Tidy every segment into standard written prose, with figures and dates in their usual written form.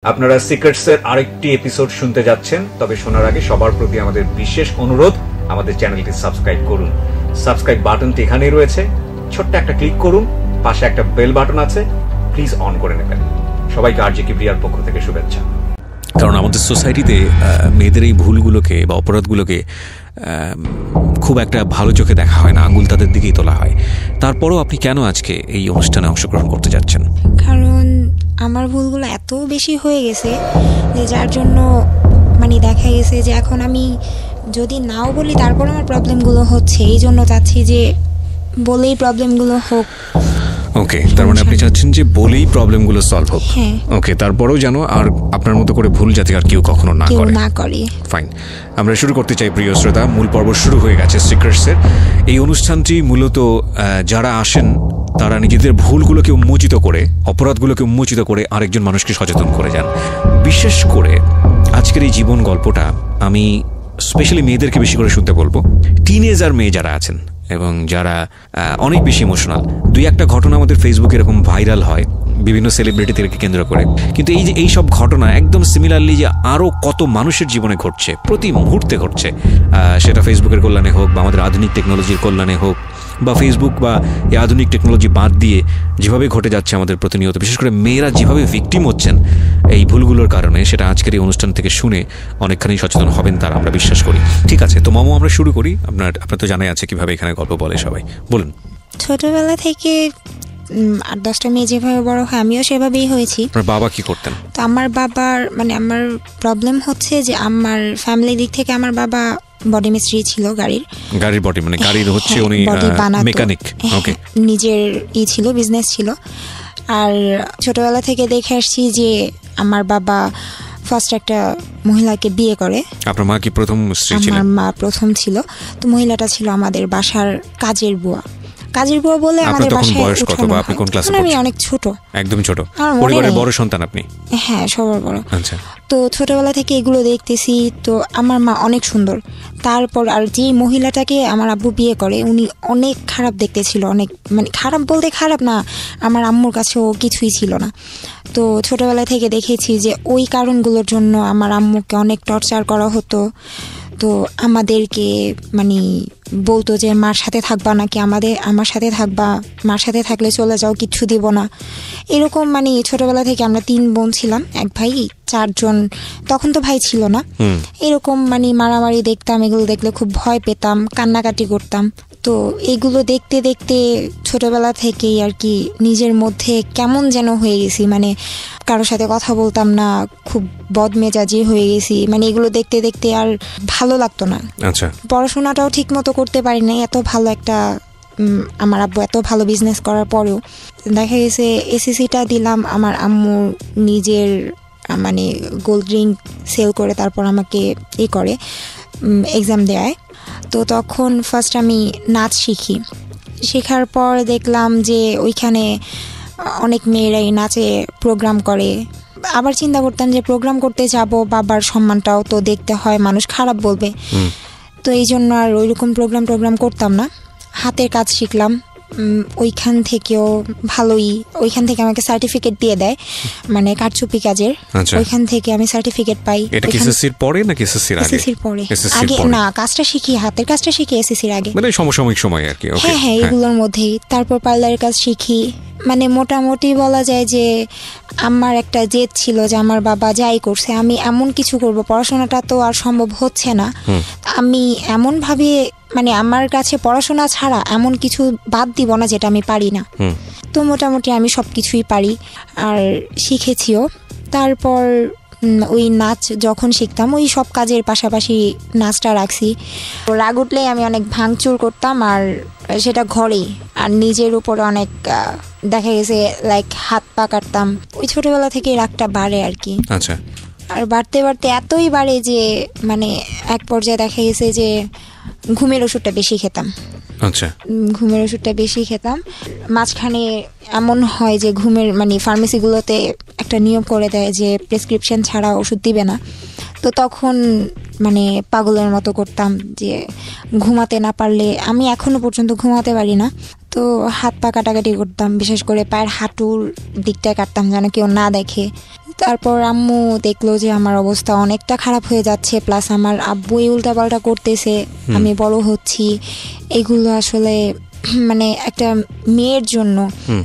আপনারা সিক্রেটসের আরেকটি এপিসোড শুনতে যাচ্ছেন, তবে শোনার আগে সবার প্রতি আমাদের বিশেষ অনুরোধ, আমাদের চ্যানেলটি সাবস্ক্রাইব করুন। সাবস্ক্রাইব বাটনটি এখানেই রয়েছে, ছোট্ট একটা ক্লিক করুন, পাশে একটা বেল বাটন আছে, প্লিজ অন করে নেবেন। সবাইকে আরজে কিবরিয়ার পক্ষ থেকে শুভেচ্ছা। কারণ আমাদের সোসাইটিতে মেয়েদের এই ভুলগুলোকে বা অপরাধগুলোকে খুব একটা ভালো চোখে দেখা হয় না, আঙুল তাদের দিকেই তোলা হয়। তারপরও আপনি কেন আজকে এই অনুষ্ঠানে অংশগ্রহণ করতে যাচ্ছেন? কারণ আমার ভুলগুলো এত বেশি হয়ে গেছে যে যার জন্য দেখা গেছে যে এখন আমি যদি নাও বলি তারপর আমার প্রবলেমগুলো হচ্ছে, এই জন্য চাচ্ছি যে বলেই প্রবলেমগুলো হোক। ওকে, তার মানে আপনি চাচ্ছেন যে বলেই প্রবলেমগুলো সলভ হোক। ওকে, তারপরেও যেন আর আপনার মতো করে ভুল যাতে আর কেউ কখনো না করে। ফাইন, আমরা শুরু করতে চাই প্রিয় শ্রোতা। মূল পর্ব শুরু হয়ে গেছে সিক্রেটসের। এই অনুষ্ঠানটি মূলত যারা আসেন তারা নিজেদের ভুলগুলোকে উন্মোচিত করে, অপরাধগুলোকে উন্মোচিত করে আরেকজন মানুষকে সচেতন করে যান। বিশেষ করে আজকের এই জীবন গল্পটা আমি স্পেশালি মেয়েদেরকে বেশি করে শুনতে বলবো। টিনেজার মেয়ে যারা আছেন এবং যারা অনেক বেশি ইমোশনাল, দুই একটা ঘটনা আমাদের ফেসবুকে এরকম ভাইরাল হয় বিভিন্ন সেলিব্রিটিদেরকে কেন্দ্র করে, কিন্তু এই যে এই সব ঘটনা একদম সিমিলারলি যে আরও কত মানুষের জীবনে ঘটছে, প্রতি মুহূর্তে ঘটছে, সেটা ফেসবুকের কল্যাণে হোক বা আমাদের আধুনিক টেকনোলজির কল্যাণে হোক, বা ফেসবুক বা এই আধুনিক টেকনোলজি বাদ দিয়ে যেভাবে ঘটে যাচ্ছে আমাদের প্রতিনিয়ত, বিশেষ করে মেয়েরা যেভাবে ভিকটিম হচ্ছেন এই ভুলগুলোর কারণে, সেটা আজকের এই অনুষ্ঠান থেকে শুনে অনেকখানি সচেতন হবেন তারা, আমরা বিশ্বাস করি। ঠিক আছে, তো মামু আমরা শুরু করি। আপনার তো জানাই আছে কিভাবে এখানে গল্প বলে সবাই, বলুন। ছোটবেলা থেকে 8-10টা মেয়ে যেভাবে বড় হয় আমিও সেভাবেই হয়েছি। আপনার বাবা কি করতেন? তো আমার বাবার আমার প্রবলেম হচ্ছে যে আমার ফ্যামিলি দিক থেকে আমার বাবা বডি মিস্ত্রি ছিল, গাড়ির বডি, মানে গাড়ির হচ্ছে উনি মেকানিক। ওকে, নিজের ছিল, বিজনেস ছিল। আর ছোটবেলা থেকে দেখে আসছি যে আমার বাবা ফার্স্ট একটা মহিলাকে বিয়ে করে। আপনার মা কি প্রথম স্ত্রী ছিল? আমার মা প্রথম ছিল। তো মহিলাটা ছিল আমাদের বাসার কাজের বুয়া বলে আমাদের বাসায়। বয়স কত বা আপনি কোন ক্লাসে পড়ছেন? আমি অনেক ছোট, একদম ছোট। পরিবারের বড় সন্তান আপনি? হ্যাঁ, সবার বড়। আচ্ছা। তো ছোটবেলা থেকে এগুলো দেখতেছি। তো আমার মা অনেক সুন্দর। তারপর আর যে মহিলাটাকে আমার আব্বু বিয়ে করে উনি অনেক খারাপ দেখতে ছিল, অনেক খারাপ বলতে খারাপ না, আমার আম্মুর কাছেও কিছুই ছিল না। তো ছোটবেলা থেকে দেখেছি যে ওই কারণগুলোর জন্য আমার আম্মুকে অনেক টর্চার করা হতো। তো আমাদেরকে বলতো যে মার সাথে থাকবা নাকি আমার সাথে থাকবা, মার সাথে থাকলে চলে যাও, কিচ্ছু দিব না, এরকম। ছোটবেলা থেকে আমরা 3 বোন ছিলাম, এক ভাই, 4 জন। তখন তো ভাই ছিল না। এরকম মারামারি দেখতাম, এগুলো দেখলে খুব ভয় পেতাম, কান্নাকাটি করতাম। তো এগুলো দেখতে দেখতে ছোটবেলা থেকেই আর কি নিজের মধ্যে কেমন যেন হয়ে গেছি, কারোর সাথে কথা বলতাম না, খুব বদমেজাজি হয়ে গেছি। এগুলো দেখতে দেখতে আর ভালো লাগতো না। আচ্ছা। পড়াশোনাটাও ঠিক মতো করতে পারি না। এত ভালো একটা আমার আব্বু এত ভালো বিজনেস করার পরেও দেখা গেছে এসএসসিটা দিলাম, আমার আম্মু নিজের গোল্ড রিং সেল করে তারপর আমাকে করে এক্সাম দেয়। তো তখন ফার্স্ট আমি নাচ শেখার পর দেখলাম যে ওইখানে অনেক মেয়েরাই নাচে প্রোগ্রাম করে। আবার চিন্তা করতাম যে প্রোগ্রাম করতে যাব, বাবার সম্মানটাও তো দেখতে হয়, মানুষ খারাপ বলবে। তো এই জন্য আর ওইরকম প্রোগ্রাম করতাম না। হাতের কাজ শিখলাম, ওইখান থেকেও ভালোই, ওইখান থেকে আমাকে সার্টিফিকেট দিয়ে দেয়, কারচুপি কাজের। ওইখান থেকে আমি সার্টিফিকেট পাই। এটা কি এসএসসির পরে নাকি এসএসসির আগে? এসএসসির পরে। আগে না, কাজটা শিখি, হাতের কাজটা শিখি এসএসসির আগে, সমসাময়িক সময় আর কি। হ্যাঁ, এগুলোর মধ্যেই। তারপর পার্লারের কাজ শিখি। মোটামুটি বলা যায় যে আমার একটা জেদ ছিল যে আমার বাবা যাই করছে আমি এমন কিছু করব, পড়াশোনাটা তো আর সম্ভব হচ্ছে না, আমি এমন ভাবে আমার কাছে পড়াশোনা ছাড়া এমন কিছু বাদ দিব না যেটা আমি পারি না। তো মোটামুটি আমি সবকিছুই পারি আর শিখেছিও। তারপর ওই নাচ যখন শিখতাম ওই সব কাজের পাশাপাশি নাচটা রাখছি। রাগ উঠলেই আমি অনেক ভাঙচুর করতাম, আর সেটা ঘরেই, আর নিজের উপরে অনেক দেখা গেছে হাত পা কাটতাম। ওই ছোটবেলা থেকে রাগটা বাড়ে আর কি। আচ্ছা। আর বাড়তে বাড়তে এতই বাড়ে যে এক পর্যায়ে দেখা গেছে যে ঘুমের ওষুধটা বেশি খেতাম। আচ্ছা। ঘুমের ওষুধটা বেশি খেতাম। মাঝখানে এমন হয় যে ঘুমের ফার্মেসিগুলোতে একটা নিয়ম করে দেয় যে প্রেসক্রিপশন ছাড়া ওষুধ দিবে না। তো তখন পাগলের মতো করতাম যে ঘুমাতে না পারলে, আমি এখনো পর্যন্ত ঘুমাতে পারি না, তো হাত পা কাটাকাটি করতাম, বিশেষ করে পায়ের হাঁটুর দিকটা কাটতাম যেন কেউ না দেখে। তারপর আম্মু দেখলো যে আমার অবস্থা অনেকটা খারাপ হয়ে যাচ্ছে, প্লাস আমার আব্বুই উল্টাপাল্টা করতেছে, আমি বড় হচ্ছি, এগুলো আসলে মানে একটা মেয়ের জন্য,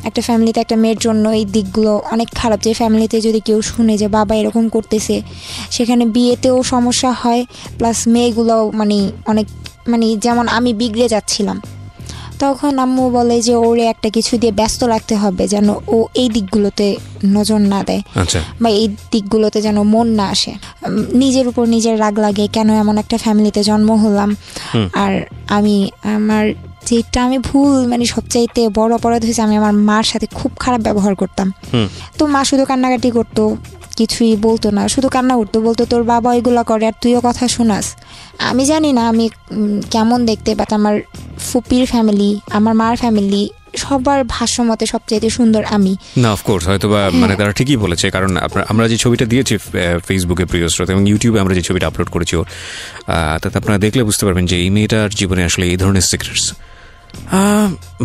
একটা ফ্যামিলিতে একটা মেয়ের জন্য এই দিকগুলো অনেক খারাপ। যে ফ্যামিলিতে যদি কেউ শুনে যে বাবা এরকম করতেছে, সেখানে বিয়েতেও সমস্যা হয়, প্লাস মেয়েগুলোও মানে অনেক মানে যেমন আমি বিগড়ে যাচ্ছিলাম, তখন আম্মু বলে যে ওরে একটা কিছু দিয়ে ব্যস্ত রাখতে হবে যেন ও এই দিকগুলোতে নজর না দেয়, বা এই দিকগুলোতে যেন মন না আসে। নিজের উপর নিজের রাগ লাগে, কেন এমন একটা ফ্যামিলিতে জন্ম হলাম। আর আমি আমার যেটা আমি ভুল মানে সবচাইতে বড় অপরাধ হয়েছে, আমি আমার মার সাথে খুব খারাপ ব্যবহার করতাম। তো মা শুধু কান্নাকাটি করতো, কিছুই বলতো না, শুধু কান্না করতো, বলতো তোর বাবা এগুলা করে আর তুইও কথা শোনাস। আমি জানি না আমি কেমন দেখতে, বাট আমার ফুপির ফ্যামিলি, আমার মার ফ্যামিলি সবার ভাষ্যমতে সবচেয়ে সুন্দর আমি। না অফকোর্স হয়তো বা মানে তারা ঠিকই বলেছে, কারণ আমরা যে ছবিটা দিয়েছি ফেসবুকে প্রিয় শ্রোতা এবং ইউটিউবে আমরা যে ছবিটা আপলোড করেছি ওর, তাতে আপনারা দেখলে বুঝতে পারবেন যে এই মেয়েটার জীবনে আসলে এই ধরনের সিক্রেটস।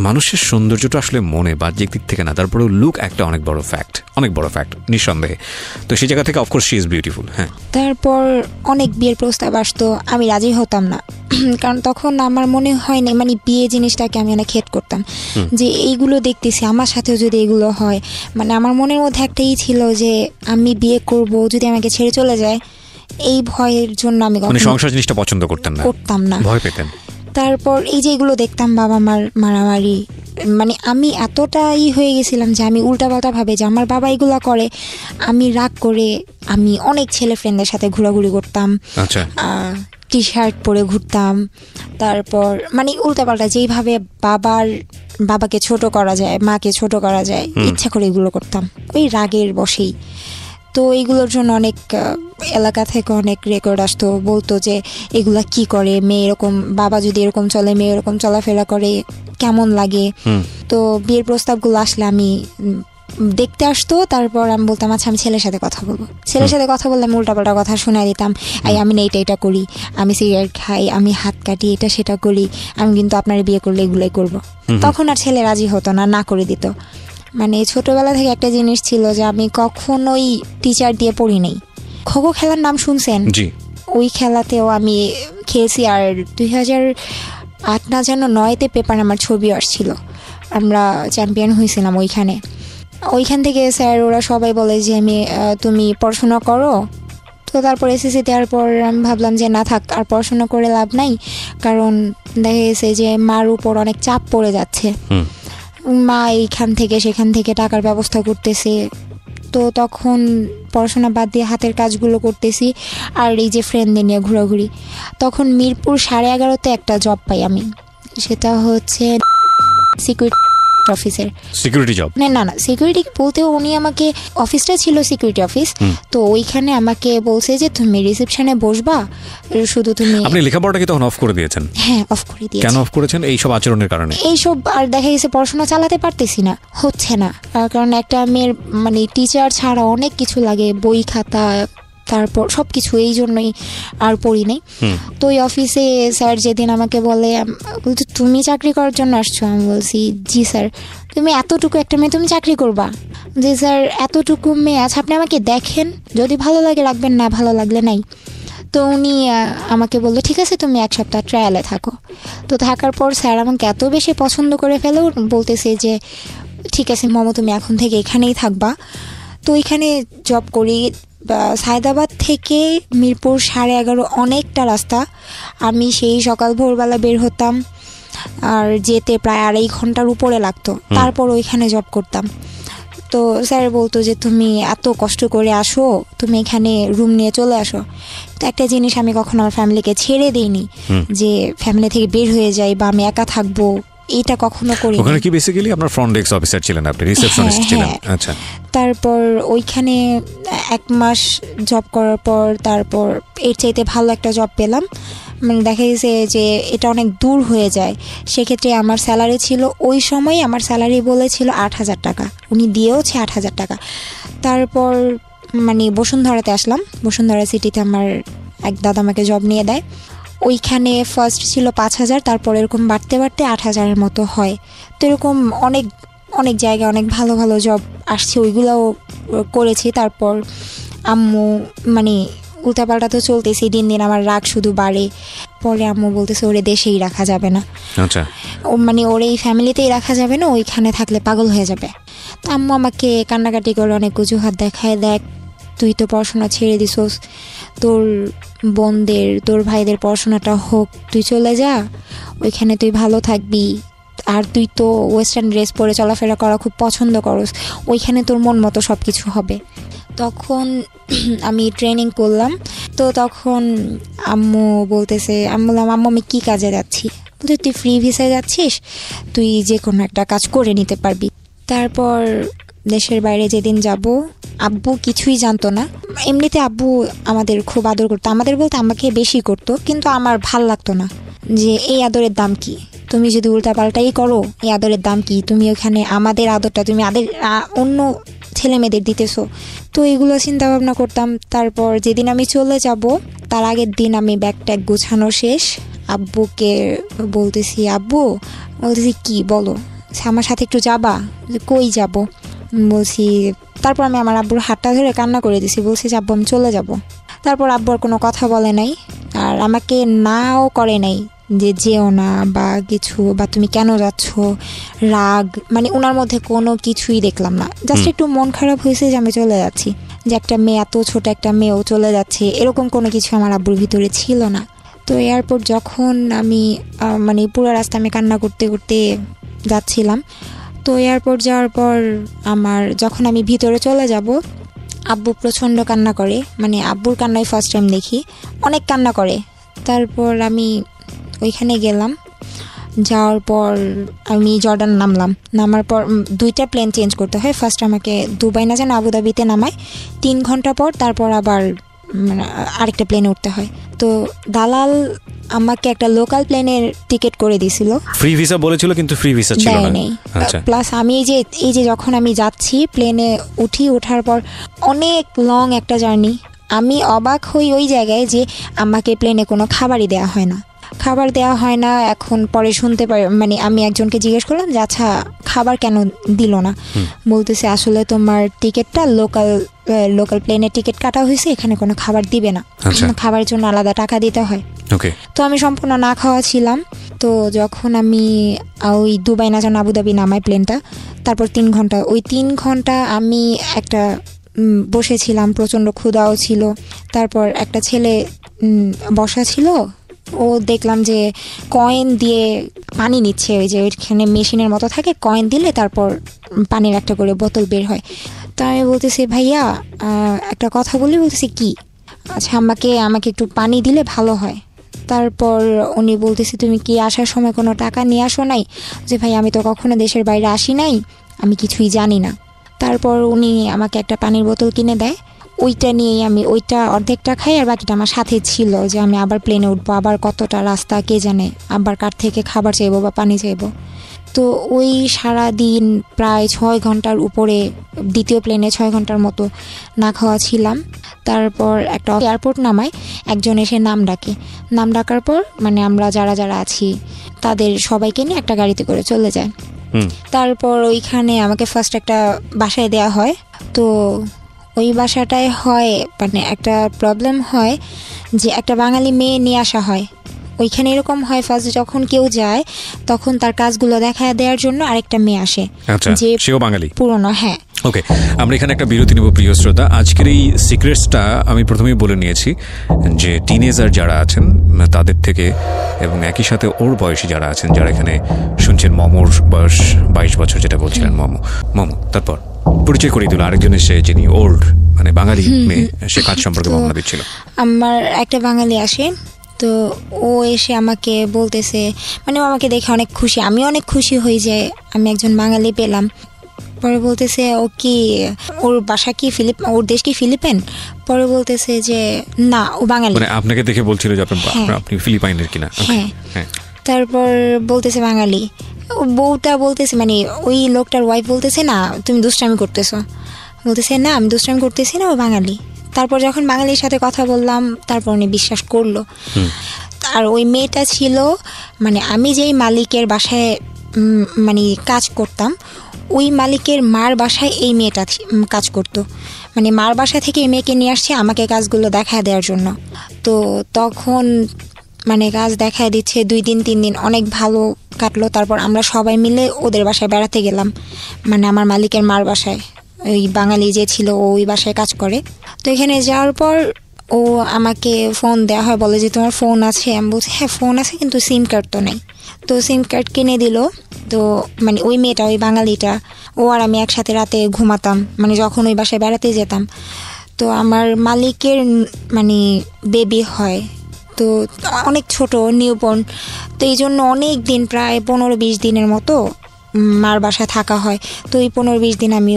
মানুষের সৌন্দর্যটা আসলে মনে বাহ্যিক দিক থেকে না, তারপরেও লুক একটা অনেক বড় ফ্যাক্ট নিঃসন্দেহে। তো সেই জায়গা থেকে অফকোর্স শি ইজ বিউটিফুল। হ্যাঁ, তারপর অনেক বিয়ের প্রস্তাব আসতো, আমি রাজি হতাম না, কারণ তখন আমার মনে হয় না মানে বিয়ে জিনিসটাকে আমি অনেক হেট করতাম, যে এইগুলো দেখতেছি আমার সাথেও যদি এগুলো হয়, মানে আমার মনের মধ্যে একটাই ছিল যে আমি বিয়ে করব যদি আমাকে ছেড়ে চলে যায়, এই ভয়ের জন্য আমি সংসার জিনিসটা পছন্দ করতাম না, ভয় পেতেন। তারপর এই যে এগুলো দেখতাম বাবা মার মারামারি, মানে আমি এতটাই হয়ে গেছিলাম যে আমি উল্টাপাল্টা ভাবে যে আমার বাবা এগুলো করে, আমি রাগ করে আমি অনেক ছেলে ফ্রেন্ডদের সাথে ঘোরাঘুরি করতাম, টি শার্ট পরে ঘুরতাম। তারপর মানে উল্টাপাল্টা যেইভাবে বাবাকে ছোট করা যায়, মাকে ছোট করা যায়, ইচ্ছা করে এগুলো করতাম ওই রাগের বশেই। তো এইগুলোর জন্য অনেক এলাকা থেকে অনেক রেকর্ড আসতো, বলতো যে এগুলা কি করে মেয়ে, এরকম বাবা যদি এরকম চলে, মেয়ে এরকম চলাফেরা করে কেমন লাগে। তো বিয়ের প্রস্তাবগুলো আসলে আমি দেখতে আসতো, তারপর আমি বলতাম আচ্ছা আমি ছেলের সাথে কথা বলবো, ছেলের সাথে কথা বললে আমি উল্টাপাল্টা কথা শোনাই দিতাম, আমি না এটা করি, আমি সিগারেট খাই, আমি হাত কাটি, এটা সেটা করি, আমি কিন্তু আপনার বিয়ে করলে এগুলোই করবো। তখন আর ছেলে রাজি হতো না করে দিত। মানে ছোটবেলা থেকে একটা জিনিস ছিল যে আমি কখনোই টিচার দিয়ে পড়ি নাই। খো-খো খেলার নাম শুনছেন? ওই খেলাতেও আমি খেলছি, আর 2008 না যেন 9-তে পেপার আমার ছবি আসছিল, আমরা চ্যাম্পিয়ন হয়েছিলাম ওইখান থেকে স্যার ওরা সবাই বলে যে তুমি পড়াশোনা করো। তো তারপর এসএসসি দেওয়ার পর আমি ভাবলাম যে না থাক, আর পড়াশোনা করে লাভ নাই, কারণ দেখা গেছে যে মার উপর অনেক চাপ পড়ে যাচ্ছে, মা এইখান থেকে সেখান থেকে টাকার ব্যবস্থা করতেছে। তো তখন পড়াশোনা বাদ দিয়ে হাতের কাজগুলো করতেছি, আর এই যে ফ্রেন্ডদের নিয়ে ঘোরাঘুরি। তখন মিরপুর 11:30-তে একটা জব পাই আমি, সেটা হচ্ছে সিকিউরিটি অফিসের। Security job? না সিকিউরিটি বলতে উনি আমাকে, অফিসটা ছিল সিকিউরিটি অফিস, তো ওইখানে আমাকে বলছে যে তুমি রিসেপশনে বসবা, শুধু তুমি। আপনি লেখাপড়াটা কি তখন অফ করে দিয়েছেন? হ্যাঁ, অফ করে দিয়েছি। কেন অফ করেছেন? এইসব আচরণের কারণে? এইসব আর দেখা গেছে পড়াশোনা চালাতে পারতেছি না, হচ্ছে না, কারণ একটা মেয়ের মানে টিচার ছাড়া অনেক কিছু লাগে, বই খাতা, তারপর সব কিছু, এই জন্যই আর পড়ি নাই। তো ওই অফিসে স্যার যেদিন আমাকে বলে তুমি চাকরি করার জন্য আসছো, আমি বলছি জি স্যার। তুমি এতটুকু একটা মেয়ে, তুমি চাকরি করবা? যে স্যার এতটুকু মেয়ে আছে, আপনি আমাকে দেখেন, যদি ভালো লাগে রাখবেন, না ভালো লাগলে নাই। তো উনি আমাকে বললো ঠিক আছে তুমি 1 সপ্তাহ ট্রায়ালে থাকো। তো থাকার পর স্যার আমাকে এত বেশি পছন্দ করে ফেলে, বলতেছে যে ঠিক আছে মমো তুমি এখন থেকে এখানেই থাকবা। তো এখানে জব করি। সায়দাবাদ থেকে মিরপুর 11:30 অনেকটা রাস্তা, আমি সেই সকাল ভোরবেলা বের হতাম, আর যেতে প্রায় 2.5 ঘন্টার উপরে লাগতো, তারপর ওইখানে জব করতাম। তো স্যার বলতো যে তুমি এত কষ্ট করে আসো, তুমি এখানে রুম নিয়ে চলে আসো। তো একটা জিনিস আমি কখনো আমার ফ্যামিলিকে ছেড়ে দিইনি, যে ফ্যামিলি থেকে বের হয়ে যাই বা আমি একা থাকবো, এটা কখনো করি। ওখানে কি বেসিক্যালি আপনার ফ্রন্ট ডেস্ক অফিসার ছিলেন আপনি, রিসেপশনিস্ট ছিলেন? আচ্ছা। তারপর ওইখানে 1 মাস জব করার পর তারপর এর চাইতে ভালো একটা জব পেলাম। মানে দেখা গেছে যে এটা অনেক দূর হয়ে যায়, সেক্ষেত্রে আমার স্যালারি ছিল ওই সময়, আমার স্যালারি বলেছিল 8,000 টাকা, উনি দিয়েওছে 8,000 টাকা। তারপর মানে বসুন্ধরাতে আসলাম, বসুন্ধরা সিটিতে আমার এক দাদা আমাকে জব নিয়ে দেয়। ওইখানে ফার্স্ট ছিল 5,000, তারপর এরকম বাড়তে বাড়তে 8,000-এর মতো হয়। তো এরকম অনেক জায়গায় অনেক ভালো ভালো জব আসছে, ওইগুলোও করেছি। তারপর আম্মু মানে উল্টাপাল্টা তো চলতেছে, দিন দিন আমার রাগ শুধু বাড়ে। পরে আম্মু বলতেছে ওরে দেশেই রাখা যাবে না, আচ্ছা মানে ওর এই ফ্যামিলিতেই রাখা যাবে না, ওইখানে থাকলে পাগল হয়ে যাবে। তো আম্মু আমাকে কান্নাকাটি করে অনেক অজুহাত দেখায়, দেখ তুই তো পড়াশোনা ছেড়ে দিছোস, তোর বোনদের তোর ভাইদের পড়াশোনাটা হোক, তুই চলে যা, ওইখানে তুই ভালো থাকবি। আর তুই তো ওয়েস্টার্ন ড্রেস পরে চলাফেরা করা খুব পছন্দ করস, ওইখানে তোর মন মতো সব কিছু হবে। তখন আমি ট্রেনিং করলাম, তো তখন আম্মু বলতেছে, আমি বললাম আম্মু আমি কী কাজে যাচ্ছি? বলতে তুই ফ্রি ভিসায় যাচ্ছিস, তুই যে কোনো একটা কাজ করে নিতে পারবি। তারপর দেশের বাইরে যেদিন যাব, আব্বু কিছুই জানতো না। এমনিতে আব্বু আমাদের খুব আদর করতো, আমাদের বলতে আমাকে বেশি করতো, কিন্তু আমার ভাল লাগতো না যে এই আদরের দাম কি, তুমি যদি উল্টাপাল্টাই করো এই আদরের দাম কি, তুমি ওখানে আমাদের আদরটা তুমি অন্য ছেলে মেয়েদের দিতেছো। তো এগুলো চিন্তা ভাবনা করতাম। তারপর যেদিন আমি চলে যাব তার আগের দিন আমি ব্যাগ ট্যাগ গোছানো শেষ, আব্বুকে বলতেছি, আব্বু বলতেছি কি বলো, আমার সাথে একটু যাবা? কই যাব? বলছি, তারপর আমি আমার আব্বুর হাতটা ধরে কান্না করে দিছি, বলছি যে আব্বু আমি চলে যাব। তারপর আব্বু আর কোনো কথা বলে নাই, আর আমাকে নাও করে নাই যে যেও না বা কিছু, বা তুমি কেন যাচ্ছ, রাগ, মানে ওনার মধ্যে কোনো কিছুই দেখলাম না। জাস্ট একটু মন খারাপ হয়েছে যে আমি চলে যাচ্ছি, যে একটা মেয়ে, এত ছোট একটা মেয়েও চলে যাচ্ছে, এরকম কোনো কিছু আমার আব্বুর ভিতরে ছিল না। তো এয়ারপোর্ট যখন আমি মানে পুরো রাস্তা আমি কান্না করতে করতে যাচ্ছিলাম। তো এয়ারপোর্ট যাওয়ার পর যখন আমি ভিতরে চলে যাব, আব্বু প্রচণ্ড কান্না করে, মানে আব্বুর কান্নাই ফার্স্ট টাইম দেখি, অনেক কান্না করে। তারপর আমি ওইখানে গেলাম, যাওয়ার পর আমি জর্ডান নামার পর 2টা প্লেন চেঞ্জ করতে হয়। ফার্স্ট আমাকে দুবাই না যেন আবুধাবিতে নামায়, 3 ঘন্টা পর তারপর আবার মানে আরেকটা প্লেনে উঠতে হয়। তো দালাল আমাকে একটা লোকাল প্লেনের টিকিট করে দিয়েছিল, ফ্রি ভিসা বলেছিল কিন্তু ফ্রি ভিসা ছিল না। আচ্ছা, প্লাস আমি এই যে যখন আমি যাচ্ছি প্লেনে ওঠার পর অনেক লং একটা জার্নি, আমি অবাক হই ওই জায়গায় যে আমাকে প্লেনে কোনো খাবারই দেওয়া হয় না। এখন পরে শুনতে পারি, মানে আমি একজনকে জিজ্ঞেস করলাম যে আচ্ছা খাবার কেন দিল না? বলতেছে আসলে তোমার টিকিটটা লোকাল প্লেনের টিকিট কাটা হয়েছে, এখানে কোনো খাবার দিবে না, খাবারের জন্য আলাদা টাকা দিতে হয়। তো আমি সম্পূর্ণ না খাওয়া ছিলাম। তো যখন আমি ওই দুবাই না যেন আবুধাবি নামাই প্লেনটা, তারপর 3 ঘন্টা, ওই 3 ঘন্টা আমি একটা বসেছিলাম, প্রচণ্ড ক্ষুধাও ছিল। তারপর একটা ছেলে বসা ছিল, ও দেখলাম যে কয়েন দিয়ে পানি নিচ্ছে, ওই যে ওইখানে মেশিনের মতো থাকে, কয়েন দিলে তারপর পানির একটা করে বোতল বের হয়। তো আমি বলতেছি ভাইয়া একটা কথা বলতেছি কি, আচ্ছা আমাকে একটু পানি দিলে ভালো হয়। তারপর উনি বলতেছে তুমি কি আসার সময় কোনো টাকা নিয়ে আসো নাই? যে ভাই আমি তো কখনো দেশের বাইরে আসি নাই, আমি কিছুই জানি না। তারপর উনি আমাকে একটা পানির বোতল কিনে দেয়, ওইটা নিয়েই আমি ওইটা অর্ধেকটা খাই, আর বাকিটা আমার সাথে ছিল যে আমি আবার প্লেনে উঠবো, আবার কতটা রাস্তা কে জানে, আবার কার থেকে খাবার চাইবো বা পানি চাইবো। তো ওই সারাদিন প্রায় 6 ঘন্টার উপরে, দ্বিতীয় প্লেনে 6 ঘন্টার মতো না খাওয়া ছিলাম। তারপর একটা এয়ারপোর্ট নামায়, একজন এসে নাম ডাকার পর মানে আমরা যারা আছি তাদের সবাইকে নিয়ে একটা গাড়িতে করে চলে যায়। তারপর ওইখানে আমাকে ফার্স্ট একটা বাসায় দেয়া হয়। তো ওই বাসাটায় হয় মানে একটা প্রবলেম হয় যে একটা বাঙালি মেয়ে নিয়ে আসা হয়। ওইখানে এরকম হয় ফার্স্ট যখন কেউ যায় তখন তার কাজগুলো দেখা দেওয়ার জন্য আরেকটা মেয়ে আসে, যে সেও বাঙালি পুরনো। হ্যাঁ, ওকে, আমরা এখানে একটা বিরতি নেব প্রিয় শ্রোতা। আজকের এই সিক্রেটসটা আমি প্রথমেই বলে নিয়েছি যে টিনেজার যারা আছেন তাদের থেকে, এবং একই সাথে ওর বয়সী যারা আছেন, যারা এখানে শুনছেন, মমোর বয়স 22 বছর যেটা বলছিলেন মমো। তারপর পরিচয় করিয়ে দিল আরেকজন এসে, যিনি ওল্ড মানে বাঙালি মেয়ে, সে কাজ সম্পর্কে বর্ণনা দিচ্ছিল। আমার একটা বাঙালি আসে, তো ও এসে আমাকে বলতেছে, মানে ও আমাকে দেখে অনেক খুশি, আমি অনেক খুশি হই যে আমি একজন বাঙালি পেলাম। পরে বলতেছে ও কি, ওর বাসা কি ওর দেশ কি ফিলিপাইন? পরে বলতেছে যে না, ও বাঙালি। মানে আপনাকে দেখে বলছিল যে আপনি ফিলিপাইনের কিনা? হ্যাঁ। তারপর বলতেছে বাঙালি। বউটা বলতেছে, মানে ওই লোকটার ওয়াইফ বলতেছে না তুমি দুষ্টামি করতেছো, বলতেছে না আমি দুষ্টামি করতেছি না, ও বাঙালি। তারপর যখন বাঙালির সাথে কথা বললাম তারপর উনি বিশ্বাস করলো। আর ওই মেয়েটা ছিল, মানে আমি যেই মালিকের বাসায় মানে কাজ করতাম, ওই মালিকের মার বাসায় এই মেয়েটা কাজ করতো। মানে মার বাসা থেকে এই মেয়েকে নিয়ে আসছে আমাকে কাজগুলো দেখা দেওয়ার জন্য। তো তখন মানে কাজ দেখায় দিচ্ছে 2 দিন 3 দিন, অনেক ভালো কাটলো। তারপর আমরা সবাই মিলে ওদের বাসায় বেড়াতে গেলাম, মানে আমার মালিকের মার বাসায়। ওই বাঙালি যে ছিল ওই বাসায় কাজ করে। তো এখানে যাওয়ার পর ও আমাকে ফোন দেওয়া হয়, বলে যে তোমার ফোন আছে? আমি বলছি হ্যাঁ ফোন আছে, কিন্তু সিম কার্ড তো নেই। তো সিম কার্ড কিনে দিল। তো মানে ওই মেয়েটা, ওই বাঙালিটা, ও আর আমি একসাথে রাতে ঘুমাতাম, মানে যখন ওই বাসায় বেড়াতে যেতাম। তো আমার মালিকের মানে বেবি হয়, তো অনেক ছোট, নিউবর্ন। তো এই জন্য অনেক দিন, প্রায় 15-20 দিনের মতো মার বাসায় থাকা হয়। তো এই 15-20 দিন আমি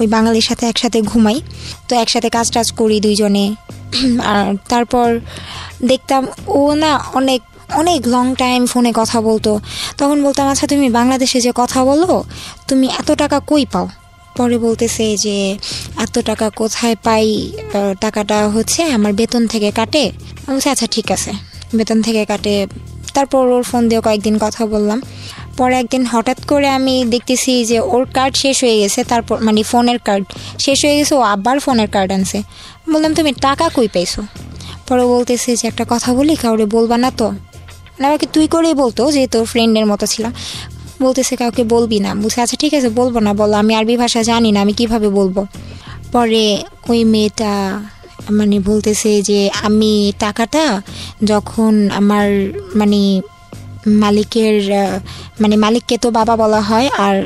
ওই বাঙালির সাথে একসাথে ঘুমাই, তো একসাথে কাজ টাজ করি দুইজনে। আর তারপর দেখতাম ও না অনেক অনেক লং টাইম ফোনে কথা বলতো। তখন বলতাম আচ্ছা তুমি বাংলাদেশে যে কথা বলো, তুমি এত টাকা কই পাও? পরে বলতেছে যে এত টাকা কোথায় পাই, টাকাটা হচ্ছে আমার বেতন থেকে কাটে। আমি বলছি আচ্ছা ঠিক আছে, বেতন থেকে কাটে। তারপর ওর ফোন দিয়ে কয়েকদিন কথা বললাম। পরে একদিন হঠাৎ করে আমি দেখতেছি যে ওর কার্ড শেষ হয়ে গেছে, তারপর মানে ফোনের কার্ড শেষ হয়ে গেছে, ও আবার ফোনের কার্ড আনছে। বললাম তুমি টাকা কই পাইছো? পরে বলতেছে যে একটা কথা বলি, কাউরে বলবা না তো? আমাকে তুই করেই বলতো, যে তোর ফ্রেন্ডের মতো ছিলাম। বলতেছে কাউকে বলবি না। বলছে আচ্ছা ঠিক আছে বলবো না, বলো। আমি আরবি ভাষা জানি না, আমি কিভাবে বলবো? পরে ওই মেয়েটা মানে বলতেছে যে আমি টাকাটা যখন আমার মানে মালিকের মানে মালিককে তো বাবা বলা হয় আর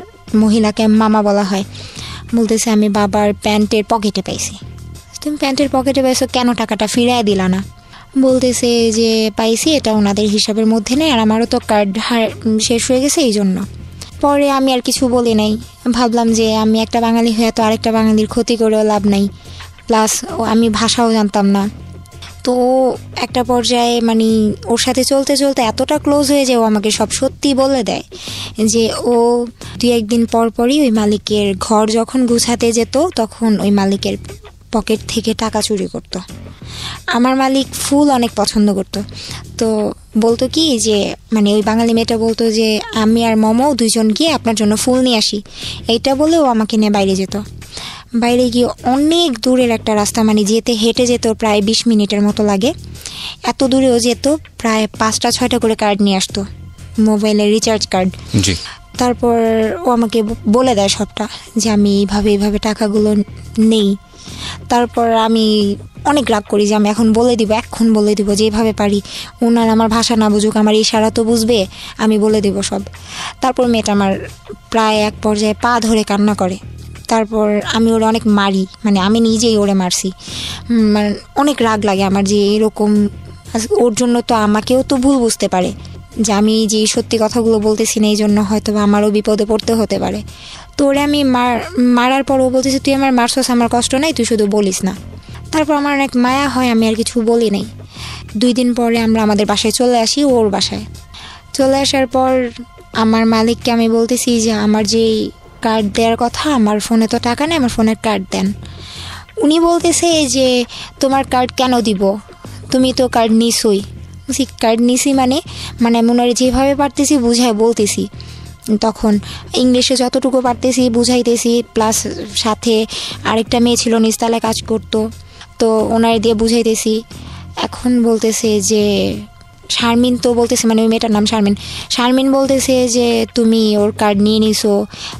মহিলাকে মামা বলা হয়, বলতেছে আমি বাবার প্যান্টের পকেটে পাইছি। তুমি প্যান্টের পকেটে পাইছো কেন, টাকাটা ফিরিয়ে দিলা না? বলতেছে যে পাইছি, এটা ওনাদের হিসাবের মধ্যে নেই, আর আমারও তো কার্ড শেষ হয়ে গেছে এই জন্য। পরে আমি আর কিছু বলি নাই, ভাবলাম যে আমি একটা বাঙালি হয়ে তো আরেকটা বাঙালির ক্ষতি করেও লাভ নাই, প্লাস আমি ভাষাও জানতাম না। তো একটা পর্যায়ে মানে ওর সাথে চলতে চলতে এতটা ক্লোজ হয়ে যায়, ও আমাকে সব সত্যি বলে দেয় যে ও 2-1 দিন পর পরই ওই মালিকের ঘর যখন গুছাতে যেত তখন ওই মালিকের পকেট থেকে টাকা চুরি করতো। আমার মালিক ফুল অনেক পছন্দ করতো। তো বলতো কি যে মানে ওই বাঙালি মেয়েটা বলতো যে আমি আর মমো 2 জন গিয়ে আপনার জন্য ফুল নিয়ে আসি, এইটা বলে ও আমাকে নিয়ে বাইরে যেত। বাইরে গিয়ে অনেক দূরের একটা রাস্তা, মানে যেতে হেঁটে যেত প্রায় 20 মিনিটের মতো লাগে। এত দূরেও যেত, প্রায় 5টা-6টা করে কার্ড নিয়ে আসতো, মোবাইলের রিচার্জ কার্ড। তারপর ও আমাকে বলে দেয় সবটা, যে আমি এইভাবে টাকাগুলো নেই। তারপর আমি অনেক রাগ করি যে আমি এখন বলে দিব যেভাবে পারি। ওনার আমার ভাষা না বুঝুক, আমার ইশারা তো বুঝবে, আমি বলে দিব সব। তারপর মেয়েটা আমার প্রায় এক পর্যায়ে পা ধরে কান্না করে। তারপর আমি ওরে অনেক মারি, মানে আমি নিজেই ওরে মারছি। মানে অনেক রাগ লাগে আমার যে এরকম, ওর জন্য তো আমাকেও তো ভুল বুঝতে পারে যে আমি যে সত্যি কথাগুলো বলতেছি না, এই জন্য হয়তো আমারও বিপদে পড়তে হতে পারে। তো ওরে আমি মারার পর ও বলতেছে তুই আমার মারছস, আমার কষ্ট নাই, তুই শুধু বলিস না। তারপর আমার অনেক মায়া হয়, আমি আর কিছু বলি নাই। 2 দিন পরে আমরা আমাদের বাসায় চলে আসি, ওর বাসায় চলে আসার পর আমার মালিককে আমি বলতেছি যে আমার যে কার্ড দেওয়ার কথা, আমার ফোনে তো টাকা নেই, আমার ফোনের কার্ড দেন। উনি বলতেছে যে তোমার কার্ড কেন দিব, তুমি তো কার্ড নিছই। বলছি কার্ড নিছি মানে মনে যেভাবে পারতেছি বুঝায় বলতেছি। তখন ইংলিশে যতটুকু পারতেছি বুঝাইতেছি, প্লাস সাথে আরেকটা মেয়ে ছিল নিচতলায় কাজ করতো, তো ওনার দিয়ে বুঝাইতেছি। এখন বলতেছে যে শারমিন, তো বলতেছে মানে ওই মেয়েটার নাম শারমিন বলতেছে যে তুমি ওর কার্ড নিয়ে নিছো,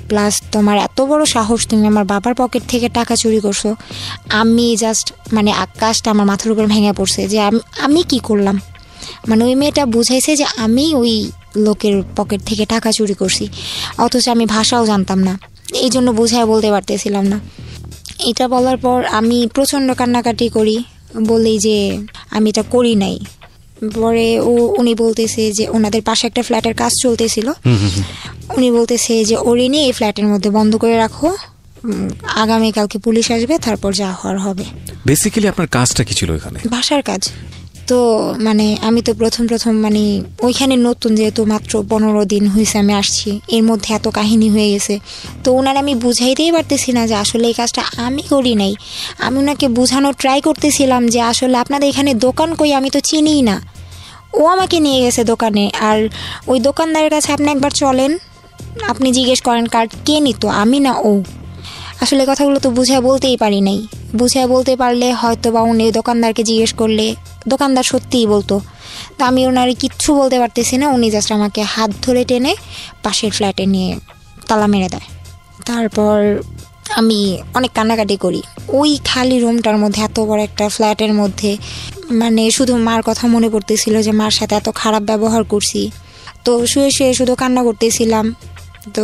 প্লাস তোমার এত বড় সাহস, তুমি আমার বাবার পকেট থেকে টাকা চুরি করছো। আমি জাস্ট মানে আকাশটা আমার মাথার উপর ভেঙে পড়ছে যে আমি কি করলাম। মানে ওই মেয়েটা বুঝাইছে যে আমি ওই লোকের পকেট থেকে টাকা চুরি করছি, অথচ আমি ভাষাও জানতাম না, এই জন্য বুঝায় বলতে পারতেছিলাম না। এটা বলার পর আমি প্রচণ্ড কান্নাকাটি করি, বলি যে আমি এটা করি নাই। পরে উনি বলতেছে যে ওনাদের পাশে একটা ফ্ল্যাটের কাজ চলতেছিল, উনি বলতেছে যে ওরে নিয়ে এই ফ্ল্যাটের মধ্যে বন্ধ করে রাখো, আগামীকালকে পুলিশ আসবে, তারপর যা হওয়ার হবে। বেসিক্যালি আপনার কাজটা কি ছিল এখানে? বাসার কাজ। তো মানে আমি তো প্রথম মানে ওইখানে নতুন, যেহেতু মাত্র 15 দিন হয়েছে আমি আসছি, এর মধ্যে এত কাহিনী হয়ে গেছে। তো ওনার আমি বুঝাইতেই পারতেছি না যে আসলে এই কাজটা আমি করি নাই। আমি ওনাকে বোঝানোর ট্রাই করতেছিলাম যে আসলে আপনাদের এখানে দোকান কই, আমি তো চিনিই না। ও আমাকে নিয়ে গেছে দোকানে, আর ওই দোকানদারের কাছে আপনি একবার চলেন, আপনি জিজ্ঞেস করেন কার্ড কে নিত, আমি না ও। আসলে কথাগুলো তো বুঝিয়ে বলতেই পারি নাই। বুঝিয়ে বলতে পারলে হয়তো বা উনি দোকানদারকে জিজ্ঞেস করলে দোকানদার সত্যিই বলতো। তো আমি ওনার কিচ্ছু বলতে পারতেছি না। উনি জাস্ট আমাকে হাত ধরে টেনে পাশের ফ্ল্যাটে নিয়ে তালা মেরে দেয়। তারপর আমি অনেক কান্নাকাটি করি। ওই খালি রুমটার মধ্যে, এত বড় একটা ফ্ল্যাটের মধ্যে, মানে শুধু মার কথা মনে পড়তেছিল যে মার সাথে এত খারাপ ব্যবহার করছি। তো শুয়ে শুয়ে শুধু কান্না করতেছিলাম। তো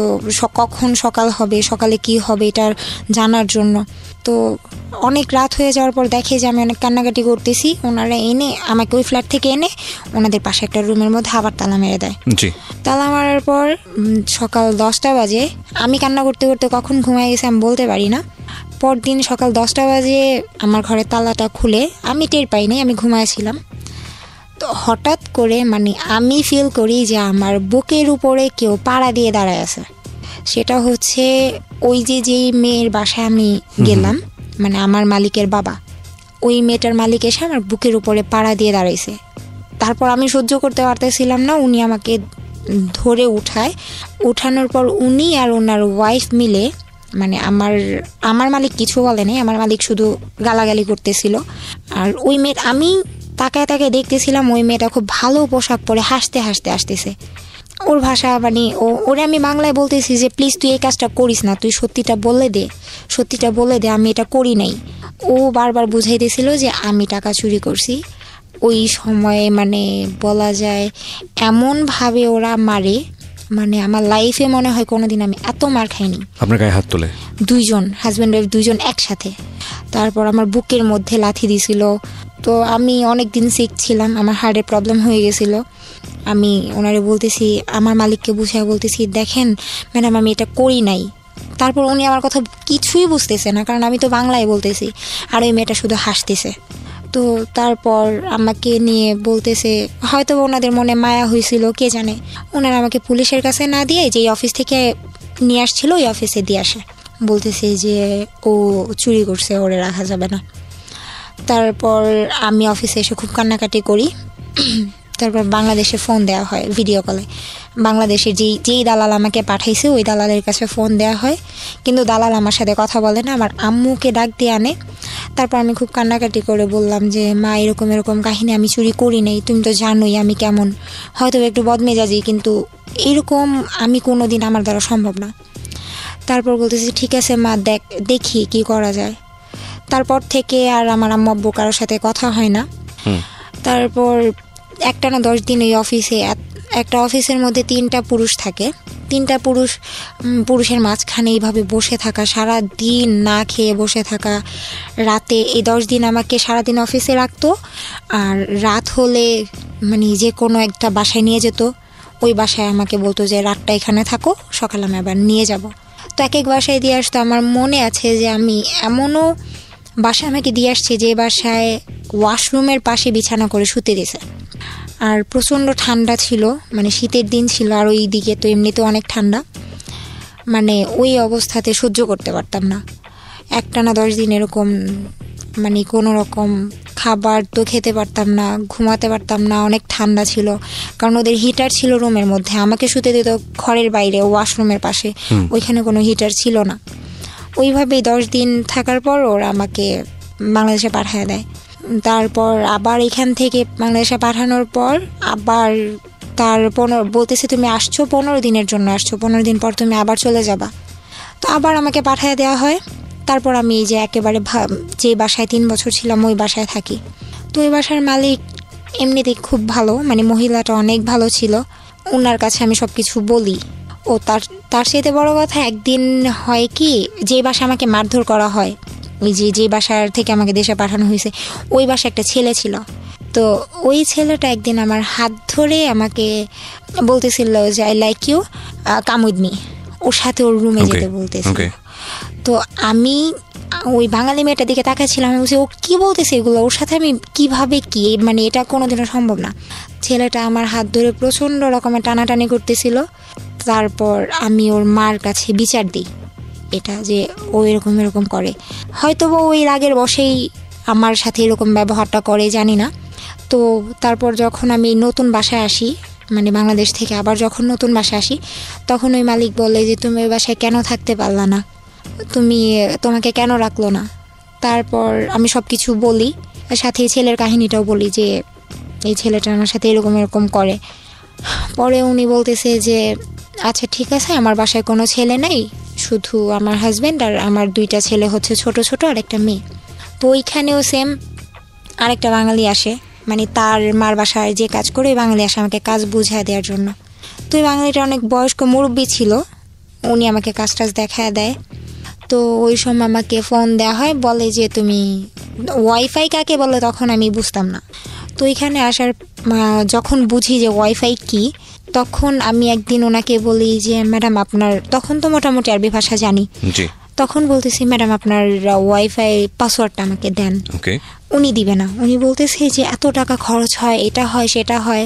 কখন সকাল হবে, সকালে কি হবে এটার জানার জন্য। তো অনেক রাত হয়ে যাওয়ার পর দেখে যে আমি অনেক কান্নাকাটি করতেছি। ওনারা এনে আমাকে ওই ফ্ল্যাট থেকে এনে ওনাদের পাশে একটা রুমের মধ্যে আবার তালা মেরে দেয়। তালা মারার পর সকাল 10টা বাজে, আমি কান্না করতে করতে কখন ঘুমাই গেছি আমি বলতে পারি না। পরদিন সকাল 10টা বাজে আমার ঘরের তালাটা খুলে, আমি টের পাইনি, আমি ঘুমাইছিলাম। তো হঠাৎ করে মানে আমি ফিল করি যে আমার বুকের উপরে কেউ পাড়া দিয়ে দাঁড়ায় আছে। সেটা হচ্ছে ওই যেই মেয়ের বাসায় আমি গেলাম, মানে আমার মালিকের বাবা, ওই মেয়েটার মালিক এসে আমার বুকের উপরে পাড়া দিয়ে দাঁড়াইছে। তারপর আমি সহ্য করতে পারতেছিলাম না। উনি আমাকে ধরে উঠায়। উঠানোর পর উনি আর ওনার ওয়াইফ মিলে, মানে আমার মালিক কিছু বলে নাই, আমার মালিক শুধু গালাগালি করতেছিল। আর ওই মেয়ে, আমি তাকায় তাকায় দেখতেছিলাম ওই মেয়েটা খুব ভালো পোশাক পরে হাসতে হাসতে আসতেছে। ওর ভাষা মানে ওরে আমি বাংলায় বলতেছি যে প্লিজ তুই এই কাজটা করিস না, তুই সত্যিটা বলে দে আমি এটা করি নাই। ও বারবার বুঝাইতেছিল যে আমি টাকা চুরি করছি। ওই সময়ে মানে বলা যায় এমনভাবে ওরা মারে, মানে আমার লাইফে মনে হয় কোনোদিন আমি এত মার খাইনি। আপনার গায়ে হাত তোলে? দুইজন, হাজব্যান্ড ওয়াইফ দুইজন একসাথে। তারপর আমার বুকের মধ্যে লাথি দিছিল। তো আমি অনেক দিন সিক ছিলাম, আমার হার্টের প্রবলেম হয়ে গেছিলো। আমি ওনারে বলতেছি, আমার মালিককে বুঝিয়ে বলতেছি দেখেন ম্যাডাম আমি এটা করি নাই। তারপর উনি আমার কথা কিছুই বুঝতেছে না, কারণ আমি তো বাংলায় বলতেছি, আর ওই মেয়েটা শুধু হাসতেছে। তো তারপর আমাকে নিয়ে বলতেছে, হয়তো ওনাদের মনে মায়া হয়েছিল, কে জানে, ওনারা আমাকে পুলিশের কাছে না দিয়ে যেই অফিস থেকে নিয়ে আসছিল ওই অফিসে দিয়ে আসে। বলতেছে যে ও চুরি করছে, ওরে রাখা যাবে না। তারপর আমি অফিসে এসে খুব কান্নাকাটি করি। তারপর বাংলাদেশে ফোন দেওয়া হয় ভিডিও কলে। বাংলাদেশের যেই দালাল আমাকে পাঠাইছে ওই দালালের কাছে ফোন দেওয়া হয়, কিন্তু দালাল আমার সাথে কথা বলে না, আমার আম্মুকে ডাক দিয়ে আনে। তারপর আমি খুব কান্নাকাটি করে বললাম যে মা এরকম এরকম কাহিনী, আমি চুরি করি নাই, তুমি তো জানোই আমি কেমন, হয়তো একটু বদমেজাজি, কিন্তু এরকম আমি কোনো দিন আমার দ্বারা সম্ভব না। তারপর বলতেছি ঠিক আছে মা, দেখি কি করা যায়। তারপর থেকে আর আমার আম্মু আব্বু কারোর সাথে কথা হয় না। তারপর একটানা 10 দিন ওই অফিসে, একটা অফিসের মধ্যে 3টা পুরুষ থাকে, 3টা পুরুষের মাঝখানে এইভাবে বসে থাকা, সারা দিন না খেয়ে বসে থাকা। রাতে এই 10 দিন আমাকে সারাদিন অফিসে রাখতো, আর রাত হলে মানে যে কোনো একটা বাসায় নিয়ে যেত। ওই বাসায় আমাকে বলতো যে রাতটা এখানে থাকো, সকালে আমি আবার নিয়ে যাব। তো এক বাসায় দিয়ে আসতো। আমার মনে আছে যে আমি এমনও বাসায় আমাকে দিয়ে আসছে যে বাসায় ওয়াশরুমের পাশে বিছানা করে শুতে দিয়েছে। আর প্রচণ্ড ঠান্ডা ছিল, মানে শীতের দিন ছিল, আর ওই দিকে তো এমনিতেও অনেক ঠান্ডা, মানে ওই অবস্থাতে সহ্য করতে পারতাম না। একটানা 10 দিন এরকম, মানে কোনো রকম খাবার তো খেতে পারতাম না, ঘুমাতে পারতাম না, অনেক ঠান্ডা ছিল। কারণ ওদের হিটার ছিল রুমের মধ্যে, আমাকে শুতে দিত ঘরের বাইরে ওয়াশরুমের পাশে, ওইখানে কোনো হিটার ছিল না। ওইভাবেই 10 দিন থাকার পর ওরা আমাকে বাংলাদেশে পাঠিয়ে দেয়। তারপর আবার এখান থেকে বাংলাদেশে পাঠানোর পর আবার তার বলতেছে তুমি আসছো 15 দিনের জন্য আসছো, 15 দিন পর তুমি আবার চলে যাবা। তো আবার আমাকে পাঠিয়ে দেওয়া হয়। তারপর আমি এই যে একেবারে যে বাসায় 3 বছর ছিলাম ওই বাসায় থাকি। তো ওই বাসার মালিক এমনিতেই খুব ভালো, মানে মহিলাটা অনেক ভালো ছিল। ওনার কাছে আমি সব কিছু বলি। ও তার সাথে বড় কথা, একদিন হয় কি, যে বাসা আমাকে মারধর করা হয়, ওই যে বাসার থেকে আমাকে দেশে পাঠানো হয়েছে, ওই বাসায় একটা ছেলে ছিল। তো ওই ছেলেটা একদিন আমার হাত ধরে আমাকে বলতেছিল যে I like you, come with me, ওর সাথে ওর রুমে যেতে বলতেছিল। তো আমি ওই বাঙালি মেয়েটার দিকে তাকাচ্ছিলাম, আমি বলছি ও কি বলতেছে এগুলো, ওর সাথে আমি কিভাবে কি, মানে এটা কোনোদিনও সম্ভব না। ছেলেটা আমার হাত ধরে প্রচণ্ড রকমের টানাটানি করতেছিল। তারপর আমি ওর মার কাছে বিচার দিই এটা যে ও এরকম করে, হয়তো ওই রাগের বশেই আমার সাথে এরকম ব্যবহারটা করে, জানি না। তো তারপর যখন আমি নতুন বাসায় আসি, মানে বাংলাদেশ থেকে আবার যখন নতুন বাসায় আসি তখন ওই মালিক বলে যে তুমি ওই বাসায় কেন থাকতে পারলা না, তোমাকে কেন রাখলো না। তারপর আমি সব কিছু বলি, সাথে ছেলের কাহিনীটাও বলি যে এই ছেলেটা আমার সাথে এরকম এরকম করে। পরে উনি বলতেছে যে আচ্ছা ঠিক আছে, আমার বাসায় কোনো ছেলে নেই, শুধু আমার হাজব্যান্ড আর আমার 2টা ছেলে হচ্ছে ছোট ছোট আর একটা মেয়ে। তো ওইখানেও সেম আরেকটা বাঙালি আসে, মানে তার মার বাসায় যে কাজ করে ওই বাঙালি আসে আমাকে কাজ বুঝায় দেওয়ার জন্য। তো ওই বাঙালিটা অনেক বয়স্ক মুরব্বী ছিল, উনি আমাকে কাজ টাজ দেখায় দেয়। তো ওই সময় আমাকে ফোন দেওয়া হয়, বলে যে তুমি ওয়াইফাই কাকে বলে, তখন আমি বুঝতাম না। তো এখানে আসার যখন বুঝি যে ওয়াইফাই কি, তখন আমি একদিন ওনাকে বলি যে ম্যাডাম আপনার, তখন তো মোটামুটি আরবি ভাষা জানি, তখন বলতেছি ম্যাডাম আপনার ওয়াইফাই পাসওয়ার্ডটা আমাকে দেন। উনি দিবে না, উনি বলতেছে যে এত টাকা খরচ হয়, এটা হয় সেটা হয়,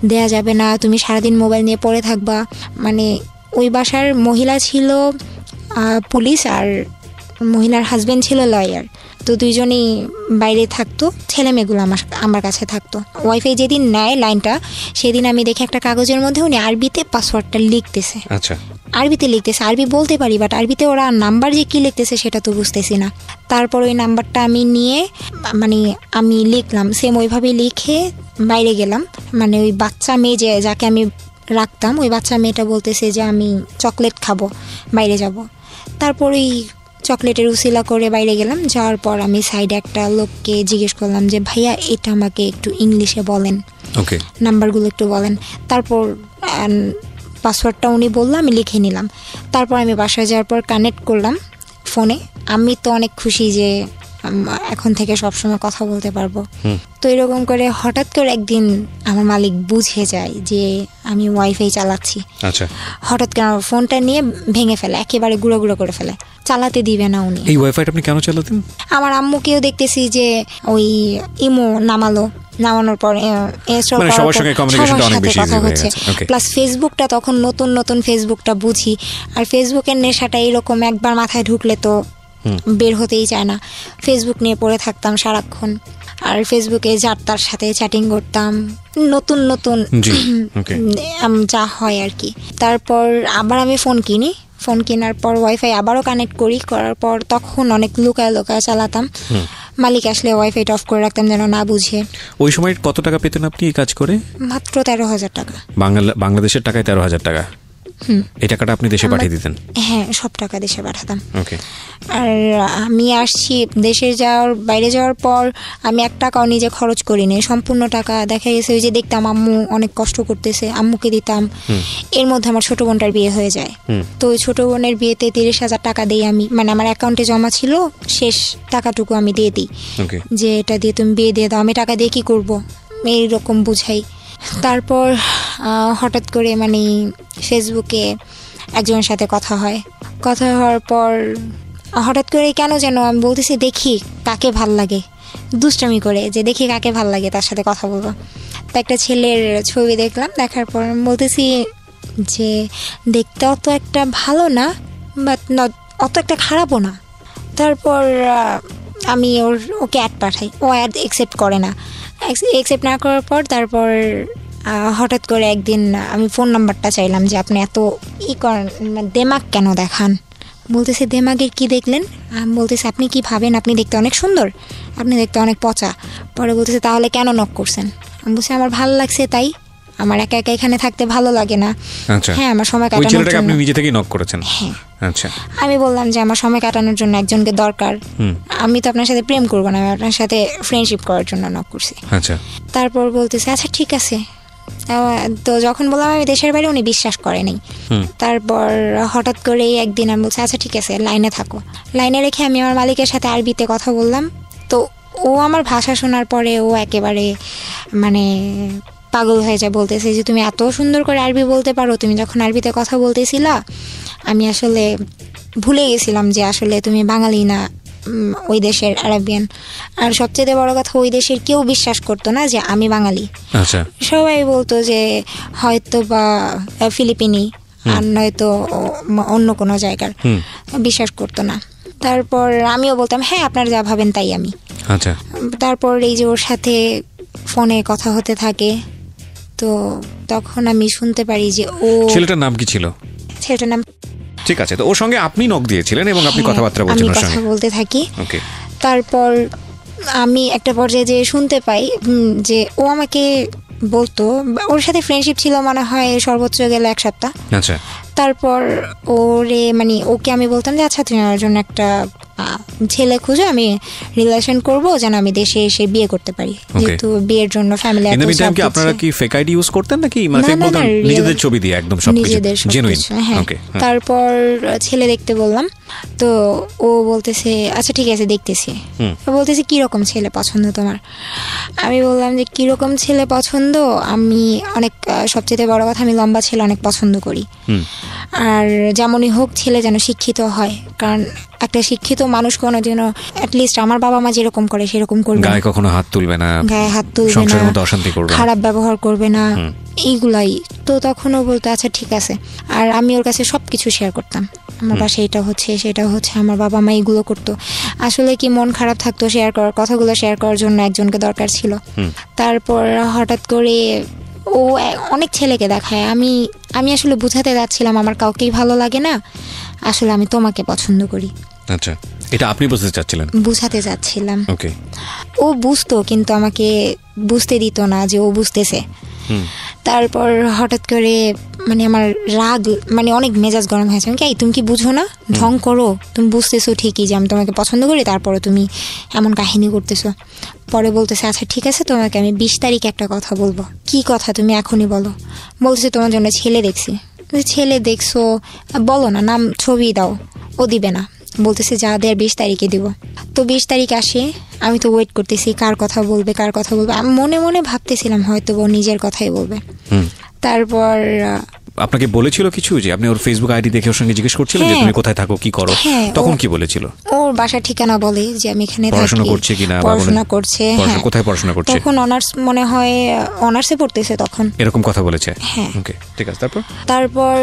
দেয়া যাবে না, তুমি সারাদিন মোবাইল নিয়ে পড়ে থাকবা। মানে ওই বাসার মহিলা ছিল পুলিশ আর মহিলার হাজব্যান্ড ছিল লয়ার, তো দুইজনেই বাইরে থাকতো, ছেলে মেয়েগুলো আমার কাছে থাকতো। ওয়াইফাই যেদিন নেয় লাইনটা, সেদিন আমি দেখি একটা কাগজের মধ্যে উনি আরবিতে পাসওয়ার্ডটা লিখতেছে। আচ্ছা, আরবিতে লিখতেছে, আরবি বলতে পারি বাট আরবিতে ওরা নাম্বার যে কি লিখতেছে সেটা তো বুঝতেছি না। তারপর ওই নাম্বারটা আমি নিয়ে মানে আমি লিখলাম, সেম ওইভাবে লিখে বাইরে গেলাম। মানে ওই বাচ্চা মেয়ে যাকে আমি রাখতাম, ওই বাচ্চা মেয়েটা বলতেছে যে আমি চকলেট খাবো, বাইরে যাব। তারপর ওই চকলেটের উসিলা করে বাইরে গেলাম। যাওয়ার পর আমি সাইডে একটা লোককে জিজ্ঞেস করলাম যে ভাইয়া এটা আমাকে একটু ইংলিশে বলেন, নাম্বারগুলো একটু বলেন। তারপর পাসওয়ার্ডটা উনি বললো, আমি লিখে নিলাম। তারপর আমি বাসায় যাওয়ার পর কানেক্ট করলাম ফোনে। আমি তো অনেক খুশি যে এখন থেকে সবসময় কথা বলতে পারবো। তো এরকম করে হঠাৎ করে একদিন আমার মালিক বুঝে যায় যে আমি ওয়াইফাই চালাচ্ছি। হঠাৎ করে আমার ফোনটা নিয়ে ভেঙে ফেলে, একেবারে গুঁড়ো গুঁড়ো করে ফেলে, চালাতে দিবে না উনি। এই ওয়াইফাইটা আপনি কেন চালাতেন? আমার আম্মুকেও দেখতেছি যে ওই ইমো নামানোর পর সবার সাথে কথা হচ্ছে, প্লাস ফেসবুকটা তখন নতুন ফেসবুকটা বুঝি, আর ফেসবুকের নেশাটা এরকম একবার মাথায় ঢুকলে তো বের হতেই চায় না। ফেসবুক নিয়ে পড়ে থাকতাম সারাক্ষণ, আর ফেসবুকে যার তার সাথে চ্যাটিং করতাম, নতুন যা হয় আর কি। তারপর আবার আমি ফোন কেনার পর ওয়াইফাই আবারও কানেক্ট করার পর তখন অনেক লুকায় চালাতাম। মালিক আসলে ওয়াইফাইটা অফ করে রাখতাম যেন না বুঝে। ওই সময় কত টাকা পেতেন আপনি এই কাজ করে? মাত্র 13,000 টাকা। বাংলাদেশের টাকায় 13,000 টাকা? এই টাকাটা আপনি দেশে পাঠিয়ে দিতেন? হ্যাঁ, সব টাকা দেশে পাঠাতাম। আর আমি আসছি বাইরে যাওয়ার পর আমি 1 টাকাও নিজে খরচ করিনি, সম্পূর্ণ টাকা দেখা গেছে ওই যে দেখতাম আম্মু অনেক কষ্ট করতেছে, আম্মুকে দিতাম। এর মধ্যে আমার ছোট বোনটার বিয়ে হয়ে যায়। তো ওই ছোট বোনের বিয়েতে 30,000 টাকা দিই আমি, মানে আমার অ্যাকাউন্টে জমা ছিল, শেষ টাকাটুকু আমি দিয়ে দিই যে এটা দিয়ে তুমি বিয়ে দিয়ে দাও, আমি টাকা দিয়ে কি করবো, এইরকম বুঝাই। তারপর হঠাৎ করে মানে ফেসবুকে একজনের সাথে কথা হওয়ার পর হঠাৎ করে কেন যেন আমি বলতেছি দেখি কাকে ভাল লাগে, দুষ্টামি করে যে দেখি কাকে ভাল লাগে তার সাথে কথা বলবো। তো একটা ছেলের ছবি দেখলাম, দেখার পর বলতেছি যে দেখতে অত একটা ভালো না, বাট অত একটা খারাপও না। তারপর আমি ওকে অ্যাড পাঠাই, ও অ্যাড অ্যাকসেপ্ট করে না। অ্যাকসেপ্ট না করার পর তারপর হঠাৎ করে একদিন আমি ফোন নাম্বারটা চাইলাম যে আপনি এত করেন, দেমাগ কেন দেখান। বলতেছে দেমাগের কি দেখলেন? বলতেছে আপনি কি ভাবেন আপনি দেখতে অনেক সুন্দর, আপনি দেখতে অনেক পচা। পরে বলতেছে তাহলে কেন নক করছেন? আমি বলছি আমার ভালো লাগছে তাই, আমার একা একা এখানে থাকতে ভালো লাগে না। হ্যাঁ, আমার সময় কাটানোর জন্য। আপনি নিজে থেকেই নক করেছেন? হ্যাঁ। আচ্ছা, আমি বললাম যে আমার সময় কাটানোর জন্য একজনকে দরকার, আমি তো আপনার সাথে প্রেম করবো না, আমি আপনার সাথে ফ্রেন্ডশিপ করার জন্য নক করছি। আচ্ছা। তারপর বলতেছে আচ্ছা ঠিক আছে। তো যখন বললাম আমি দেশের বাইরে, উনি বিশ্বাস করেনি। তারপর হঠাৎ করে একদিন আমি বলছি আচ্ছা ঠিক আছে লাইনে থাকো। লাইনে রেখে আমি আমার মালিকের সাথে আরবিতে কথা বললাম। তো ও আমার ভাষা শোনার পরে ও একেবারে মানে পাগল হয়ে যায়, বলতেছে যে তুমি এত সুন্দর করে আরবি বলতে পারো, তুমি যখন আরবিতে কথা বলতেছিলা আমি আসলে ভুলে গেছিলাম যে আসলে তুমি বাঙালি না, ওই দেশের আরবিয়ান। আর সবচেয়ে বড় কথা, ওই দেশের কেউ বিশ্বাস করতো না যে আমি বাঙালি। আচ্ছা। সবাই বলতো যে হয়তো বা ফিলিপিনি আর নয়তো অন্য কোনো জায়গার, বিশ্বাস করতো না। তারপর আমিও বলতাম হ্যাঁ আপনারা যা ভাবেন তাই আমি। আচ্ছা। তারপর এই যে ওর সাথে ফোনে কথা হতে থাকে, তো তখন আমি শুনতে পারি যে ও, ছেলেটার নাম কি ছিল? ছেলেটার নাম, ঠিক আছে। তো ওর সঙ্গে আপনি নক দিয়েছিলেন এবং আপনি কথাবার্তা বলছেন ওর সঙ্গে? কথা বলতে থাকি। ওকে। তারপর আমি একটা পর্যায়ে যে শুনতে পাই যে ও আমাকে বলতো, ওর সাথে ফ্রেন্ডশিপ ছিল মনে হয় সর্বোচ্চ গেলে 1 সপ্তাহ। আচ্ছা। তারপর ওরে মানে ওকে আমি বলতাম যে আচ্ছা তুমি আমার জন্য একটা ছেলে খুঁজো, আমি রিলেশন করব যেন আমি দেশে এসে বিয়ে করতে পারি, যেহেতু বিয়ের জন্য ফ্যামিলি এত চাপ দিচ্ছে। আপনারা কি ফেক আইডি ইউজ করতেন নাকি মানে ফেক বলতেন? নিজেদের ছবি দিয়ে একদম সবকিছু জেনুইন? ওকে। তারপর ছেলে দেখতে বললাম, তো ও বলতেছে আচ্ছা ঠিক আছে দেখতেছি। বলতেছে কি রকম ছেলে পছন্দ তোমার? আমি বললাম যে কি রকম ছেলে পছন্দ, আমি অনেক, সবচেয়ে বড় কথা আমি লম্বা ছেলে অনেক পছন্দ করি, আর যেমনই হোক ছেলে যেন শিক্ষিত হয়, কারণ একটা শিক্ষিত মানুষ কোনোদিনও অ্যাটলিস্ট আমার বাবা মা যেরকম করে সেরকম করবে, গায়ে কখনো হাত তুলবে না, গায়ে হাত তুলবে না, সংসারের মধ্যে অশান্তি করবে না, খারাপ ব্যবহার করবে না, এইগুলাই। তো তখন ও বলতো আচ্ছা ঠিক আছে। আর আমি ওর কাছে সবকিছু শেয়ার করতাম, আমার বাসায় এটা হচ্ছে সেটা হচ্ছে, আমার বাবা মা এগুলো করতো। আসলে কি মন খারাপ থাকতো, শেয়ার করার কথাগুলো শেয়ার করার জন্য একজনকে দরকার ছিল। তারপর হঠাৎ করে ও অনেক ছেলেকে দেখায়, আমি আসলে বুঝাতে যাচ্ছিলাম আমার কাউকেই ভালো লাগে না, আসলে আমি তোমাকে পছন্দ করি। আচ্ছা, এটা আপনি বুঝতে চাচ্ছিলেন? বুঝাতে চাচ্ছিলাম। ওকে। ও বুঝতো কিন্তু আমাকে বুঝতে দিত না যে ও বুঝতেছে। তারপর হঠাৎ করে মানে আমার রাগ, মানে অনেক মেজাজ গরম হয়েছে। আমি কি তুমি কি বুঝো না, ঢং করো, তুমি বুঝতেছো ঠিকই যে আমি তোমাকে পছন্দ করি, তারপরে তুমি এমন কাহিনী করতেছো। পরে বলতেছে আচ্ছা ঠিক আছে তোমাকে আমি 20 তারিখে একটা কথা বলবো। কি কথা তুমি এখনই বলো? বলতেছে তোমার জন্য ছেলে দেখছি। ছেলে দেখছো, বলো না, নাম ছবি দাও। ও দিবে না, বলতেছে যা দেয় 20 তারিখে দিব। তো 20 তারিখ আসে, আমি তো ওয়েট করতেছি কার কথা বলবে কার কথা বলবে। আমি মনে মনে ভাবতেছিলাম হয়তো ও নিজের কথাই বলবে। তারপর আপনাকে বলেছিল কিছু, যে আপনি ওর ফেসবুক আইডি দেখে ওর সঙ্গে জিজ্ঞেস করছিলেন যে তুমি কোথায় থাকো, কি করো? তখন কি বলেছিল? ওর বাসা ঠিকানা বলে যে আমি এখানে থাকি, পড়াশোনা করছে কিনা, পড়াশোনা করছে। কোথায় পড়াশোনা করছে? তখন অনার্স, মনে হয় অনার্সে পড়তেছে তখন। এরকম কথা বলেছে? হ্যাঁ। ওকে, ঠিক আছে। তারপর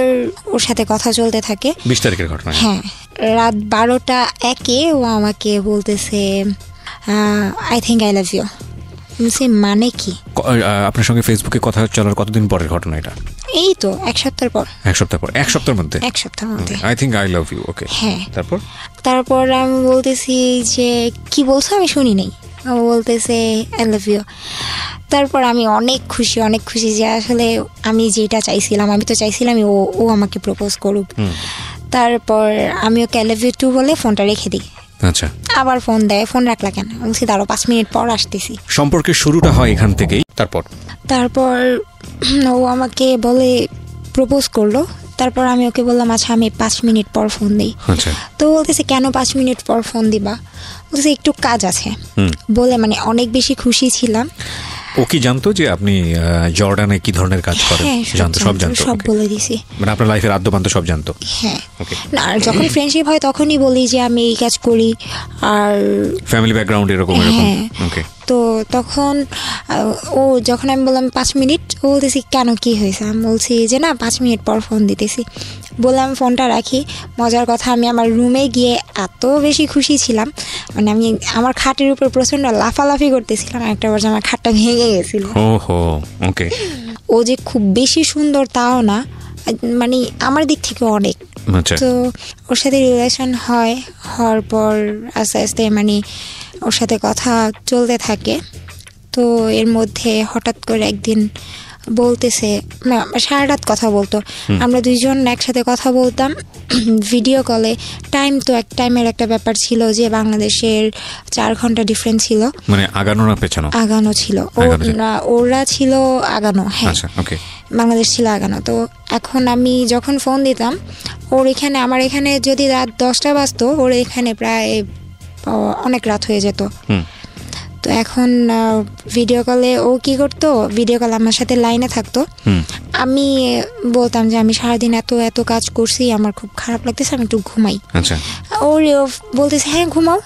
ওর সাথে কথা চলতে থাকে। 20 তারিখের ঘটনা। হ্যাঁ, রাত 12টা 1 ও আমাকে বলতেছে I think I love you. মানে কি? আপনার সঙ্গে ফেসবুকে কথা চলার কতদিন পরের ঘটনা এটা? এই তো 1 সপ্তাহ পর। 1 সপ্তাহ পর? 1 সপ্তাহের মধ্যে? 1 সপ্তাহের মধ্যে। I think I love you. Okay. হ্যাঁ। তারপর আমি বলতেছি যে কি বলছো, আমি শুনি নাই। ও বলতেছে আই লাভ ইউ। তারপর আমি অনেক খুশি যে আসলে আমি যেটা চাইছিলাম, আমি তো চাইছিলাম ও আমাকে প্রপোজ করুক। তারপর আমি ওকে আই লাভ ইউ টু বলে ফোনটা রেখে দিই। আচ্ছা। আবার ফোন দেয়, ফোন রাখলা কেন? বলছি দাঁড়ো 5 মিনিট পর আসতেছি। সম্পর্কের শুরুটা হয় এখান থেকেই। তারপর ও আমাকে বলে প্রপোজ করলো। তারপর আমি ওকে বললাম আচ্ছা আমি 5 মিনিট পর ফোন দিই। আচ্ছা। তো বলতেছে কেন 5 মিনিট পর ফোন দিবা? বলতেছে একটু কাজ আছে বলে। মানে অনেক বেশি খুশি ছিলাম। ও কি জানতো যে আপনি জর্ডানে কি ধরনের কাজ করেন? জানতো, সব জানতো, সব বলে দিছি। মানে আপনার লাইফের আদ্যপান্ত সব জানতো? হ্যাঁ। না, আর যখন ফ্রেন্ডশিপ হয় তখনই বলি যে আমি এই কাজ করি, আর ফ্যামিলি ব্যাকগ্রাউন্ড এরকম। ওকে। তো তখন ও যখন আমি বললাম 5 মিনিট, ও বলতেছি কেন, কি হয়েছে? আমি বলছি যে না 5 মিনিট পর ফোন দিতেছি। বললাম ফোনটা রাখি। মজার কথা, আমি আমার রুমে গিয়ে এত বেশি খুশি ছিলাম, মানে আমি আমার খাটের উপর প্রচন্ড লাফালাফি করতেছিলাম। একটা বার আমার খাটটা ভেঙে গেছিল। ওকে। ও যে খুব বেশি সুন্দর তাও না, মানে আমার দিক থেকে অনেক। তো ওর সাথে রিলেশন হওয়ার পর আস্তে আস্তে মানে ওর সাথে কথা চলতে থাকে। তো এর মধ্যে হঠাৎ করে একদিন বলতেছে, না সারা রাত কথা বলতো, আমরা দুইজন একসাথে কথা বলতাম ভিডিও কলে। টাইমের একটা ব্যাপার ছিল যে বাংলাদেশের 4 ঘন্টা ডিফারেন্স ছিল। মানে আগানো না পেছানো? আগানো ছিল। ওরা ছিল আগানো। হ্যাঁ, বাংলাদেশ ছিল আগানো। তো এখন আমি যখন ফোন দিতাম ওর এখানে, আমার এখানে যদি রাত 10টা বাজতো, ওর এখানে প্রায় অনেক রাত হয়ে যেত। তো এখন ভিডিও কলে ও কি করতো, ভিডিও কলে আমার সাথে লাইনে থাকতো। আমি বলতাম যে আমি সারাদিন এত কাজ করছি, আমার খুব খারাপ লাগতেছে, আমি একটু ঘুমাই। ওর বলতেছে হ্যাঁ ঘুমাও।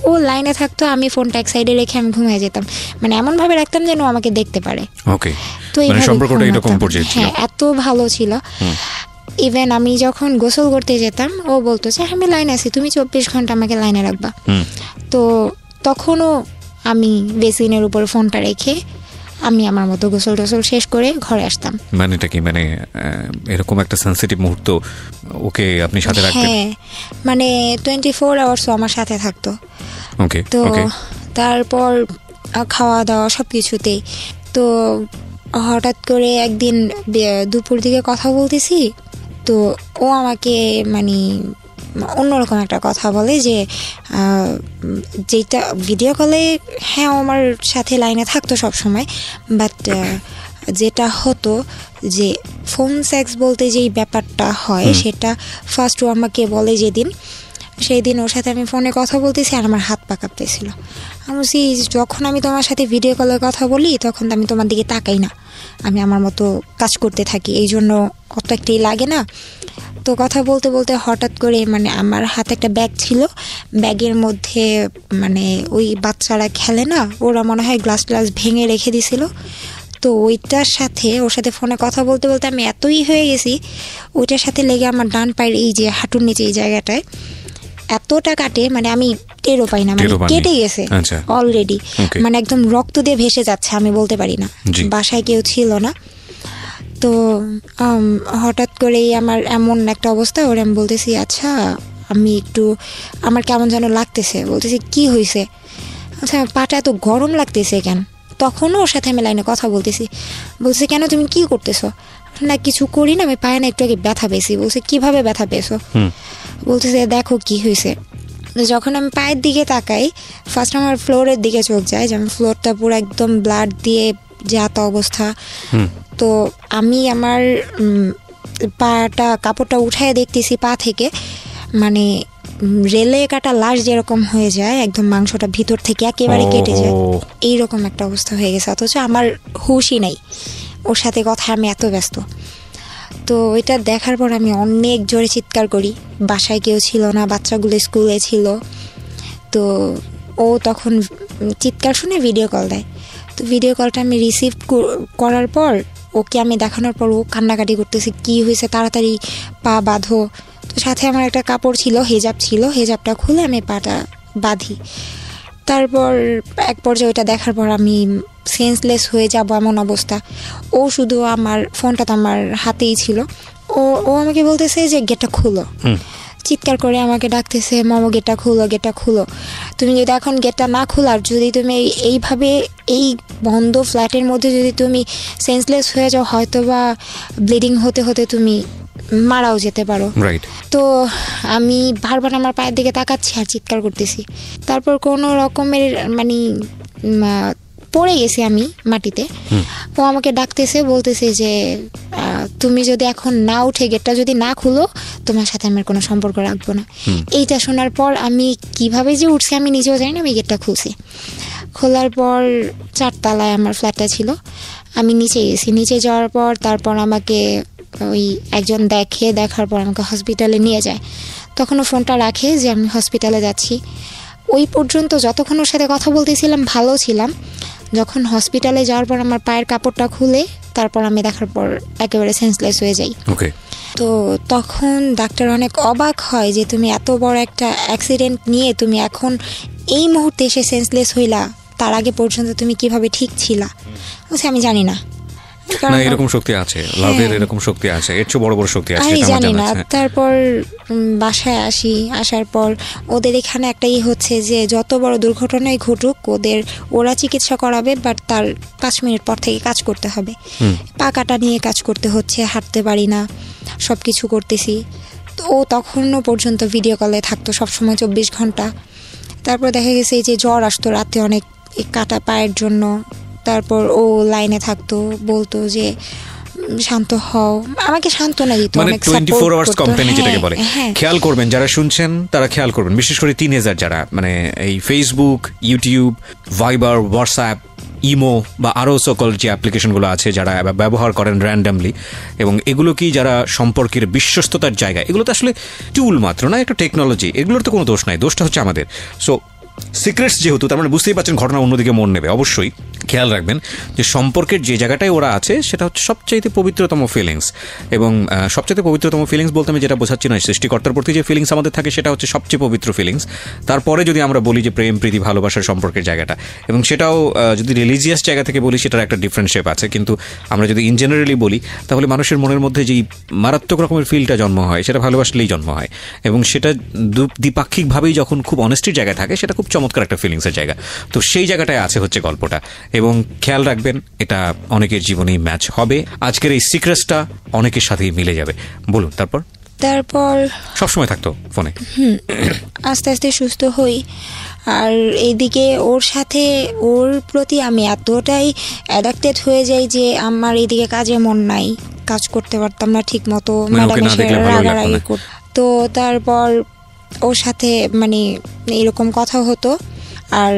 ও লাইনে থাকতো, আমি ফোনটা এক সাইডে রেখে আমি ঘুমিয়ে যেতাম। মানে এমন ভাবে রাখতাম যেন আমাকে দেখতে পারে। তো সম্পর্কটা এরকম পর্যায়ে ছিল। হ্যাঁ, এত ভালো ছিল। ইভেন আমি যখন গোসল করতে যেতাম ও বলতো যে আমি লাইনে আছি, তুমি 24 ঘন্টা আমাকে লাইনে রাখবা। তো তখনও আমি বেসিনের উপর ফোনটা রেখে আমি আমার মতো গোসল টোসল শেষ করে ঘরে আসতাম। মানে এটা কি মানে এরকম একটা সেনসিটিভ মুহূর্ত ওকে আপনি সাথে রাখতেন? হ্যাঁ, মানে 24 আওয়ার্স আমার সাথে থাকতো। ওকে, তো ওকে। তারপর খাওয়া দাওয়া সব কিছুতেই। তো হঠাৎ করে একদিন দুপুর দিকে কথা বলতেছি, তো ও আমাকে মানে অন্যরকম একটা কথা বলে যে যেটা ভিডিও কলে হ্যাঁ আমার সাথে লাইনে থাকতো সবসময়, বাট যেটা হতো যে ফোন সেক্স বলতে যেই ব্যাপারটা হয় সেটা ফার্স্ট ও আমাকে বলে যেদিন, সেই দিন ওর সাথে আমি ফোনে কথা বলতেছি আর আমার হাত পা কাঁপতেছিল। আমি বলছি যখন আমি তোমার সাথে ভিডিও কলে কথা বলি তখন আমি তোমার দিকে তাকাই না, আমি আমার মতো কাজ করতে থাকি, এই জন্য অত একটাই লাগে না। তো কথা বলতে বলতে হঠাৎ করে মানে আমার হাতে একটা ব্যাগ ছিল, ব্যাগের মধ্যে মানে ওই বাচ্চারা খেলে না, ওরা মনে হয় গ্লাস ভেঙে রেখে দিছিল। তো ওইটার সাথে ওর সাথে ফোনে কথা বলতে বলতে আমি এতই হয়ে গেছি, ওইটার সাথে লেগে আমার ডান পায়ের এই যে হাঁটুর নিচে এই জায়গাটায় এতটা কাটে, মানে আমি টেরও পাই না, মানে কেটে গেছে অলরেডি, মানে একদম রক্ত দিয়ে ভেসে যাচ্ছে, আমি বলতে পারি না, বাসায় কেউ ছিল না। তো হঠাৎ করেই আমার এমন একটা অবস্থা, ওর আমি বলতেছি আচ্ছা আমি একটু আমার কেমন যেন লাগতেছে, বলতেছি কি হয়েছে, আচ্ছা পাটা এত গরম লাগতেছে কেন? তখনও ওর সাথে আমি লাইনে কথা বলতেছি, বলছে কেন তুমি কি করতেছো? না কিছু করি না, আমি পায়ে না একটু আগে ব্যথা পেয়েছি। বলছে কিভাবে ব্যথা পেয়েছো? বলতেছে দেখো কি হয়েছে। যখন আমি পায়ের দিকে তাকাই, ফার্স্ট আমার ফ্লোরের দিকে চোখ যায়, যেমন ফ্লোরটা পুরো একদম ব্লাড দিয়ে যাতা অবস্থা। তো আমি আমার পাটা কাপড়টা উঠায় দেখতেছি পা থেকে, মানে রেলে কাটা লাশ যেরকম হয়ে যায়, একদম মাংসটা ভিতর থেকে একেবারে কেটে যায়, এইরকম একটা অবস্থা হয়ে গেছে। অথচ আমার হুশই নাই, ওর সাথে কথা আমি এত ব্যস্ত। তো ওইটা দেখার পর আমি অনেক জোরে চিৎকার করি, বাসায় কেউ ছিল না, বাচ্চাগুলো স্কুলে ছিল। তো ও তখন চিৎকার শুনে ভিডিও কল দেয়। তো ভিডিও কলটা আমি রিসিভ করার পর ওকে আমি দেখানোর পর ও কান্নাকাটি করতেছে, কি হয়েছে তাড়াতাড়ি পা বাঁধো। তো সাথে আমার একটা কাপড় ছিল, হেজাব ছিল, হেজাবটা খুলে আমি পাটা বাঁধি। তারপর এক পর্যায়ে ওইটা দেখার পর আমি সেন্সলেস হয়ে যাব এমন অবস্থা। ও শুধু আমার ফোনটা তো আমার হাতেই ছিল, ও আমাকে বলতেছে যে গেটটা খুলো, চিৎকার করে আমাকে ডাকতেছে মামা গেটটা খুলো, গেটটা খুলো। তুমি যদি এখন গেটটা না খোলার, যদি তুমি এইভাবে এই বন্ধ ফ্ল্যাটের মধ্যে যদি তুমি সেন্সলেস হয়ে যাও, হয়তো বা ব্লিডিং হতে হতে তুমি মারাও যেতে পারো। তো আমি বারবার আমার পায়ের দিকে তাকাচ্ছি আর চিৎকার করতেছি। তারপর কোনো রকমের মানে পড়ে গেছি আমি মাটিতে। ও আমাকে ডাকতেছে, বলতেছে যে তুমি যদি এখন না উঠে গেটটা যদি না খুলো, তোমার সাথে আমার কোনো সম্পর্ক রাখবো না। এইটা শোনার পর আমি কিভাবে যে উঠছি আমি নিজেও জানি না, আমি গেটটা খুলছি। খোলার পর 4 তলায় আমার ফ্ল্যাটটা ছিল, আমি নিচে গেছি। নিচে যাওয়ার পর তারপর আমাকে ওই একজন দেখার পর আমাকে হসপিটালে নিয়ে যায়। তখনও ফোনটা রাখে যে আমি হসপিটালে যাচ্ছি। ওই পর্যন্ত যতক্ষণ ওর সাথে কথা বলতেছিলাম ভালো ছিলাম। যখন হসপিটালে যাওয়ার পর আমার পায়ের কাপড়টা খুলে, তারপর আমি দেখার পর একেবারে সেন্সলেস হয়ে যাই। তো তখন ডাক্তার অনেক অবাক হয় যে তুমি এত বড় একটা অ্যাক্সিডেন্ট নিয়ে তুমি এখন এই মুহূর্তে এসে সেন্সলেস হইলা, তার আগে পর্যন্ত তুমি কিভাবে ঠিক ছিলা? আমি জানি না, না এরকম শক্তি আছে, লাভের এরকম শক্তি আছে, এর চেয়ে বড় বড় শক্তি আছে, আমি জানি না। তারপর বাসায় আসার পর ওদের এখানে একটাই হচ্ছে যে যত বড় দুর্ঘটনাই ঘটুক ওরা চিকিৎসা করাবে, বাট তার 5 মিনিট পর থেকে কাজ করতে হবে। পা কাটা নিয়ে কাজ করতে হচ্ছে, হাঁটতে পারি না, সব কিছু করতেছি। তো ও তখনও পর্যন্ত ভিডিও কলে থাকতো সবসময় 24 ঘন্টা। তারপর দেখা গেছে এই যে জ্বর আসতো রাতে অনেক কাটা পায়ের জন্য, তারপর ও লাইনে থাকতো, বলতো যে শান্ত হও, আমাকে সান্ত্বনা দিত, মানে 24 আওয়ার্স কোম্পানি যেটাকে বলে। খেয়াল করবেন যারা শুনছেন তারা খেয়াল করবেন, বিশেষ করে টিনেজার যারা, মানে এই ফেসবুক, ইউটিউব, ভাইবার, হোয়াটসঅ্যাপ, ইমো বা আরও সকল যে অ্যাপ্লিকেশনগুলো আছে যারা ব্যবহার করেন র্যান্ডামলি, এবং এগুলো কি যারা সম্পর্কের বিশ্বস্ততার জায়গা, এগুলো তো আসলে টুল মাত্র না, একটা টেকনোলজি, এগুলোর তো কোনো দোষ নাই, দোষটা হচ্ছে আমাদের। সো সিক্রেটস যেহেতু, তার মানে বুঝতেই পারছেন ঘটনা অন্যদিকে মন নেবে অবশ্যই। খেয়াল রাখবেন যে সম্পর্কের যে জায়গাটায় ওরা আছে সেটা হচ্ছে সবচাইতে পবিত্রতম ফিলিংস, এবং সবচাইতে পবিত্রতম ফিলিংস বলতে আমি যেটা বোঝাচ্ছি না, সৃষ্টিকর্তার প্রতি যে ফিলিংস আমাদের থাকে সেটা হচ্ছে সবচেয়ে পবিত্র ফিলিংস। তারপরে যদি আমরা বলি যে প্রেম, প্রীতি, ভালোবাসার সম্পর্কের জায়গাটা, এবং সেটাও যদি রিলিজিয়াস জায়গা থেকে বলি সেটার একটা ডিফারেন্ট শেপ আছে, কিন্তু আমরা যদি ইন জেনারেলি বলি তাহলে মানুষের মনের মধ্যে যেই মারাত্মক রকমের ফিলটা জন্ম হয় সেটা ভালোবাসলেই জন্ম হয়, এবং সেটা দ্বিপাক্ষিকভাবেই যখন খুব অনেস্টির জায়গায় থাকে সেটা খুব চমৎকার একটা ফিলিংসের জায়গা। তো সেই জায়গাটায় আছে হচ্ছে গল্পটা, এবং খেয়াল রাখবেন এটা অনেকের জীবনেই ম্যাচ হবে। আজকের এই সিক্রেটসটা অনেকের সাথেই মিলে যাবে। বলুন তারপর সবসময় থাকতো ফোনে। আস্তে আস্তে সুস্থ হই, আর এইদিকে ওর প্রতি আমি এতটাই অ্যাডাক্টেড হয়ে যাই যে আমার এইদিকে কাজে মন নাই, কাজ করতে পারতাম না ঠিক মতো, রাগারাগি করত। তো তারপর ওর সাথে মানে এরকম কথা হতো, আর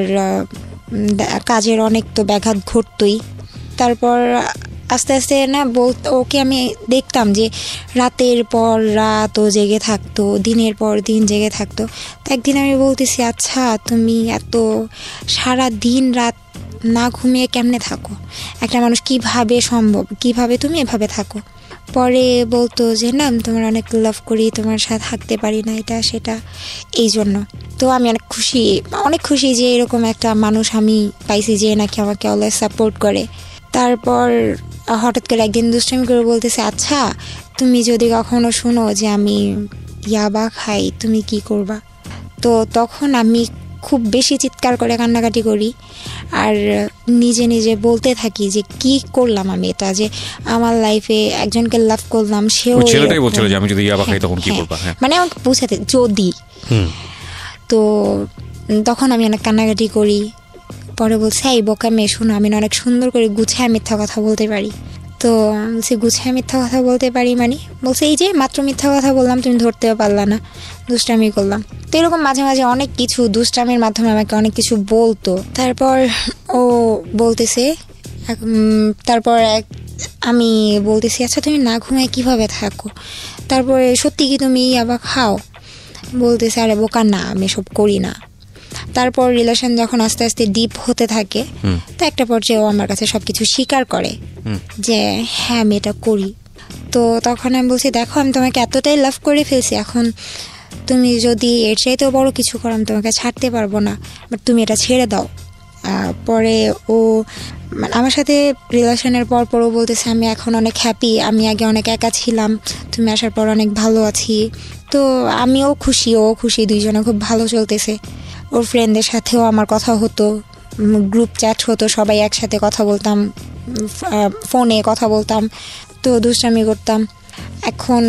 কাজের অনেক তো ব্যাঘাত ঘটতই। তারপর আস্তে আস্তে ওকে আমি দেখতাম যে রাতের পর রাত ও জেগে থাকতো, দিনের পর দিন জেগে থাকতো। তো একদিন আমি বলতেছি, আচ্ছা তুমি এত সারা দিন রাত না ঘুমিয়ে কেমনে থাকো, একটা মানুষ কিভাবে সম্ভব, কিভাবে তুমি এভাবে থাকো? পরে বলতো যে না, তোমার অনেক লাভ করি, তোমার সাথে থাকতে পারি না, এটা সেটা, এই জন্য। তো আমি অনেক খুশি যে এরকম একটা মানুষ আমি পাইছি যে নাকি আমাকে অলওয়েজ সাপোর্ট করে। তারপর হঠাৎ করে একদিন দুষ্টামি করে বলতেছে, আচ্ছা তুমি যদি কখনো শুনো যে আমি ইয়াবা খাই তুমি কি করবা? তো তখন আমি খুব বেশি চিৎকার করে কান্নাকাটি করি, আর নিজে নিজে বলতে থাকি যে কি করলাম আমি, এটা যে আমার লাইফে একজনকে লাভ করলাম, সেও ছেলেটাই বলছিল যে আমি যদি ইয়াবা খাই তখন কি করবা, মানে আমাকে বুঝাতে যদি। তো তখন আমি অনেক কান্নাকাটি করি। পরে বলছে, এই বোকা মেয়ে শোনো, আমি অনেক সুন্দর করে গুছায় মিথ্যা কথা বলতে পারি। তো বলছি, গুছায় মিথ্যা কথা বলতে পারি মানে? বলছে, এই যে মাত্র মিথ্যা কথা বললাম, তুমি ধরতেও পারলা না, দুষ্টামি করলাম। তো এরকম মাঝে মাঝে অনেক কিছু দুষ্টামির মাধ্যমে আমাকে অনেক কিছু বলতো। তারপর ও বলতেছে, তারপর আমি বলতেছি, আচ্ছা তুমি না ঘুমায় কিভাবে থাকো? তারপরে সত্যি কি তুমি আবার খাও? বলতেছে, আরে বোকা না, আমি সব করি না। তারপর রিলেশন যখন আস্তে আস্তে ডিপ হতে থাকে, তো একটা পর্যায়ে ও আমার কাছে সবকিছু স্বীকার করে যে হ্যাঁ আমি এটা করি। তো তখন আমি বলছি, দেখো আমি তোমাকে এতটাই লাভ করে ফেলছি, এখন তুমি যদি এর চাইতেও বড় কিছু করো আমি তোমাকে ছাড়তে পারবো না, বাট তুমি এটা ছেড়ে দাও। পরে ও আমার সাথে রিলেশনের পরও বলতেছে, আমি এখন অনেক হ্যাপি, আমি আগে অনেক একা ছিলাম, তুমি আসার পর অনেক ভালো আছি। তো আমিও খুশি, ও খুশি, দুইজনে খুব ভালো চলতেছে। ওর ফ্রেন্ডদের সাথেও আমার কথা হতো, গ্রুপ চ্যাট হতো, সবাই একসাথে কথা বলতাম, ফোনে কথা বলতাম, তো দুষ্টামি করতাম। এখন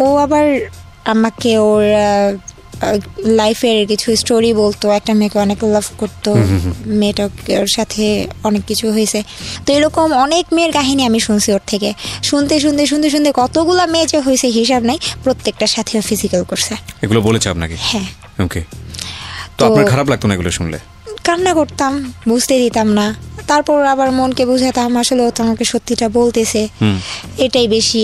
ও আবার আমাকে ওর লাইফের কিছু স্টোরি বলতো, একটা মেয়েকে অনেক লাভ করতো, মেয়েটার সাথে অনেক কিছু হয়েছে। তো এরকম অনেক মেয়ের কাহিনী আমি শুনছি ওর থেকে। শুনতে শুনতে শুনতে শুনতে কতগুলা মেয়ে যে হয়েছে হিসাব নাই, প্রত্যেকটার সাথে ফিজিক্যাল করছে। এগুলো বলেছে আপনাকে? হ্যাঁ। ওকে। তো আপনার খারাপ লাগতো না এগুলো শুনলে? কান্না করতাম, বুঝতে দিতাম না। তারপর আবার মনকে বুঝাতাম আসলে ও তো আমাকে সত্যিটা বলতেছে, এটাই বেশি।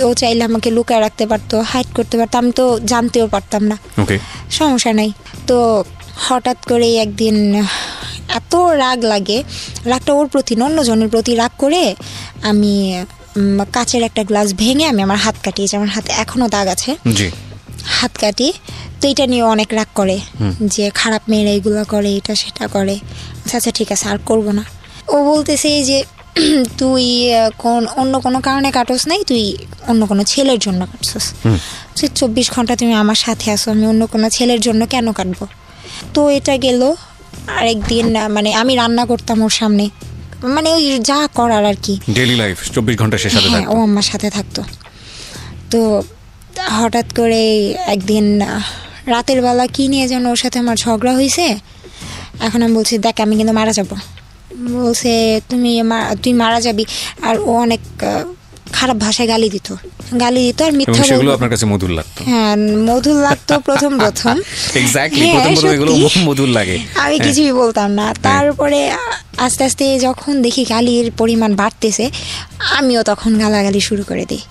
ও চাইলে আমাকে লুকায় রাখতে পারতো, হাইড করতে পারতো, আমি তো জানতেও পারতাম না, সমস্যা নাই। তো হঠাৎ করে একদিন এত রাগ লাগে, রাগটা ওর প্রতি না অন্যজনের প্রতি রাগ করে আমি কাচের একটা গ্লাস ভেঙে আমি আমার হাত কাটিয়েছি। আমার হাতে এখনো দাগ আছে, হাত কাটি। তো এটা নিয়ে অনেক রাগ করে যে খারাপ মেয়েরা এগুলো করে, এটা সেটা করে। আচ্ছা ঠিক আছে, আর করবো না। ও বলতেছে যে তুই অন্য কোনো কারণে কাটোস নাই, তুই অন্য কোনো ছেলের জন্য কাটছস। 24 ঘন্টা তুমি আমার সাথে আসো, আমি অন্য কোনো ছেলের জন্য কেন কাটবো? তো এটা গেল। আরেকদিন মানে আমি রান্না করতাম ওর সামনে, মানে ওই যা করার আর কি, ডেইলি লাইফ 24 ঘন্টা সে সাথে থাকতো, ও আমার সাথে থাকতো। তো হঠাৎ করে একদিন রাতের বেলা কি নিয়ে যেন ওর সাথে আমার ঝগড়া হয়েছে। এখন আমি বলছি, দেখ আমি কিন্তু মারা যাব। বলছে তুই মারা যাবি। আর ও অনেক খারাপ ভাষায় গালি দিত আর মিথ্যা বলতো। সেগুলো আপনার কাছে মধুর লাগতো? হ্যাঁ মধুর লাগতো প্রথম এক্স্যাক্টলি, প্রথম এগুলো মধুর লাগে, আমি কিছুই বলতাম না। তারপরে আস্তে আস্তে যখন দেখি গালির পরিমাণ বাড়তেছে, আমিও তখন গালাগালি শুরু করে দিই।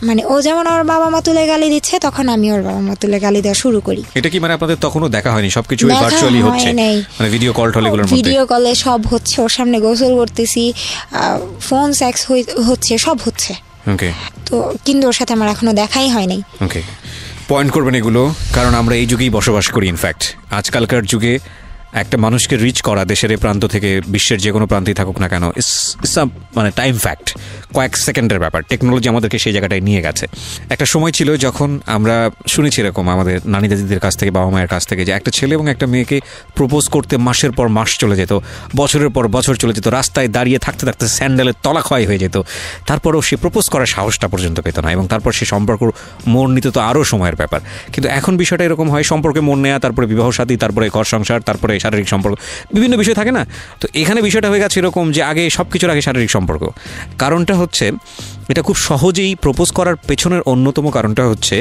মানে ও যেমন ওর বাবা মা তুলে গালি দিচ্ছে, তখন আমি ওর বাবা মা তুলে গালি দেওয়া শুরু করি। এটা কি মানে আপনাদের তখনও দেখা হয়নি, সবকিছু ভার্চুয়ালি হচ্ছে, মানে ভিডিও কল টলগুলোর মধ্যে? ভিডিও কলে সব হচ্ছে, ওর সামনে গোসল করতেছি, ফোন সেক্স হচ্ছে, সব হচ্ছে। ওকে। তো কিন্তু ওর সাথে আমার এখনো দেখাই হয়নি। ওকে, পয়েন্ট করবেন এগুলো, কারণ আমরা এই যুগেই বসবাস করি। ইনফ্যাক্ট আজকালকার যুগে একটা মানুষকে রিচ করা দেশের প্রান্ত থেকে বিশ্বের যে কোনো প্রান্তেই থাকুক না কেন, ইটস মানে টাইম ফ্যাক্ট, কয়েক সেকেন্ডের ব্যাপার। টেকনোলজি আমাদেরকে সেই জায়গাটায় নিয়ে গেছে। একটা সময় ছিল যখন আমরা শুনেছি এরকম আমাদের নানি দাদিদের কাছ থেকে, বাবা মায়ের কাছ থেকে, যে একটা ছেলে এবং একটা মেয়েকে প্রপোজ করতে মাসের পর মাস চলে যেত, বছরের পর বছর চলে যেত, রাস্তায় দাঁড়িয়ে থাকতে থাকতে স্যান্ডেলের তলা ক্ষয় হয়ে যেত, তারপরেও সে প্রপোজ করার সাহসটা পর্যন্ত পেত না, এবং তারপর সে সম্পর্ক মোড় নিতে তো আরও সময়ের ব্যাপার। কিন্তু এখন বিষয়টা এরকম হয়, সম্পর্কে মোড় নেওয়া, তারপরে বিবাহ সাথী, তারপরে ঘর সংসার, তারপরে শারীরিক সম্পর্ক, বিভিন্ন বিষয় থাকে না? তো এখানে বিষয়টা হয়ে গেছে এরকম যে আগে সব কিছুর আগে শারীরিক সম্পর্ক। কারণটা হচ্ছে, এটা খুব সহজেই প্রপোজ করার পেছনের অন্যতম কারণটা হচ্ছে,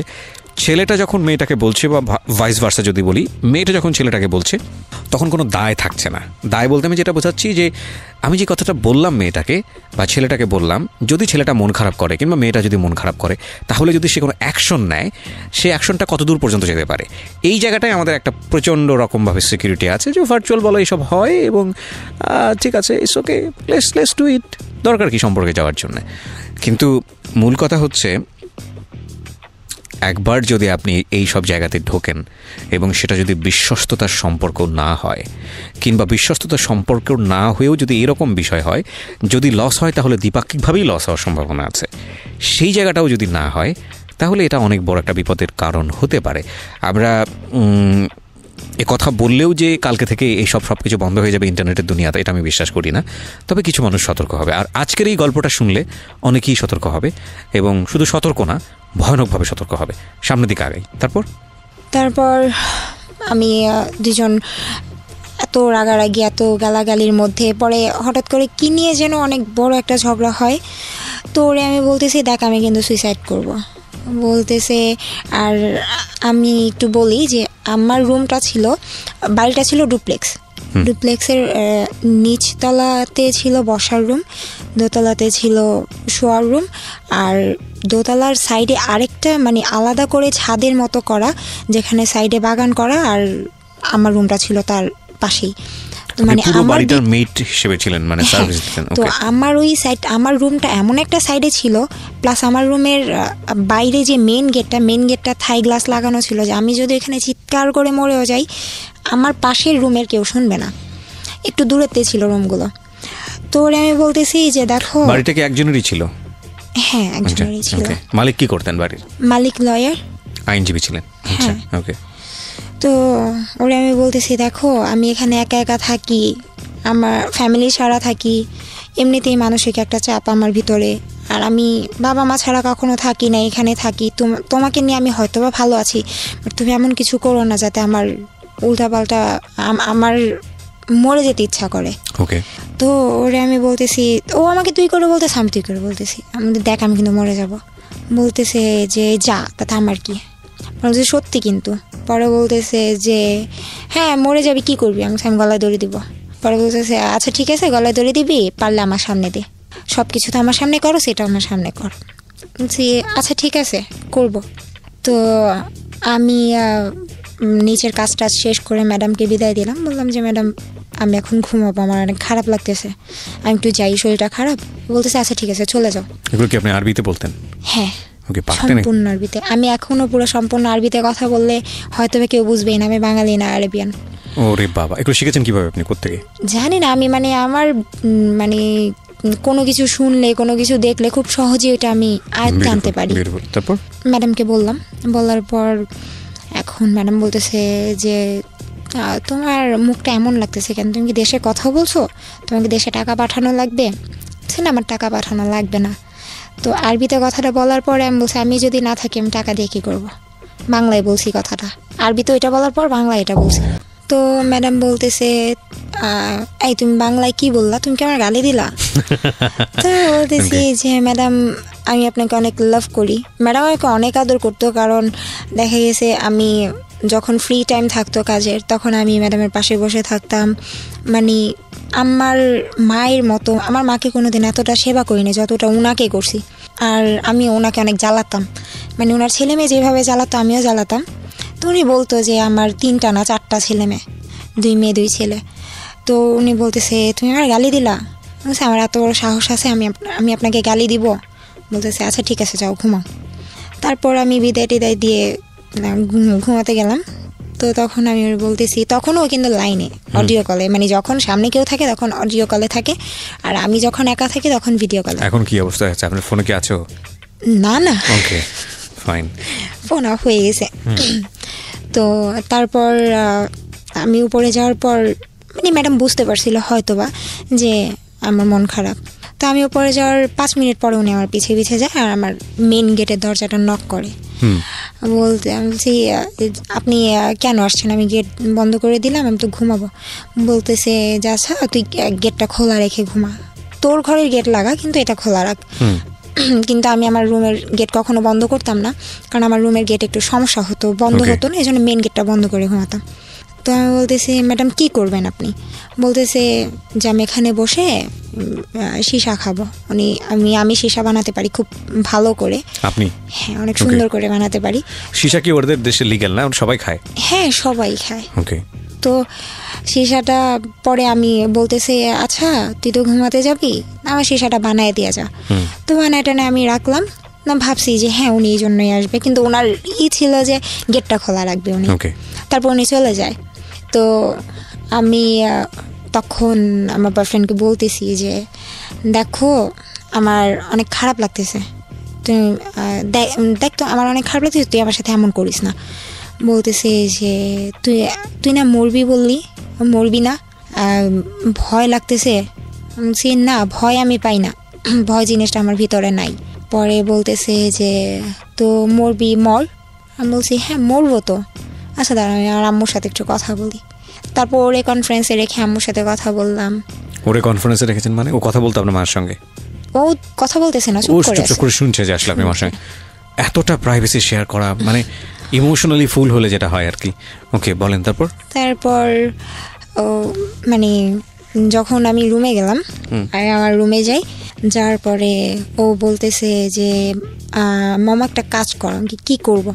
ছেলেটা যখন মেয়েটাকে বলছে, বা ভাইস ভার্সা যদি বলি, মেয়েটা যখন ছেলেটাকে বলছে, তখন কোনো দায় থাকছে না। দায় বলতে আমি যেটা বোঝাচ্ছি, যে আমি যে কথাটা বললাম মেয়েটাকে বা ছেলেটাকে বললাম, যদি ছেলেটা মন খারাপ করে কিংবা মেয়েটা যদি মন খারাপ করে, তাহলে যদি সে কোনো অ্যাকশন নেয়, সে অ্যাকশনটা কত দূর পর্যন্ত যেতে পারে। এই জায়গাটায় আমাদের একটা প্রচণ্ড রকমভাবে সিকিউরিটি আছে, যে ভার্চুয়াল বলা এইসব হয়, এবং ঠিক আছে, it's okay, let's do it, দরকার কি সম্পর্কে যাওয়ার জন্য। কিন্তু মূল কথা হচ্ছে, একবার যদি আপনি এই সব জায়গাতে ঢোকেন এবং সেটা যদি বিশ্বস্ততার সম্পর্ক না হয়, কিংবা বিশ্বস্ততার সম্পর্ক না হয়েও যদি এরকম বিষয় হয়, যদি লস হয় তাহলে দ্বিপাক্ষিকভাবেই লস হওয়ার সম্ভাবনা আছে, সেই জায়গাটাও যদি না হয়, তাহলে এটা অনেক বড় একটা বিপদের কারণ হতে পারে। আমরা এ কথা বললেও যে কালকে থেকে এইসব সব কিছু বন্ধ হয়ে যাবে ইন্টারনেটের দুনিয়াতে, এটা আমি বিশ্বাস করি না। তবে কিছু মানুষ সতর্ক হবে, আর আজকের এই গল্পটা শুনলে অনেকেই সতর্ক হবে, এবং শুধু সতর্ক না, ভয়ানকভাবে সতর্ক হবে। সামনের দিকে আগাই। তারপর আমি দুজন এত রাগারাগি, এত গালাগালির মধ্যে পরে হঠাৎ করে কি নিয়ে যেন অনেক বড় একটা ঝগড়া হয়। তো ওরে আমি বলতেছি, দেখ আমি কিন্তু সুইসাইড করব বলতেছে। আর আমি একটু বলি যে আমার রুমটা ছিল, বাড়িটা ছিল ডুপ্লেক্সের নিচতলাতে ছিল বসার রুম, দোতলাতে ছিল শোয়ার রুম, আর দোতলার সাইডে আরেকটা মানে আলাদা করে ছাদের মতো করা, যেখানে সাইডে বাগান করা, আর আমার রুমটা ছিল তার পাশেই। মানে আমার মেট হিসেবে ছিলেন, মানে সার্ভিস দিতেন। তো আমার ওই সাইড, আমার রুমটা এমন একটা সাইডে ছিল, প্লাস আমার রুমের বাইরে যে মেন গেটটা থাই গ্লাস লাগানো ছিল, যে আমি যদি এখানে চিৎকার করে মরেও যাই, আমার পাশের রুমের কেউ শুনবে না। একটু দূরেতে ছিল রুমগুলো। তো আমি বলতেছি যে দেখো, বাড়িটা কি একজনেরই ছিল? হ্যাঁ, একজনেরই ছিল। মালিক কি করতেন বাড়ির? মালিক লয়ার, আইনজীবী ছিলেন। আচ্ছা, ওকে। তো ওরে আমি বলতেছি, দেখো আমি এখানে একা একা থাকি, আমার ফ্যামিলি ছাড়া থাকি, এমনিতেই মানসিক একটা চাপ আমার ভিতরে, আর আমি বাবা মা ছাড়া কখনো থাকি না, এখানে থাকি। তোমাকে নিয়ে আমি হয়তো বা ভালো আছি, বাট তুমি এমন কিছু করো না যাতে আমার উল্টাপাল্টা আমার মরে যেতে ইচ্ছা করে। ওকে। তো ওরে আমি বলতেছি, ও আমাকে তুই করে বলতেছে, আমি তুই করে বলতেছি, আমাদের দেখ আমি কিন্তু মরে যাব। বলতেছে যে যা, তাতে আমার কি? বলছে সত্যি কিন্তু। পরে বলতেছে যে হ্যাঁ মরে যাবি, কি করবি? আমি গলায় দড়ি দিব। পরে বলতেছে আচ্ছা ঠিক আছে, গলায় দড়ি দিবি, পারলে আমার সামনে দে, সব কিছু তো আমার সামনে করো, সেটা আমার সামনে কর। বলছি আচ্ছা ঠিক আছে করব। তো আমি নিচের কাজটা শেষ করে ম্যাডামকে বিদায় দিলাম। বললাম যে ম্যাডাম আমি এখন ঘুমাবো, আমার অনেক খারাপ লাগতেছে, আমি একটু যাই, শরীরটা খারাপ। বলতেছে আচ্ছা ঠিক আছে চলে যাও। এগুলো কি আপনি আরবিতে বলতেন? হ্যাঁ, সম্পূর্ণ আরবিতে। আমি এখনো পুরো সম্পূর্ণ আরবিতে কথা বললে হয়তো কেউ বুঝবেই না, আমি বাঙালি না আরবিয়ান। ওরে বাবা, এগুলো শিখেছেন কিভাবে আপনি, কোত্থেকে? জানি না, আমি মানে আমার মানে কোনো কিছু শুনলে, কোনো কিছু দেখলে খুব সহজেই ওটা আমি আয়ত্তে আনতে পারি। তারপর ম্যাডামকে বললাম, বলার পর এখন ম্যাডাম বলতেছে যে তোমার মুখটা এমন লাগতেছে কেন, তুমি কি দেশে কথা বলছো, তোমাকে দেশে টাকা পাঠানো লাগবে? না আমার টাকা পাঠানো লাগবে না। তো আরবিতে কথাটা বলার পরে আমি বলছি আমি যদি না থাকি আমি টাকা দিয়ে কী করবো? বাংলায় বলছি কথাটা, আরবিতে ওইটা বলার পর বাংলায় এটা বলছি। তো ম্যাডাম বলতেছে এই তুমি বাংলায় কি বললা, তুমি কি আমার গালি দিলা? তো বলতেছি যে ম্যাডাম আমি আপনাকে অনেক লাভ করি। ম্যাডাম আমাকে অনেক আদর করতো, কারণ দেখা গেছে আমি যখন ফ্রি টাইম থাকতো কাজের, তখন আমি ম্যাডামের পাশে বসে থাকতাম। মানে আমার মায়ের মতো, আমার মাকে কোনোদিন এতটা সেবা করিনি যতটা উনাকে করছি। আর আমি ওনাকে অনেক জ্বালাতাম, মানে ওনার ছেলে মেয়ে যেভাবে জ্বালাতো আমিও জ্বালাতাম। তো উনি বলতো যে আমার 3টা না 4টা ছেলে মেয়ে, 2 মেয়ে 2 ছেলে। তো উনি বলতেছে তুমি আমার গালি দিলা? বলছে আমার এত বড় সাহস আছে আমি আপনাকে গালি দিব? বলতেছে আচ্ছা ঠিক আছে যাও ঘুমাও। তারপর আমি বিদায় টিদায় দিয়ে ঘুমাতে গেলাম। তো তখন আমি বলতেছি, তখনও কিন্তু লাইনে অডিও কলে, মানে যখন সামনে কেউ থাকে তখন অডিও কলে থাকে, আর আমি যখন একা থাকি তখন ভিডিও কলে। এখন কি অবস্থা আছে? আপনার ফোনে কি আছো? না না, ওকে ফাইন, ফোন অফ হয়ে গেছে। তো তারপর আমি উপরে যাওয়ার পর মানে ম্যাডাম বুঝতে পারছিল হয়তোবা যে আমার মন খারাপ। তো আমি উপরে যাওয়ার 5 মিনিট পরে উনি আমার পিছিয়ে পিছিয়ে যায় আর আমার মেন গেটের দরজাটা নক করে। আমি বলছি আপনি কেন আসছেন? আমি গেট বন্ধ করে দিলাম, আমি তো ঘুমাবো। বলতেছে যে আচ্ছা তুই গেটটা খোলা রেখে ঘুমা, তোর ঘরের গেট লাগা কিন্তু এটা খোলা রাখ। কিন্তু আমি আমার রুমের গেট কখনো বন্ধ করতাম না, কারণ আমার রুমের গেট একটু সমস্যা হতো, বন্ধ হতো না, এই জন্য মেন গেটটা বন্ধ করে ঘুমাতাম। তো আমি বলতেছি ম্যাডাম কি করবেন আপনি? বলতেছে যে আমি এখানে বসে সীসা খাবো। আমি সীসা বানাতে পারি খুব ভালো করে। আপনি? হ্যাঁ, অনেক সুন্দর করে বানাতে পারি। সীসা কি ওদের দেশে লিগ্যাল না? সবাই খায়? হ্যাঁ সবাই খায়। ওকে। তো সীসাটা পরে আমি বলতেছে আচ্ছা তুই তো ঘুমাতে যাবি, আমার সীসাটা বানায় দিয়ে যা। তো বানায় টানে আমি রাখলাম, না ভাবছি যে হ্যাঁ উনি এই জন্যই আসবে, কিন্তু ওনার ছিল যে গেটটা খোলা রাখবে উনি। তারপর উনি চলে যায়। তো আমি তখন আমার বয়ফ্রেন্ডকে বলতেছি যে দেখো আমার অনেক খারাপ লাগতেছে, তুই দেখ তো আমার অনেক খারাপ লাগতেছে, তুই আমার সাথে এমন করিস না। বলতেছে যে তুই না মরবি না, ভয় লাগতেছে? না ভয় আমি পাই না, ভয় জিনিসটা আমার ভিতরে নাই। পরে বলতেছে যে তো মরবি মর। আমি বলছি হ্যাঁ মরবো তো, আচ্ছা দাঁড়া আমি আর আম্মুর সাথে একটু কথা বলি। তারপর ওরে কনফারেন্সে রেখে আম্মুর সাথে কথা বললাম। ওরে কনফারেন্সে রেখেছেন মানে? ও কথা বলতো আপনার মার সঙ্গে? ও কথা বলতেছে না, চুপ করে শুনছে যে আসলে আপনি মার সঙ্গে এতটা প্রাইভেসি শেয়ার করা মানে ইমোশনালি ফুল হলে যেটা হয় আর কি। ওকে বলেন। তারপর মানে যখন আমি রুমে গেলাম আর আমার রুমে যাওয়ার পরে ও বলতেছে যে মামা একটা কাজ কর। কি করব?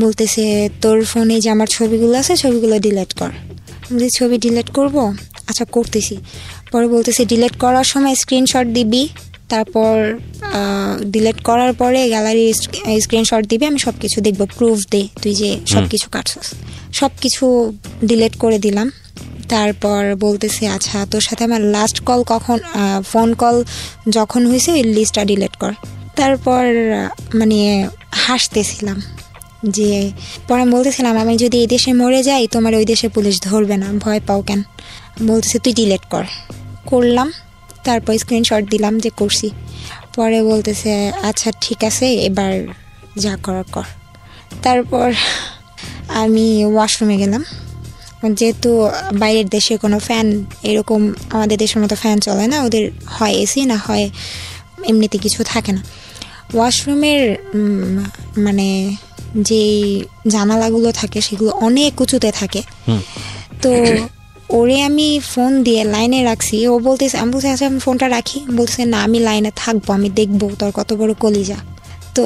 বলতেছে তোর ফোনে যে আমার ছবিগুলো আছে ছবিগুলো ডিলিট কর। ছবি ডিলিট করব? আচ্ছা করতেছি। পরে বলতেছে ডিলিট করার সময় স্ক্রিনশট দিবি, তারপর ডিলিট করার পরে গ্যালারি স্ক্রিনশট দিবি, আমি সব কিছু দেখবো, প্রুফ দে তুই যে সব কিছু কাটছস। সব কিছু ডিলিট করে দিলাম। তারপর বলতেছে আচ্ছা তোর সাথে আমার লাস্ট কল কখন, ফোন কল যখন হয়েছে ওই লিস্টটা ডিলিট কর। তারপর মানে হাসতেছিলাম যে পরে আমি বলতেছিলাম আমি যদি এই দেশে মরে যাই তোমার ওই দেশে পুলিশ ধরবে না, ভয় পাও কেন? বলতেছে তুই ডিলিট করলাম। তারপর স্ক্রিনশট দিলাম যে করছি। পরে বলতেছে আচ্ছা ঠিক আছে এবার যা করার কর। তারপর আমি ওয়াশরুমে গেলাম, যেহেতু বাইরের দেশে কোনো ফ্যান এরকম আমাদের দেশের মতো ফ্যান চলে না, ওদের হয় এসি না হয় এমনিতে কিছু থাকে না। ওয়াশরুমের মানে যে জানালাগুলো থাকে সেগুলো অনেক উঁচুতে থাকে। তো ওরে আমি ফোন দিয়ে লাইনে রাখছি, ও বলতেছে আমি বলছি আচ্ছা আমি ফোনটা রাখি। বলতেছে না আমি লাইনে থাকবো, আমি দেখবো তোর কত বড় কলিজা। তো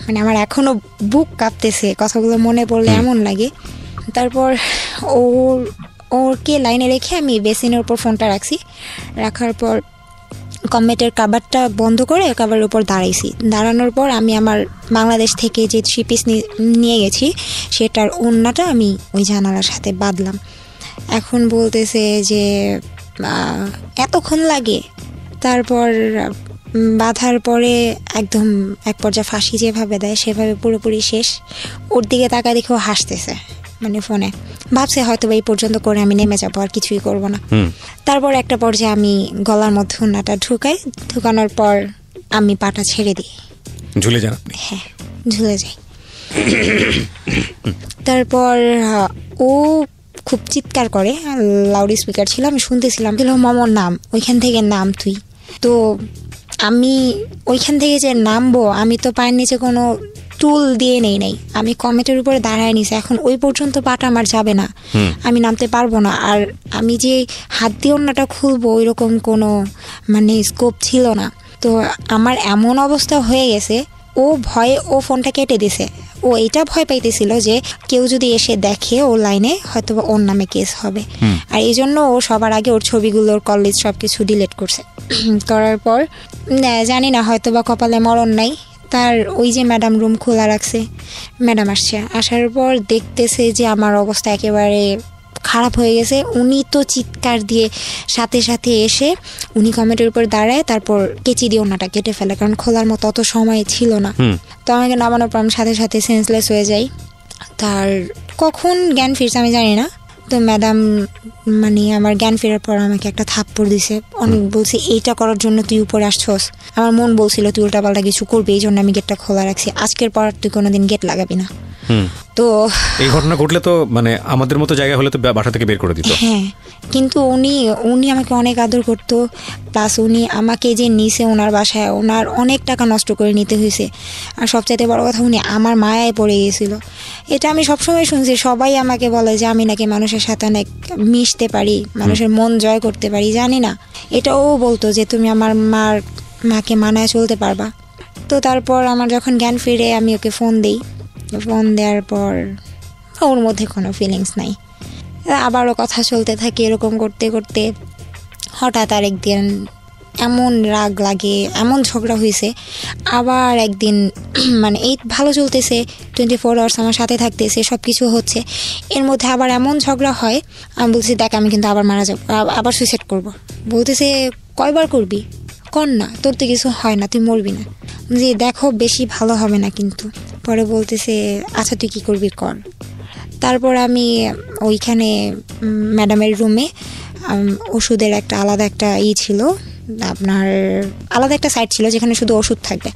মানে আমার এখনো বুক কাঁপতেছে, কথাগুলো মনে পড়লে এমন লাগে। তারপর ওরকে লাইনে রেখে আমি বেসিনের উপর ফোনটা রাখছি। রাখার পর কম্মেটের কাভারটা বন্ধ করে কাভারের উপর দাঁড়াইছি। দাঁড়ানোর পর আমি আমার বাংলাদেশ থেকে যে 3 পিস নিয়ে গেছি সেটার ওড়নাটা আমি ওই জানালার সাথে বাঁধলাম। এখন বলতেছে যে এতক্ষণ লাগে? তারপর বাঁধার পরে একদম এক পর্যায়ে ফাঁসি যেভাবে দেয় সেভাবে পুরোপুরি শেষ। ওর দিকে তাকায় দেখেও হাসতেছে, মানে ফোনে ভাবছে হয়তো এই পর্যন্ত করে আমি নেমে যাবো, আর কিছুই করব না। তারপর একটা পর্যায়ে আমি গলার মধ্যে ওড়নাটা ঢুকানোর পর আমি পাটা ছেড়ে দিই। ঝুলে যান আপনি? হ্যাঁ ঝুলে যাই। তারপর ও খুব চিৎকার করে, লাউড স্পিকার ছিল, আমি শুনতেছিলাম মামার নাম, ওইখান থেকে নাম তুই। তো আমি ওইখান থেকে যে নামবো, আমি তো পায়ের নিচে কোনো টুল দিয়ে নেই, আমি কমেটের উপরে দাঁড়ায় নিছি। এখন ওই পর্যন্ত পাটা আমার যাবে না, আমি নামতে পারবো না। আর আমি যে হাত দিয়ে ওড়নাটা খুলবো ওইরকম কোনো মানে স্কোপ ছিল না। তো আমার এমন অবস্থা হয়ে গেছে, ও ভয়ে ও ফোনটা কেটে দিছে। ও এইটা ভয় পাইতেছিল যে কেউ যদি এসে দেখে ও লাইনে, হয়তো ওর নামে কেস হবে। আর এই জন্য ও সবার আগে ওর ছবিগুলোর কলেজ সব কিছু ডিলিট করছে। করার পর জানি না, হয়তো বা কপালে মরণ নাই তার, ওই যে ম্যাডাম রুম খোলা রাখছে, ম্যাডাম আসছে, আসার পর দেখতেছে যে আমার অবস্থা একেবারে খারাপ হয়ে গেছে। উনি তো চিৎকার দিয়ে সাথে সাথে এসে উনি কমেন্টের উপর দাঁড়ায়, তারপর কেচি দিয়ে ওনাটা কেটে ফেলে, কারণ খোলার মতো অত সময় ছিল না। তো আমাকে নামানোর পর আমি সাথে সাথে সেন্সলেস হয়ে যাই। তার কখন জ্ঞান ফিরছে আমি জানি না। তো ম্যাডাম মানে আমার জ্ঞান ফেরার পর আমাকে একটা থাপ্পড় দিছে, অনেক বলছে এইটা করার জন্য তুই উপরে আসছস। আমার মন বলছিল তুই উল্টাপাল্টা কিছু করবি, এই জন্য আমি গেটটা খোলা রাখছি, আজকের পর তুই কোনোদিন গেট লাগাবি না। তো এই ঘটনা ঘটলে তো মানে আমাদের মতো জায়গা হলে তো বাসা থেকে বের করে দিত। হ্যাঁ, কিন্তু উনি আমাকে অনেক আদর করতো, প্লাস উনি আমাকে যে নিছে ওনার বাসায়, ওনার অনেক টাকা নষ্ট করে নিতে হয়েছে। আর সবচাইতে বড় কথা, উনি আমার মায়ায় পড়ে গেছিল। এটা আমি সবসময় শুনছি, সবাই আমাকে বলে যে আমি নাকি মানুষের সাথে অনেক মিশতে পারি, মানুষের মন জয় করতে পারি, জানি না। এটা ও বলতো যে তুমি আমার মাকে মানায় চলতে পারবা। তো তারপর আমার যখন জ্ঞান ফিরে আমি ওকে ফোন দিই, ফোন দেওয়ার পর ওর মধ্যে কোনো ফিলিংস নাই, আবারও কথা চলতে থাকে। এরকম করতে করতে হঠাৎ আরেকদিন এমন রাগ লাগে, এমন ঝগড়া হয়েছে। আবার একদিন মানে এই ভালো চলতেছে, 24 আওয়ার্স আমার সাথে থাকতেছে, সব কিছু হচ্ছে, এর মধ্যে আবার এমন ঝগড়া হয়। আমি বলছি দেখ আমি কিন্তু আবার মারা যাবো, আবার সুইসাইড করবো। বলতেছে কয়বার করবি, কর না, তোর তো কিছু হয় না, তুই মরবি না। যে দেখো বেশি ভালো হবে না কিন্তু। পরে বলতেছে আচ্ছা তুই কী করবি কর। তারপর আমি ওইখানে ম্যাডামের রুমে ওষুধের একটা আলাদা একটা ছিল, আপনার আলাদা একটা সাইট ছিল যেখানে শুধু ওষুধ থাকবে।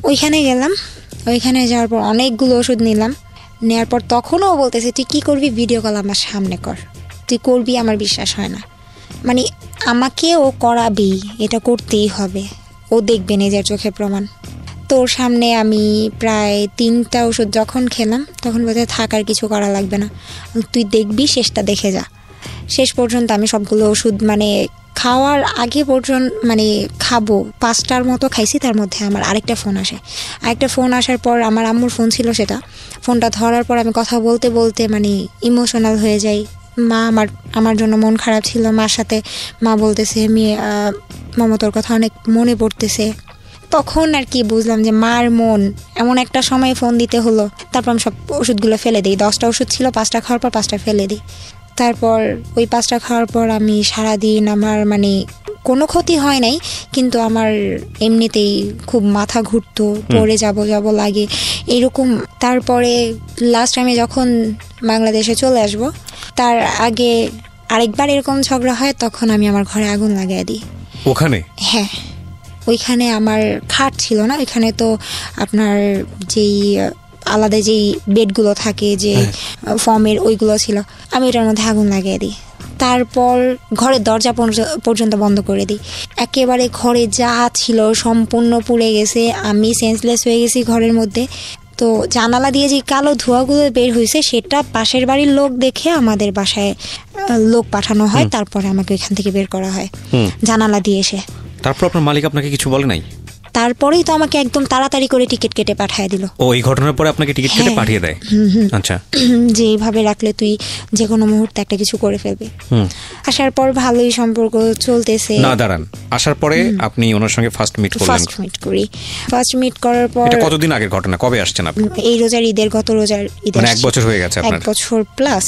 ওইখানে গেলাম, ওইখানে যাওয়ার পর অনেকগুলো ওষুধ নিলাম। নেওয়ার পর তখনও বলতেছে তুই কী করবি, ভিডিও কল আমার সামনে কর, তুই করবি, আমার বিশ্বাস হয় না। মানে আমাকে ও করাবেই, এটা করতেই হবে, ও দেখবে নিজের চোখে প্রমাণ। তোর সামনে আমি প্রায় 3টা ওষুধ যখন খেলাম তখন বলতে থাকার কিছু করা লাগবে না, তুই দেখবি, শেষটা দেখে যা। শেষ পর্যন্ত আমি সবগুলো ওষুধ মানে খাওয়ার আগে পর্যন্ত মানে খাবো 5টার মতো খাইছি। তার মধ্যে আমার আরেকটা ফোন আসে, আরেকটা ফোন আসার পর আমার আম্মুর ফোন ছিল, সেটা ফোনটা ধরার পর আমি কথা বলতে বলতে মানে ইমোশনাল হয়ে যাই। মা আমার জন্য মন খারাপ ছিল, মার সাথে মা বলতেছে মমতার কথা অনেক মনে পড়তেছে। তখন আর কি বুঝলাম যে মার মন, এমন একটা সময় ফোন দিতে হলো। তারপর আমি সব ওষুধগুলো ফেলে দিই, 10টা ওষুধ ছিল, 5টা খাওয়ার পর 5টা ফেলে দিই। তারপর ওই 5টা খাওয়ার পর আমি সারাদিন আমার মানে কোনো ক্ষতি হয় নাই, কিন্তু আমার এমনিতেই খুব মাথা ঘুরতো, পড়ে যাব লাগে এরকম। তারপরে লাস্ট আমি যখন বাংলাদেশে চলে আসব তার আগে আরেকবার এরকম ঝগড়া হয়, তখন আমি আমার ঘরে আগুন লাগিয়ে দিই। ওখানে? হ্যাঁ, ওইখানে আমার খাট ছিল না, ওইখানে তো আপনার যেই আলাদা যেই বেডগুলো থাকে যে ফর্মের, ওইগুলো ছিল, আমি ওটার মধ্যে আগুন লাগিয়ে দিই। তারপর ঘরের দরজা পর্যন্ত বন্ধ করে দিই। একেবারে ঘরে যা ছিল সম্পূর্ণ পুড়ে গেছে, আমি সেন্সলেস হয়ে গেছি ঘরের মধ্যে। তো জানালা দিয়ে যে কালো ধোঁয়াগুলো বের হয়েছে সেটা পাশের বাড়ির লোক দেখে আমাদের বাসায় লোক পাঠানো হয়, তারপরে আমাকে ওইখান থেকে বের করা হয় জানালা দিয়ে এসে। তারপর আপনার মালিক আপনাকে কিছু বলে নাই? তারপরেই তো আমাকে একদম তাড়াতাড়ি করে টিকিট কেটে পাঠিয়ে দিল। ও, এই ঘটনার পরে আপনাকে টিকিট কেটে পাঠিয়ে দেয়? আচ্ছা। যে এইভাবে রাখলে তুই যে কোনো মুহূর্তে একটা কিছু করে ফেলবি। আসার পর ভালোই সম্পর্ক চলতেছে। না দাঁড়ান, আসার পরে আপনি ওনার সঙ্গে ফার্স্ট মিট করি। ফার্স্ট মিট করার পর, এটা কতদিন আগের ঘটনা? কবে আসছেন আপনি? এই রোজার ঈদের, গত রোজার ঈদ, মানে 1 বছর হয়ে গেছে আপনার? 1 বছর প্লাস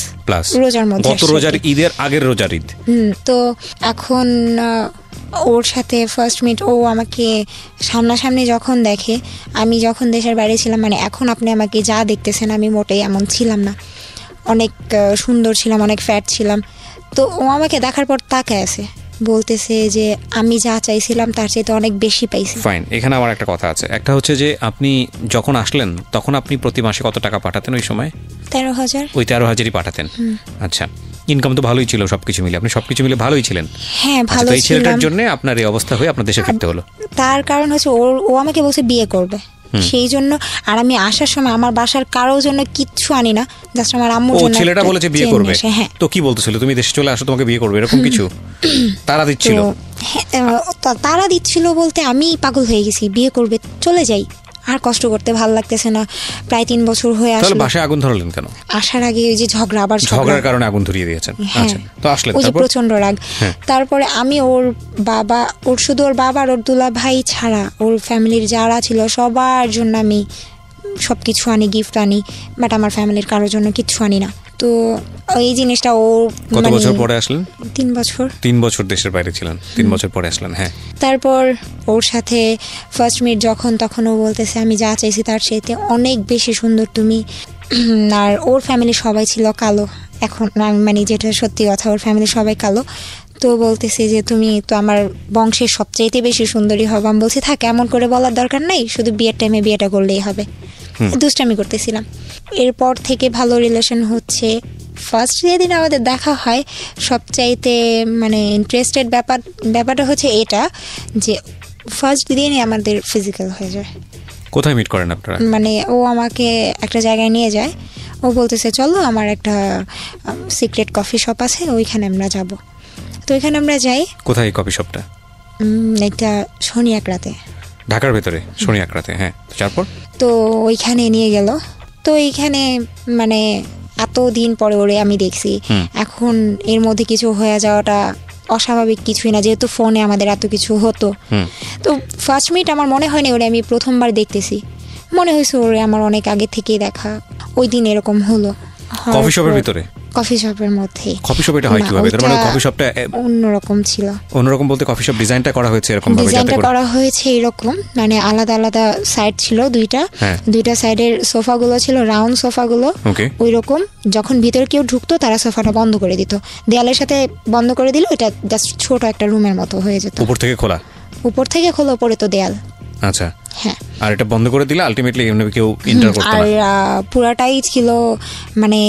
রোজার মধ্যে, গত রোজার ঈদের আগের রোজার ঈদ। তো এখন ওর সাথে ফার্স্ট মিট, ও আমাকে সামনাসামনি যখন দেখে, আমি যখন দেশের বাইরে ছিলাম, মানে এখন আপনি আমাকে যা দেখতেছেন আমি মোটেই এমন ছিলাম না, অনেক সুন্দর ছিলাম, অনেক ফ্যাট ছিলাম। তো ও আমাকে দেখার পর তাকায় আছে, বলতেছে যে আমি যা চাইছিলাম তার চাইতে অনেক বেশি পাইছি। ফাইন, এখানে আমার একটা কথা আছে। একটা হচ্ছে যে আপনি যখন আসলেন তখন আপনি প্রতি মাসে কত টাকা পাঠাতেন ওই সময়? 13,000। ওই 13,000ই পাঠাতেন? আচ্ছা, ইনকাম তো ভালোই ছিল, সবকিছু মিলে আপনি সবকিছু মিলে ভালোই ছিলেন? হ্যাঁ, ভালো ছিলাম। এই ছেলেটার জন্য আপনার এই অবস্থা হয়ে আপনার দেশে ফিরতে হলো? তার কারণ হচ্ছে ও আমাকে বলছে বিয়ে করবে, সেই জন্য। আর আমি আসার সময় আমার বাসার কারোর জন্য কিচ্ছু আনি না, জাস্ট আমার আম্মুর জন্য। ও, ছেলেটা বলেছে বিয়ে করবে? তো কি বলতেছিল, তুমি দেশে চলে আসো, তোমাকে বিয়ে করবে, এরকম কিছু তারা দিচ্ছিল? তারা দিচ্ছিল বলতে আমি পাগল হয়ে গেছি, বিয়ে করবে চলে যাই, আর কষ্ট করতে ভালো লাগতেছে না। প্রায় 3 বছর হয়ে আসলো। তাহলে বাসায় আগুন ধরালেন কেন? আসার আগে ওই যে ঝগড়ার কারণে আগুন ধরিয়ে দিয়েছেন। আচ্ছা, তো আসলে ওই যে প্রচন্ড রাগ। তারপরে আমি শুধু ওর বাবা আর ওর দুলা ভাই ছাড়া ওর ফ্যামিলির যারা ছিল সবার জন্য আমি সবকিছু আনি, গিফট আনি, বাট আমার ফ্যামিলির কারোর জন্য কিচ্ছু আনি না। তো এই জিনিসটা ও কত বছর পরে আসলেন? 3 বছর। 3 বছর দেশের বাইরে ছিলেন, 3 বছর পরে আসলেন। হ্যাঁ, তারপর ওর সাথে ফার্স্ট মিট যখন, তখন ও বলতেছে আমি যা চাইছি তার চাইতে অনেক বেশি সুন্দর তুমি। আর ওর ফ্যামিলি সবাই ছিল কালো, এখন মানে যেটা সত্যি কথা, ওর ফ্যামিলি সবাই কালো। তো বলতেছে যে তুমি তো আমার বংশের সবচাইতে বেশি সুন্দরী হবে। আমি বলছি থাক, এমন করে বলার দরকার নাই, শুধু বিয়ের টাইমে বিয়েটা করলেই হবে। দুষ্টামি করতেছিলাম। এরপর থেকে ভালো রিলেশন হচ্ছে। ফার্স্ট যেদিন আমাদের দেখা হয় সবচাইতে মানে ইন্টারেস্টেড ব্যাপারটা হচ্ছে এটা যে ফার্স্ট দিনই আমাদের ফিজিক্যাল হয়ে যায়। কোথায় মিট করেন আপনারা? মানে ও আমাকে একটা জায়গায় নিয়ে যায়, ও বলতেছে চলো আমার একটা সিক্রেট কফি শপ আছে, ওইখানে আমরা যাব। তো ওইখানে আমরা যাই। কোথায় কফি শপটা? একটা শনি একরাতে, ঢাকার ভেতরে শনি একরাতে। হ্যাঁ, তারপর তো ওইখানে নিয়ে গেল। তো এইখানে মানে এতদিন পরে ওরে আমি দেখছি, এখন এর মধ্যে কিছু হয়ে যাওয়াটা অস্বাভাবিক কিছুই না, যেহেতু ফোনে আমাদের এত কিছু হতো। তো ফার্স্ট মিট আমার মনে হয়নি ওরে আমি প্রথমবার দেখতেছি, মনে হয়েছে ওরে আমার অনেক আগে থেকেই দেখা। ওই দিন এরকম হলো কফি শপের ভিতরে, কফি শপের মধ্যে। কফি শপ এটা হয় কিভাবে? তার মানে কফি শপটা অন্যরকম ছিল। অন্যরকম বলতে কফি শপ ডিজাইনটা করা হয়েছে এরকম ভাবে, ডিজাইনটা করা হয়েছে এরকম, মানে আলাদা আলাদা সাইড ছিল দুইটা সাইডের সোফাগুলো ছিল রাউন্ড সোফাগুলো। ওই রকম যখন ভিতরে কেউ ঢুকতো তারা সোফাটা বন্ধ করে দিত, দেয়ালের সাথে বন্ধ করে দিল, এটা জাস্ট ছোট একটা রুমের মতো হয়ে যেত। উপর থেকে খোলা, উপরে তো দেয়াল। আচ্ছা, হ্যাঁ। আর এটা বন্ধ করে দিলে আলটিমেটলি কেউ এন্টার করতে না। আর পুরাটাই ছিল মানে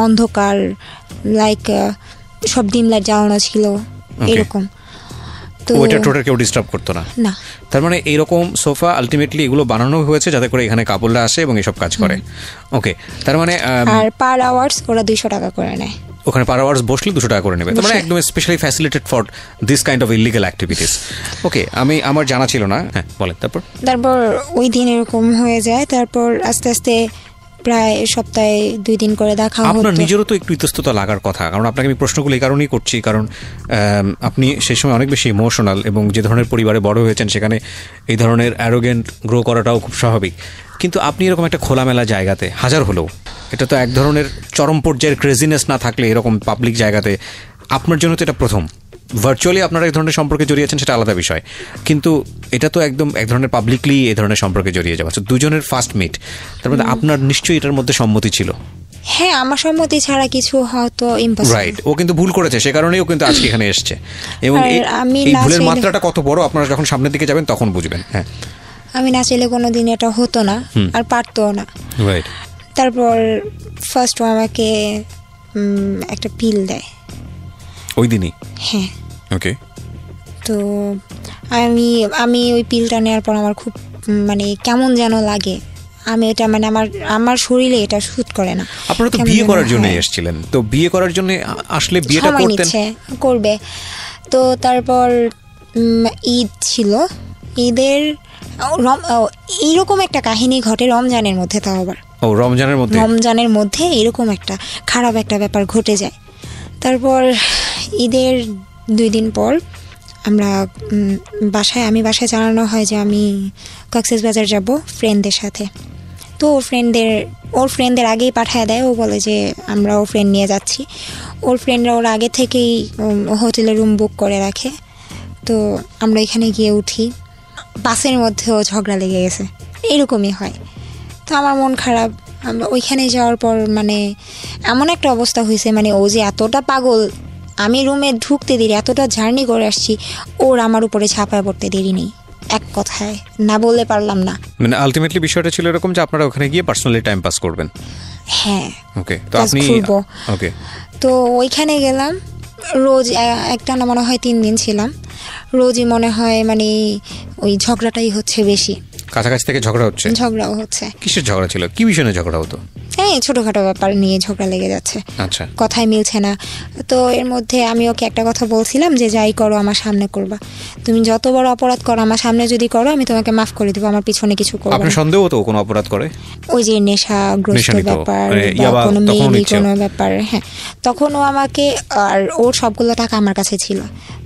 অন্ধকার, লাইক সব ডিম লাইট জ্বালানো ছিল এরকম। তো ওইটা টোটাল কেউ ডিস্টার্ব করতো না। না, তার মানে এইরকম সোফা আলটিমেটলি এগুলো বানানো হয়েছে যাতে করে এখানে কাপড়রা আসে এবং এসব কাজ করে। ওকে, তার মানে আর পার আওয়ার্স ওরা 200 টাকা করে নেয়। ওখানে পার আওয়ার্স বসলে 200 টাকা করে নেবে। তার মানে একদম specially facilitated for this kind of illegal activities. Okay, আমার জানা ছিল না। হ্যাঁ, বলেন। তারপর ওই দিন এরকম হয়ে যায়। তারপর আস্তে আস্তে প্রায় সপ্তাহে 2 দিন করে দেখা হতো। আপনার নিজেরও তো একটু ইতস্ততা লাগার কথা, কারণ আপনাকে আমি প্রশ্নগুলো এই কারণেই করছি, কারণ আপনি সেই সময় অনেক বেশি ইমোশনাল এবং যে ধরনের পরিবারে বড় হয়েছেন সেখানে এই ধরনের অ্যারোগেন্ট গ্রো করাটাও খুব স্বাভাবিক। কিন্তু আপনি এরকম একটা খোলামেলা জায়গাতে, হাজার হলেও এটা তো এক ধরনের চরম পর্যায়ের ক্রেজিনেস না থাকলে এরকম পাবলিক জায়গাতে আপনার জন্য তো এটা প্রথম। ভার্চুয়ালি আপনারা এই ধরনের সম্পর্কে জড়িয়েছেন সেটা আলাদা বিষয়, কিন্তু এটা তো একদম এক ধরনের পাবলিকলি এই ধরনের সম্পর্কে জড়িয়ে যাওয়া, দুজনের ফার্স্ট মিট। তার মধ্যে আপনার নিশ্চয়ই এটার মধ্যে সম্মতি ছিল। হ্যাঁ, আমার সম্মতি ছাড়া কিছু হয়তো ইম্পসিবল। রাইট, ও কিন্তু ভুল করেছে, সে কারণেই ও কিন্তু আজকে এখানে এসেছে। এবং এই ভুলের মাত্রাটা কত বড় আপনারা যখন সামনের দিকে যাবেন তখন বুঝবেন। হ্যাঁ, আমি না চাইলে কোনোদিন এটা হতো না, আর পারতোও না। রাইট। তারপর ফার্স্ট ও আমাকে একটা পিল দেয় ওই দিনই। হ্যাঁ, ওকে। তো আমি ওই পিলটা নেওয়ার পর আমার খুব মানে কেমন যেন লাগে। আমি এটা মানে আমার শরীরে এটা শুট করে না। আপনারা তো বিয়ে করার জন্য এসেছিলেন, তো বিয়ে করার জন্য আসলে বিয়েটা করবে। তো তারপর ঈদ ছিল, ঈদের এইরকম একটা কাহিনী ঘটে রমজানের মধ্যে। তাও আবার রমজানের মধ্যে এরকম একটা খারাপ একটা ব্যাপার ঘটে যায়। তারপর ঈদের 2 দিন পর আমরা আমি বাসায় জানানো হয় যে আমি কক্সবাজার যাব ফ্রেন্ডদের সাথে। তো ওর ফ্রেন্ডদের আগেই পাঠায় দেয়। ও বলে যে আমরা ওর ফ্রেন্ড নিয়ে যাচ্ছি। ওর ফ্রেন্ডরা ওর আগে থেকেই হোটেলে রুম বুক করে রাখে। তো আমরা এখানে গিয়ে উঠি, বাসের মধ্যেও ঝগড়া লেগে গেছে, এরকমই হয়। তো আমার মন খারাপ। আমরা ওইখানে যাওয়ার পর মানে এমন একটা অবস্থা হয়েছে, মানে ও যে এতটা পাগল, আমি রুমে ঢুকতে দেরি, এতটা জার্নি করে আসছি, ওর আমার উপরে ছাপায় পড়তে দেরি নেই। এক কথায় না বললে পারলাম না। মানে আলটিমেটলি বিষয়টা ছিল এরকম যে আপনারা ওখানে গিয়ে পার্সোনালি টাইম পাস করবেন। হ্যাঁ, ওকে। তো আপনি ওকে, তো ওইখানে গেলাম। রোজ একটা না মনে হয় 3 দিন ছিলাম। রোজই মনে হয় মানে ওই ঝগড়াটাই হচ্ছে বেশি। কাছাকাছি থেকে ঝগড়া হচ্ছে? ঝগড়াও হচ্ছে। কিসের ঝগড়া ছিল, কি বিষয়ে ঝগড়া হতো? হ্যাঁ, ছোটখাটো ব্যাপার নিয়ে ঝগড়া লেগে যাচ্ছে। আচ্ছা, কথাই মিলছে না। তো এর মধ্যে আমি ওকে একটা কথা বলছিলাম যে যাই করো আমার সামনে করবা, তুমি যত বড় অপরাধ করো আমার সামনে যদি করো আমি তোমাকে মাফ করে দেবো, আমার পিছনে কিছু করবো না। আপনার সন্দেহ তো কোনো অপরাধ করে? ওই যে নেশাগ্রস্ত ব্যাপার বা কোনো মেয়েলি কোনো ব্যাপার। হ্যাঁ, তখন ও আমাকে, আর ওর সবগুলো টাকা আমার কাছে ছিল।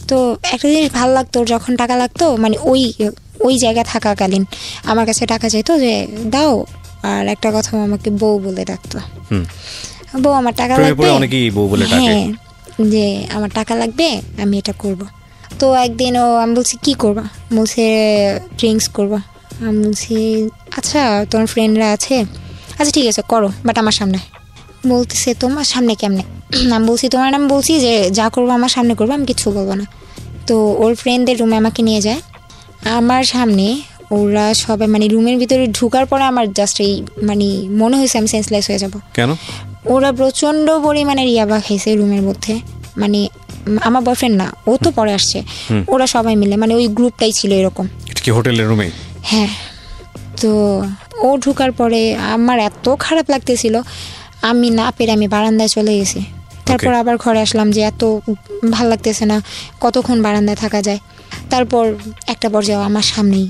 তো একটা জিনিস ভালো লাগতো, যখন টাকা লাগতো মানে ওই জায়গায় থাকাকালীন আমার কাছে টাকা চাইতো যে দাও, আর একটা কথা আমাকে বউ বলে ডাকতো। বউ আমার টাকা লাগবে, হ্যাঁ, যে আমার টাকা লাগবে আমি এটা করব। তো একদিন আমি বলছি কি করবা, বলছে ড্রিঙ্কস করবা। আমি বলছি আচ্ছা তোমার ফ্রেন্ডরা আছে, আচ্ছা ঠিক আছে করো, বাট আমার সামনে। বলতেছে তোমার সামনে কেমনে? আমি বলছি তোমার নাম বলছি যে যা করবো আমার সামনে করবো, আমি কিছু বলবো না। তো ওর ফ্রেন্ডদের রুমে আমাকে নিয়ে যায়, আমার সামনে ওরা সবাই মানে রুমের ভিতরে ঢুকার পরে আমার জাস্ট এই মানে মনে হয়েছে আমি সেন্সলেস হয়ে যাব। কেন? ওরা প্রচণ্ড পরিমাণে ইয়াবা খাইছে রুমের মধ্যে, মানে আমার বয়ফ্রেন্ড না, ও তো পরে আসছে, ওরা সবাই মিলে মানে ওই গ্রুপটাই ছিল এরকম। কি হোটেলের রুমে? হ্যাঁ। তো ও ঢুকার পরে আমার এত খারাপ লাগতেছিল, আমি না পেরে আমি বারান্দায় চলে গেছি। তারপর আবার ঘরে আসলাম যে এত ভাল লাগতেছে না, কতক্ষণ বারান্দায় থাকা যায়। তারপর একটা পর্যায়ে আমার সামনেই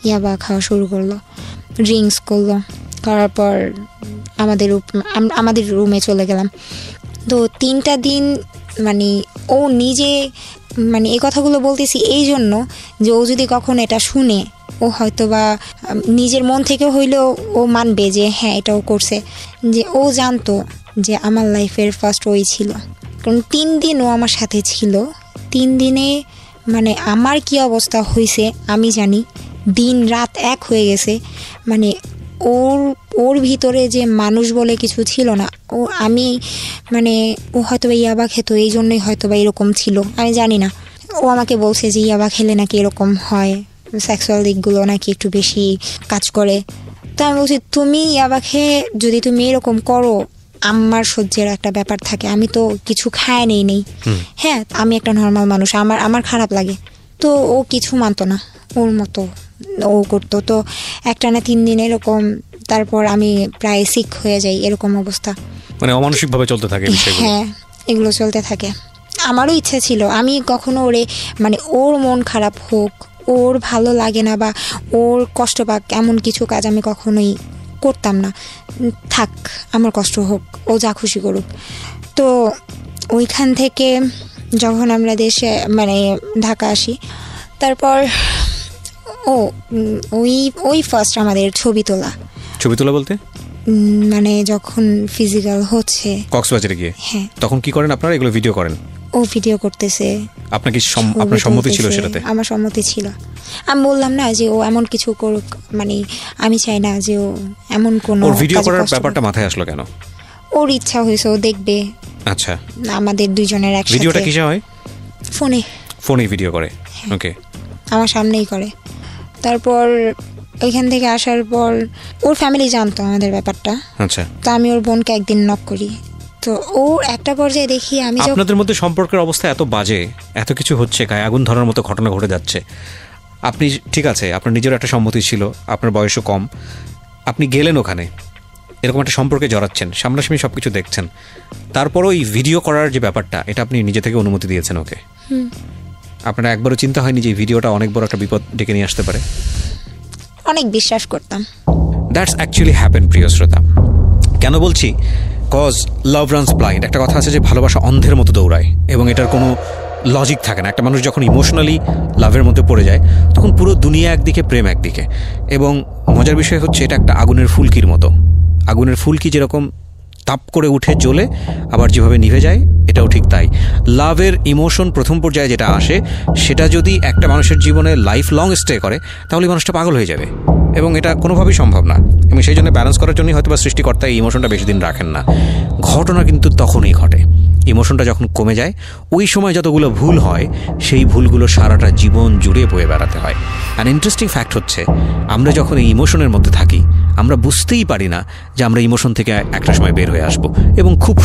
ইয়াবা খাওয়া শুরু করলো, ড্রিঙ্কস করলো, করার পর আমাদের রুমে চলে গেলাম। তো 3টা দিন মানে ও নিজে মানে এই কথাগুলো বলতেছি এই জন্য যে ও যদি কখনো এটা শুনে ও হয়তো বা নিজের মন থেকে হইলেও ও মানবে যে হ্যাঁ এটাও করছে, যে ও জানতো যে আমার লাইফের ফার্স্ট ওই ছিল। কারণ 3 দিন ও আমার সাথে ছিল, 3 দিনে মানে আমার কি অবস্থা হয়েছে আমি জানি, দিন রাত এক হয়ে গেছে। মানে ওর ভিতরে যে মানুষ বলে কিছু ছিল না, ও আমি মানে ও হয়তো বা ইয়াবা খেত এই জন্যই হয়তো বা এরকম ছিল, আমি জানি না। ও আমাকে বলছে যে ইয়াবা খেলে নাকি এরকম হয়, সেক্সুয়াল দিকগুলো নাকি একটু বেশি কাজ করে। তো আমি বলছি তুমি ইয়াবা খেয়ে যদি তুমি এরকম করো, আমার সহ্যের একটা ব্যাপার থাকে, আমি তো কিছু খায় নেই। হ্যাঁ, আমি একটা নর্মাল মানুষ, আমার খারাপ লাগে। তো ও কিছু মানতো না, ওর মতো ও করতো। তো একটানা 3 দিন এরকম, তারপর আমি প্রায় সিক হয়ে যাই, এরকম অবস্থা। মানে অমানসিকভাবে চলতে থাকে বিষয়গুলো। হ্যাঁ, এগুলো চলতে থাকে। আমারও ইচ্ছে ছিল আমি কখনো ওরে মানে ওর মন খারাপ হোক, ওর ভালো লাগে না বা ওর কষ্ট পাক এমন কিছু কাজ আমি কখনোই করতাম না। থাক, আমার কষ্ট হোক, ও যা খুশি করুক। তো ওইখান থেকে যখন আমরা দেশে মানে ঢাকা আসি, তারপর ওই ফার্স্ট আমাদের ছবি তোলা বলতে মানে যখন ফিজিক্যাল হচ্ছে কক্সবাজারে গিয়ে। হ্যাঁ। তখন কি করেন আপনারা? এগুলো ভিডিও করেন? ও ভিডিও করতেছে। আপনার সম্মতি ছিল সেটাতে? আমার সম্মতি ছিল। আমি বললাম না যে ও এমন কিছু করুক, মানে আমি চাই না যে ও এমন কোনো। ওর ভিডিও করার ব্যাপারটা মাথায় আসলো কেন? ওর ইচ্ছা হয়েছে, ও দেখবে। আচ্ছা, আমাদের দুইজনের একসাথে। ভিডিওটা কিসে হয়? ফোনে ভিডিও করে। ওকে, আমার সামনেই করে। তারপর ওইখান থেকে আসার পর ওর ফ্যামিলি জানতো আমাদের ব্যাপারটা। আচ্ছা। তো আমি ওর বোনকে একদিন নক করি, তো ও একটা পর্যায়ে দেখি আমি আপনাদের মধ্যে সম্পর্কের অবস্থা এত বাজে, এত কিছু হচ্ছে, গায়ে আগুন ধরার মতো ঘটনা ঘটে যাচ্ছে। আপনি ঠিক আছে, আপনার নিজের একটা সম্মতি ছিল, আপনার বয়সও কম, আপনি গেলেন ওখানে, এরকম একটা সম্পর্কে জড়াচ্ছেন, সামনাসামনি সব কিছু দেখছেন, তারপরও এই ভিডিও করার যে ব্যাপারটা, এটা আপনি নিজে থেকে অনুমতি দিয়েছেন ওকে। আপনার একবারও চিন্তা হয়নি যে এই ভিডিওটা অনেক বড় একটা বিপদ ডেকে নিয়ে আসতে পারে? অনেক বিশ্বাস করতাম। দ্যাটস অ্যাকচুয়ালি হ্যাপেন, প্রিয় শ্রোতা। কেন বলছি? কজ লাভ রানস ব্লাইন্ড। একটা কথা আছে যে ভালোবাসা অন্ধের মতো দৌড়ায়, এবং এটার কোনো লজিক থাকে না। একটা মানুষ যখন ইমোশনালি লাভের মধ্যে পড়ে যায়, তখন পুরো দুনিয়া একদিকে, প্রেম একদিকে। এবং মজার বিষয় হচ্ছে, এটা একটা আগুনের ফুলকির মতো। আগুনের ফুলকি যেরকম তাপ করে উঠে জ্বলে আবার যেভাবে নিভে যায়, এটাও ঠিক তাই। লাভের ইমোশন প্রথম পর্যায়ে যেটা আসে, সেটা যদি একটা মানুষের জীবনে লাইফ লং স্টে করে, তাহলে মানুষটা পাগল হয়ে যাবে, এবং এটা কোনোভাবেই সম্ভব না। এবং সেই জন্য ব্যালেন্স করার জন্যই হয়তো বা সৃষ্টিকর্তা এই ইমোশনটা বেশি দিন রাখেন না। ঘটনা কিন্তু তখনই ঘটে, ইমোশনটা যখন কমে যায়। ওই সময় যতগুলো ভুল হয়, সেই ভুলগুলো সারাটা জীবন জুড়ে বয়ে বেড়াতে হয়। আর ইন্টারেস্টিং ফ্যাক্ট হচ্ছে, আমরা যখন এই ইমোশনের মধ্যে থাকি, আমরা বুঝতেই পারি না যে আমরা ইমোশন থেকে একটা সময় বের হয়ে আসবো এবং খুব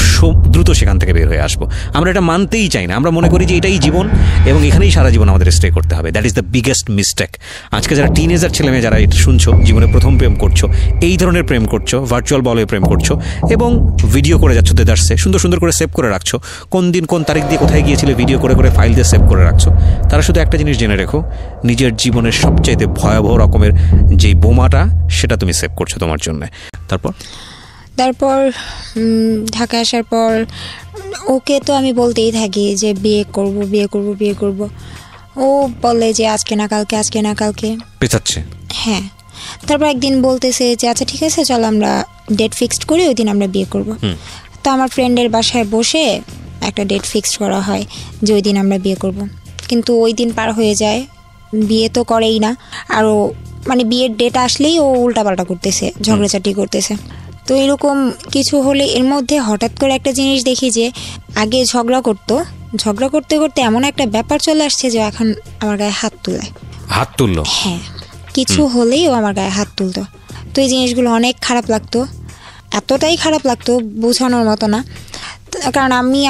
দ্রুত সেখান থেকে বের হয়ে আসবো। আমরা এটা মানতেই চাই না, আমরা মনে করি যে এটাই জীবন এবং এখানেই সারা জীবন আমাদের স্টে করতে হবে। That is the biggest mistake. আজকে যারা টিনেজার ছেলেমেয়ে যারা এটা শুনছো, জীবনে প্রথম প্রেম করছো, এই ধরনের প্রেম করছো, ভার্চুয়াল বলে প্রেম করছো এবং ভিডিও করে যাচ্ছ দেদার্সে, সুন্দর সুন্দর করে সেভ করে রাখছো, কোন দিন কোন তারিখ দিয়ে কোথায় গিয়েছিলে ভিডিও করে করে ফাইল দিয়ে সেভ করে রাখছো, তারা শুধু একটা জিনিস জেনে রেখো, নিজের জীবনের সবচাইতে ভয়াবহ রকমের যেই বোমাটা সেটা তুমি সেভ করছো তোমার জন্য। তারপর ঢাকা আসার পর ওকে তো আমি বলতেই থাকি যে বিয়ে করব বিয়ে করব বিয়ে করব। ও বলে যে আজকে না কালকে পেছাচ্ছে। হ্যাঁ, তারপর একদিন বলতেছে যে আচ্ছা ঠিক আছে চলো আমরা ডেট ফিক্সড করি, ওই দিন আমরা বিয়ে করব। তো আমার ফ্রেন্ডের বাসায় বসে একটা ডেট ফিক্সড করা হয় যে ওই দিন আমরা বিয়ে করব। কিন্তু ওই দিন পার হয়ে যায়, বিয়ে তো করেই না। আরও মানে বিয়ের ডেট আসলেই ও উল্টাপাল্টা করতেছে, ঝগড়াঝাটি করতেছে। তো এরকম কিছু হলে এর মধ্যে হঠাৎ করে একটা জিনিস দেখি যে আগে ঝগড়া করতে করতে এমন একটা ব্যাপার চলে আসছে যে এখন আমার গায়ে হাত তুললো। হ্যাঁ, কিছু হলেই ও আমার গায়ে হাত তুলতো। তো এই জিনিসগুলো অনেক খারাপ লাগতো, এতটাই খারাপ লাগতো বোঝানোর মতো না। কারণ আমি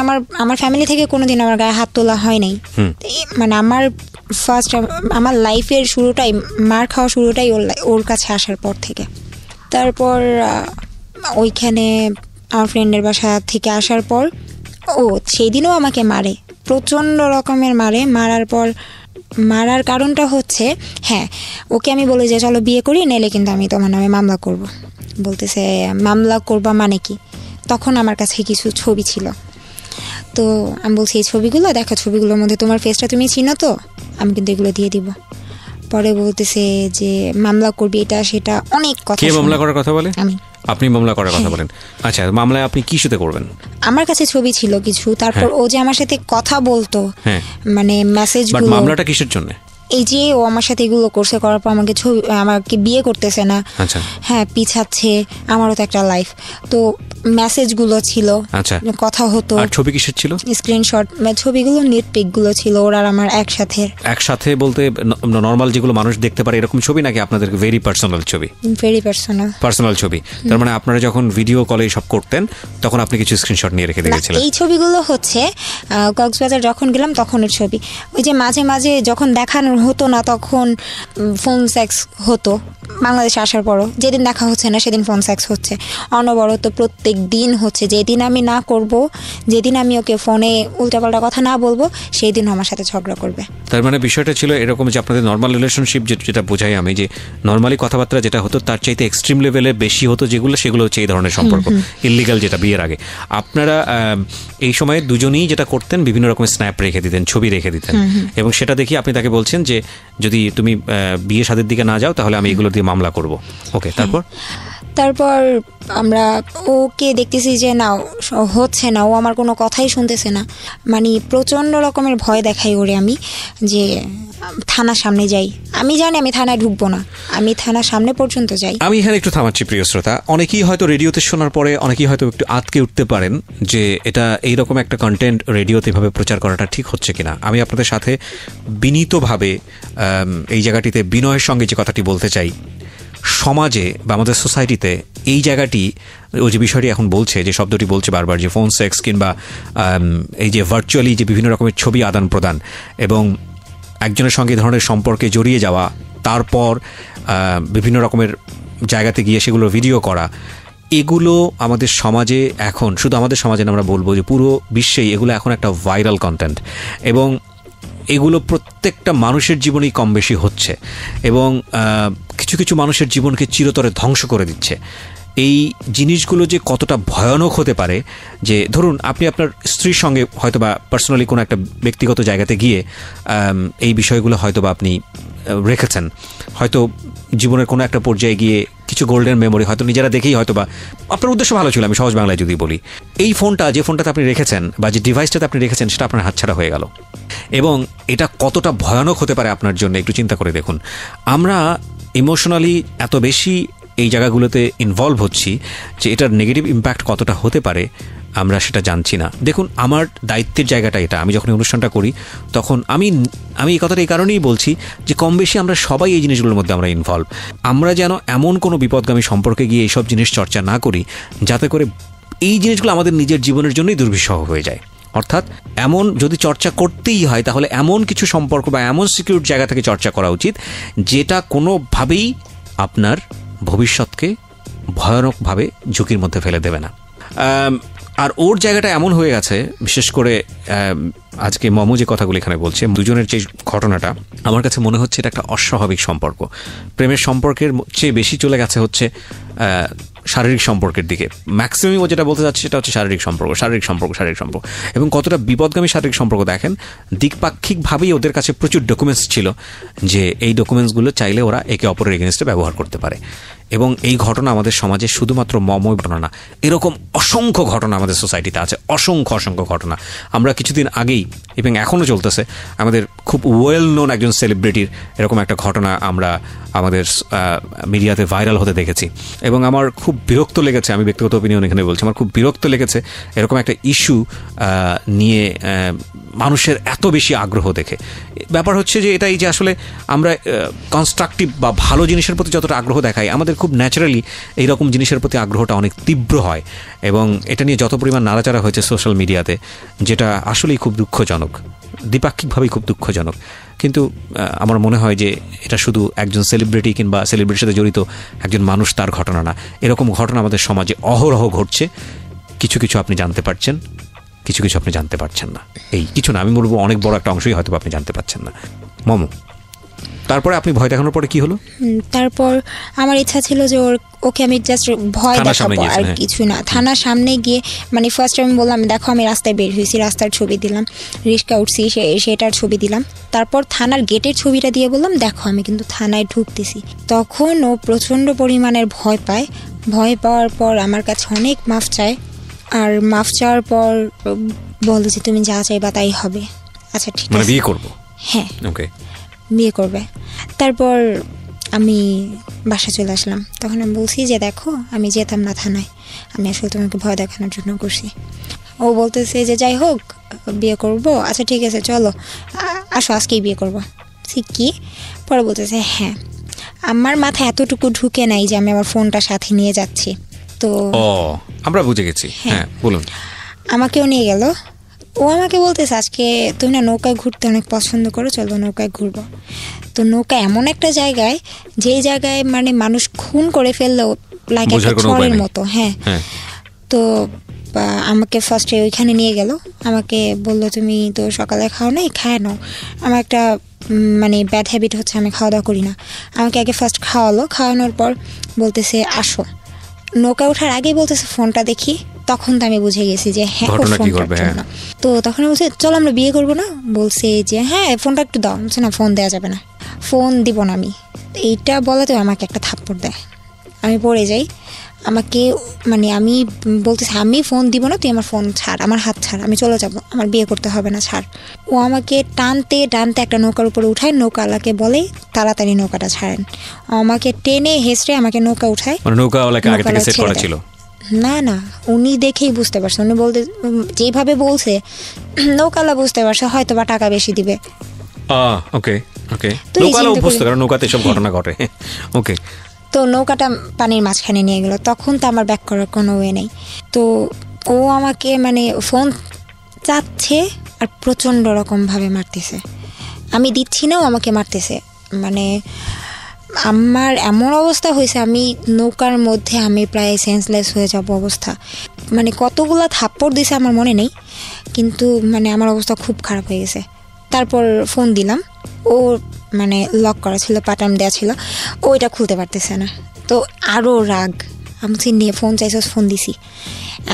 আমার ফ্যামিলি থেকে কোনোদিন আমার গায়ে হাত তোলা হয় নাই। মানে আমার লাইফের শুরুটাই, মার খাওয়া শুরুটাই ওর কাছে আসার পর থেকে। তারপর ওইখানে আমার ফ্রেন্ডের বাসা থেকে আসার পর সেই দিনও আমাকে মারে, প্রচণ্ড রকমের মারার কারণটা হচ্ছে, হ্যাঁ ওকে আমি বলি যে চলো বিয়ে করি, নাইলে কিন্তু আমি তোমার নামে মামলা করব। বলতেছে মামলা করবা মানে কি? তখন আমার কাছে কিছু ছবি ছিল, তো আমি বলছি এই ছবিগুলো দেখো, ছবিগুলোর মধ্যে তোমার ফেসটা তুমি চিনো তো, আমি কিন্তু এগুলো দিয়ে দিব। পরে বলতেছে যে মামলা করবি, এটা সেটা অনেক কথা। কে মামলা করার কথা বলে? আমি। আপনি মামলা করার কথা বলেন? আচ্ছা, মামলায় আপনি কি সাথে করবেন? আমার কাছে ছবি ছিল কিছু, তারপর ও যে আমার সাথে কথা বলতো, মানে মেসেজগুলো। মামলাটা কিসের জন্য? এই যে ও আমার সাথে এগুলো করছে, করার পর আমাকে বিয়ে করতেছে না, আচ্ছা হ্যাঁ পিছাচ্ছে, আমারও তো একটা লাইফ। তো মেসেজগুলো ছিল, আচ্ছা কথা হতো। আর ছবি কিসের ছিল? স্ক্রিনশট, ছবিগুলো নিট পিকগুলো ছিল ওর আর আমার একসাথে বলতে নরমাল যেগুলো মানুষ দেখতে পারে এরকম ছবি, নাকি আপনাদের ভেরি পার্সোনাল ছবি? ভেরি পার্সোনাল ছবি। তার মানে আপনারা যখন ভিডিও কলে সব করতেন তখন আপনি কিছু স্ক্রিনশট নিয়ে রেখে দিয়েছিলেন? এই ছবিগুলো হচ্ছে কক্সবাজার যখন গেলাম তখনের ছবি। ওই যে মাঝে মাঝে যখন দেখানো হতো না তখন ফোন সেক্স হতো, বাংলাদেশে আসার পরও যেদিন দেখা হচ্ছে না সেদিন ফোন সেক্স হচ্ছে অনবরত, প্রত্যেক দিন হচ্ছে। যেদিন আমি না করব, যেদিন আমি ওকে ফোনে উল্টাপাল্টা কথা না বলবো, সেই দিন আমার সাথে ঝগড়া করবে। তার মানে বিষয়টা ছিল এরকম যে আপনাদের নর্মাল রিলেশনশিপ যেটা বোঝাই আমি, যে নর্মালি কথাবার্তা যেটা হতো তার চাইতে এক্সট্রিম লেভেলে বেশি হতো, সেগুলো হচ্ছে এই ধরনের সম্পর্ক, ইল্লিগাল, যেটা বিয়ের আগে। আপনারা এই সময় দুজনেই যেটা করতেন, বিভিন্ন রকমের স্ন্যাপ রেখে দিতেন, ছবি রেখে দিতেন, এবং সেটা দেখি আপনি তাকে বলছেন যে যদি তুমি বিয়ে শাদীর দিকে না যাও তাহলে আমি এগুলো দিয়ে মামলা করব। ওকে, তারপর আমরা ওকে দেখতেছি যে না হচ্ছে না, ও আমার কোনো কথাই শুনতেছে না। মানে প্রচণ্ড রকমের ভয় দেখাই ওরে আমি, যে থানার সামনে যাই। আমি জানি আমি থানায় ঢুকবো না, আমি থানার সামনে পর্যন্ত যাই। আমি এখানে একটু থামাচ্ছি প্রিয় শ্রোতা। অনেকেই হয়তো রেডিওতে শোনার পরে অনেকেই হয়তো একটু আটকে উঠতে পারেন যে এটা এইরকম একটা কন্টেন্ট রেডিওতে এভাবে প্রচার করাটা ঠিক হচ্ছে কিনা। আমি আপনাদের সাথে বিনীতভাবে এই জায়গাটিতে বিনয়ের সঙ্গে যে কথাটি বলতে চাই, সমাজে বা আমাদের সোসাইটিতে এই জায়গাটি, ও যে বিষয়টি এখন বলছে, যে শব্দটি বলছে বারবার, যে ফোন সেক্স কিংবা এই যে ভার্চুয়ালি যে বিভিন্ন রকমের ছবি আদান প্রদান এবং একজনের সঙ্গে ধরনের সম্পর্কে জড়িয়ে যাওয়া, তারপর বিভিন্ন রকমের জায়গাতে গিয়ে সেগুলো ভিডিও করা, এগুলো আমাদের সমাজে এখন, শুধু আমাদের সমাজে না, আমরা বলবো যে পুরো বিশ্বেই এগুলো এখন একটা ভাইরাল কন্টেন্ট, এবং এগুলো প্রত্যেকটা মানুষের জীবনেই কম বেশি হচ্ছে, এবং কিছু কিছু মানুষের জীবনকে চিরতরে ধ্বংস করে দিচ্ছে। এই জিনিসগুলো যে কতটা ভয়ানক হতে পারে, যে ধরুন আপনি আপনার স্ত্রীর সঙ্গে হয়তো বা পার্সোনালি কোনো একটা ব্যক্তিগত জায়গাতে গিয়ে এই বিষয়গুলো হয়তো বা আপনি রেখেছেন, হয়তো জীবনের কোনো একটা পর্যায়ে গিয়ে কিছু গোল্ডেন মেমোরি হয়তো নিজেরা দেখেই, হয়তো বা আপনার উদ্দেশ্য ভালো ছিল, আমি সহজ বাংলায় যদি বলি, এই ফোনটা, যে ফোনটাতে আপনি রেখেছেন বা যে ডিভাইসটাতে আপনি রেখেছেন, সেটা আপনার হাতছাড়া হয়ে গেল, এবং এটা কতটা ভয়ানক হতে পারে আপনার জন্য একটু চিন্তা করে দেখুন। আমরা ইমোশনালি এত বেশি এই জায়গাগুলোতে ইনভলভ হচ্ছি যে এটার নেগেটিভ ইম্প্যাক্ট কতটা হতে পারে আমরা সেটা জানছি না। দেখুন, আমার দায়িত্বের জায়গাটা এটা। আমি যখন অনুষ্ঠানটা করি তখন আমি এই কথাটা এই কারণেই বলছি যে কম বেশি আমরা সবাই এই জিনিসগুলোর মধ্যে আমরা ইনভলভ। আমরা যেন এমন কোনো বিপদগামী সম্পর্কে গিয়ে এইসব জিনিস চর্চা না করি যাতে করে এই জিনিসগুলো আমাদের নিজের জীবনের জন্যই দুর্বিষহ হয়ে যায়। অর্থাৎ এমন যদি চর্চা করতেই হয় তাহলে এমন কিছু সম্পর্ক বা এমন সিকিউর জায়গা থেকে চর্চা করা উচিত যেটা কোনোভাবেই আপনার ভবিষ্যৎকে ভয়ানকভাবে ঝুঁকির মধ্যে ফেলে দেবে না। আর ওর জায়গাটা এমন হয়ে গেছে, বিশেষ করে আজকে মমো যে কথাগুলো এখানে বলছে, দুজনের যে ঘটনাটা, আমার কাছে মনে হচ্ছে এটা একটা অস্বাভাবিক সম্পর্ক। প্রেমের সম্পর্কের চেয়ে বেশি চলে গেছে হচ্ছে শারীরিক সম্পর্কের দিকে। ম্যাক্সিমাম ও যেটা বলতে চাচ্ছে সেটা হচ্ছে শারীরিক সম্পর্ক। এবং কতটা বিপদগামী শারীরিক সম্পর্ক দেখেন, দ্বিপাক্ষিকভাবেই ওদের কাছে প্রচুর ডকুমেন্টস ছিল যে এই ডকুমেন্টসগুলো চাইলে ওরা একে অপরের এগেনস্টে ব্যবহার করতে পারে। এবং এই ঘটনা আমাদের সমাজে শুধুমাত্র মমই ঘটনা না, এরকম অসংখ্য ঘটনা আমাদের সোসাইটিতে আছে, অসংখ্য ঘটনা। আমরা কিছুদিন আগেই এবং এখনও চলতেছে আমাদের খুব ওয়েল নোন একজন সেলিব্রিটির এরকম একটা ঘটনা আমরা আমাদের মিডিয়াতে ভাইরাল হতে দেখেছি। এবং আমার খুব বিরক্ত লেগেছে, আমি ব্যক্তিগত ওপিনিয়ন এখানে বলছি, আমার খুব বিরক্ত লেগেছে এরকম একটা ইস্যু নিয়ে মানুষের এত বেশি আগ্রহ দেখে। ব্যাপার হচ্ছে যে এটাই যে আসলে আমরা কনস্ট্রাকটিভ বা ভালো জিনিসের প্রতি যতটা আগ্রহ দেখাই, আমাদের খুব ন্যাচারালি এইরকম জিনিসের প্রতি আগ্রহটা অনেক তীব্র হয়। এবং এটা নিয়ে যত পরিমাণ নাড়াচাড়া হয়েছে সোশ্যাল মিডিয়াতে, যেটা আসলেই খুব দুঃখজনক, দ্বিপাক্ষিকভাবেই খুব দুঃখজনক। কিন্তু আমার মনে হয় যে এটা শুধু একজন সেলিব্রিটি কিংবা সেলিব্রিটির সাথে জড়িত একজন মানুষ তার ঘটনা না, এরকম ঘটনা আমাদের সমাজে অহরহ ঘটছে। কিছু কিছু আপনি জানতে পারছেন, কিছু কিছু আপনি জানতে পারছেন না। এই কিছু না, আমি বলবো অনেক বড় একটা অংশই হয়তো আপনি জানতে পারছেন না। মমো, তারপরে আপনি ভয় দেখানোর পরে কি হলো? তারপর আমার ইচ্ছা ছিল যে ওকে আমি জাস্ট ভয় দেখাবো, আর কিছু না। থানার সামনে গিয়ে মানে ফার্স্ট আমি বললাম, দেখো আমি রাস্তায় বের হয়েছি, রাস্তার ছবি দিলাম, রিক্সা উঠছি সেটার ছবি দিলাম। তারপর থানার গেটের ছবিটা দিয়ে বললাম, দেখো আমি কিন্তু থানায় ঢুকতেছি। তখন ও প্রচণ্ড পরিমাণের ভয় পায়। ভয় পাওয়ার পর আমার কাছে অনেক মাফ চায়, আর মাফ চাওয়ার পর বলে যে তুমি যা চাইবা তাই হবে। আচ্ছা ঠিক আছে, বিয়ে করবো। হ্যাঁ, ওকে, বিয়ে করবে। তারপর আমি বাসা চলে আসলাম। তখন আমি বলছি যে দেখো আমি যেতাম না থানায়, আমি আসলে তোমাকে ভয় দেখানোর জন্য করছি। ও বলতেছে যে যাই হোক বিয়ে করব। আচ্ছা ঠিক আছে চলো আসো, আজকেই বিয়ে করবো। কি পরে বলতেছে হ্যাঁ। আমার মাথায় এতটুকু ঢুকে নাই যে আমি আমার ফোনটা সাথে নিয়ে যাচ্ছি। তো আমরা বুঝে গেছি। হ্যাঁ বলুন। আমাকেও নিয়ে গেল। ও আমাকে বলতেছে আজকে তুমি না নৌকায় ঘুরতে অনেক পছন্দ করো, চলো নৌকায় ঘুরবো। তো নৌকা এমন একটা জায়গায়, যেই জায়গায় মানে মানুষ খুন করে ফেললেও লাইক একটা ছড়ের মতো। হ্যাঁ, তো আমাকে ফার্স্টে ওইখানে নিয়ে গেল। আমাকে বললো তুমি তো সকালে খাও নাই, খায় নাও। আমার একটা মানে ব্যাড হ্যাবিট হচ্ছে আমি খাওয়া দাওয়া করি না। আমাকে আগে ফার্স্ট খাওয়ালো। খাওয়ানোর পর বলতেছে আসো। নৌকা ওঠার আগেই বলতেছে ফোনটা দেখি। তখন তো আমি বুঝে গেছি যে হ্যাঁ ফোনটার জন্য। তো তখন বলছে চলো আমরা বিয়ে করবো না। বলছে যে হ্যাঁ ফোনটা একটু দাও। বলছে না ফোন দেওয়া যাবে না, ফোন দিব না আমি। এইটা বলাতে আমাকে একটা থাপ্পড় দেয়, আমি পড়ে যাই। আমাকে মানে আমি বলতেছি আমি ফোন দিব না, তুই আমার ফোন ছাড়, আমার হাত ছাড়, আমি চলে যাব, আমার বিয়ে করতে হবে না, ছাড়। ও আমাকে টানতে টানতে একটা নৌকার উপরে উঠায়। নৌকাওয়ালাকে বলে তাড়াতাড়ি নৌকাটা ছাড়েন। আমাকে টেনে হেসড়ে আমাকে নৌকা উঠায়। না না, উনি দেখেই বুঝতে পারছে। উনি বলতে যেভাবে বলছে নৌকালা বুঝতে পারছে হয়তো বা টাকা বেশি দিবে। তো নৌকাটা পানির মাঝখানে নিয়ে গেল। তখন তো আমার ব্যাক করার কোনো ওয়ে নেই। তো ও আমাকে মানে ফোন চাচ্ছে আর প্রচণ্ড রকমভাবে মারতেছে। আমি দিচ্ছি না, ও আমাকে মারতেছে। মানে আমার এমন অবস্থা হয়েছে, আমি নৌকার মধ্যে আমি প্রায় সেন্সলেস হয়ে যাব অবস্থা। মানে কতগুলো থাপ্পড় দিছে আমার মনে নেই, কিন্তু মানে আমার অবস্থা খুব খারাপ হয়ে গেছে। তারপর ফোন দিলাম, ও মানে লক করা ছিল, পাটাম দেওয়া ছিল, ওইটা খুলতে পারতেছে না। তো আরও রাগ, আমি নিয়ে ফোন চাইছে, ফোন দিছি।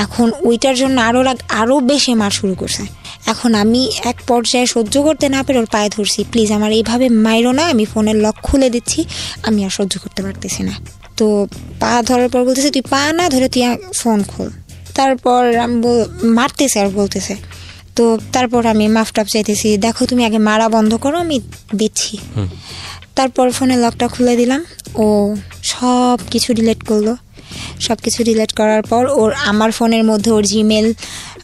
এখন ওইটার জন্য আরও রাগ, আরও বেশি মার শুরু করছে। এখন আমি এক পর্যায়ে সহ্য করতে না পেরে ওর পায়ে ধরছি, প্লিজ আমার এইভাবে মাইরো না, আমি ফোনের লক খুলে দিচ্ছি, আমি আর সহ্য করতে পারতেছি না। তো পা ধরার পর বলতেছে তুই পা না ধরে তুই ফোন খোল। তারপর আমি মারতেছে আর বলতেছে। তো তারপর আমি মাফ টাফ চাইতেছি, দেখো তুমি আগে মারা বন্ধ করো, আমি দিচ্ছি। তারপর ফোনের লকটা খুলে দিলাম, ও সব কিছু ডিলিট করলো, সব কিছু ডিলিট করার পর ওর আমার ফোনের মধ্যে ওর জিমেল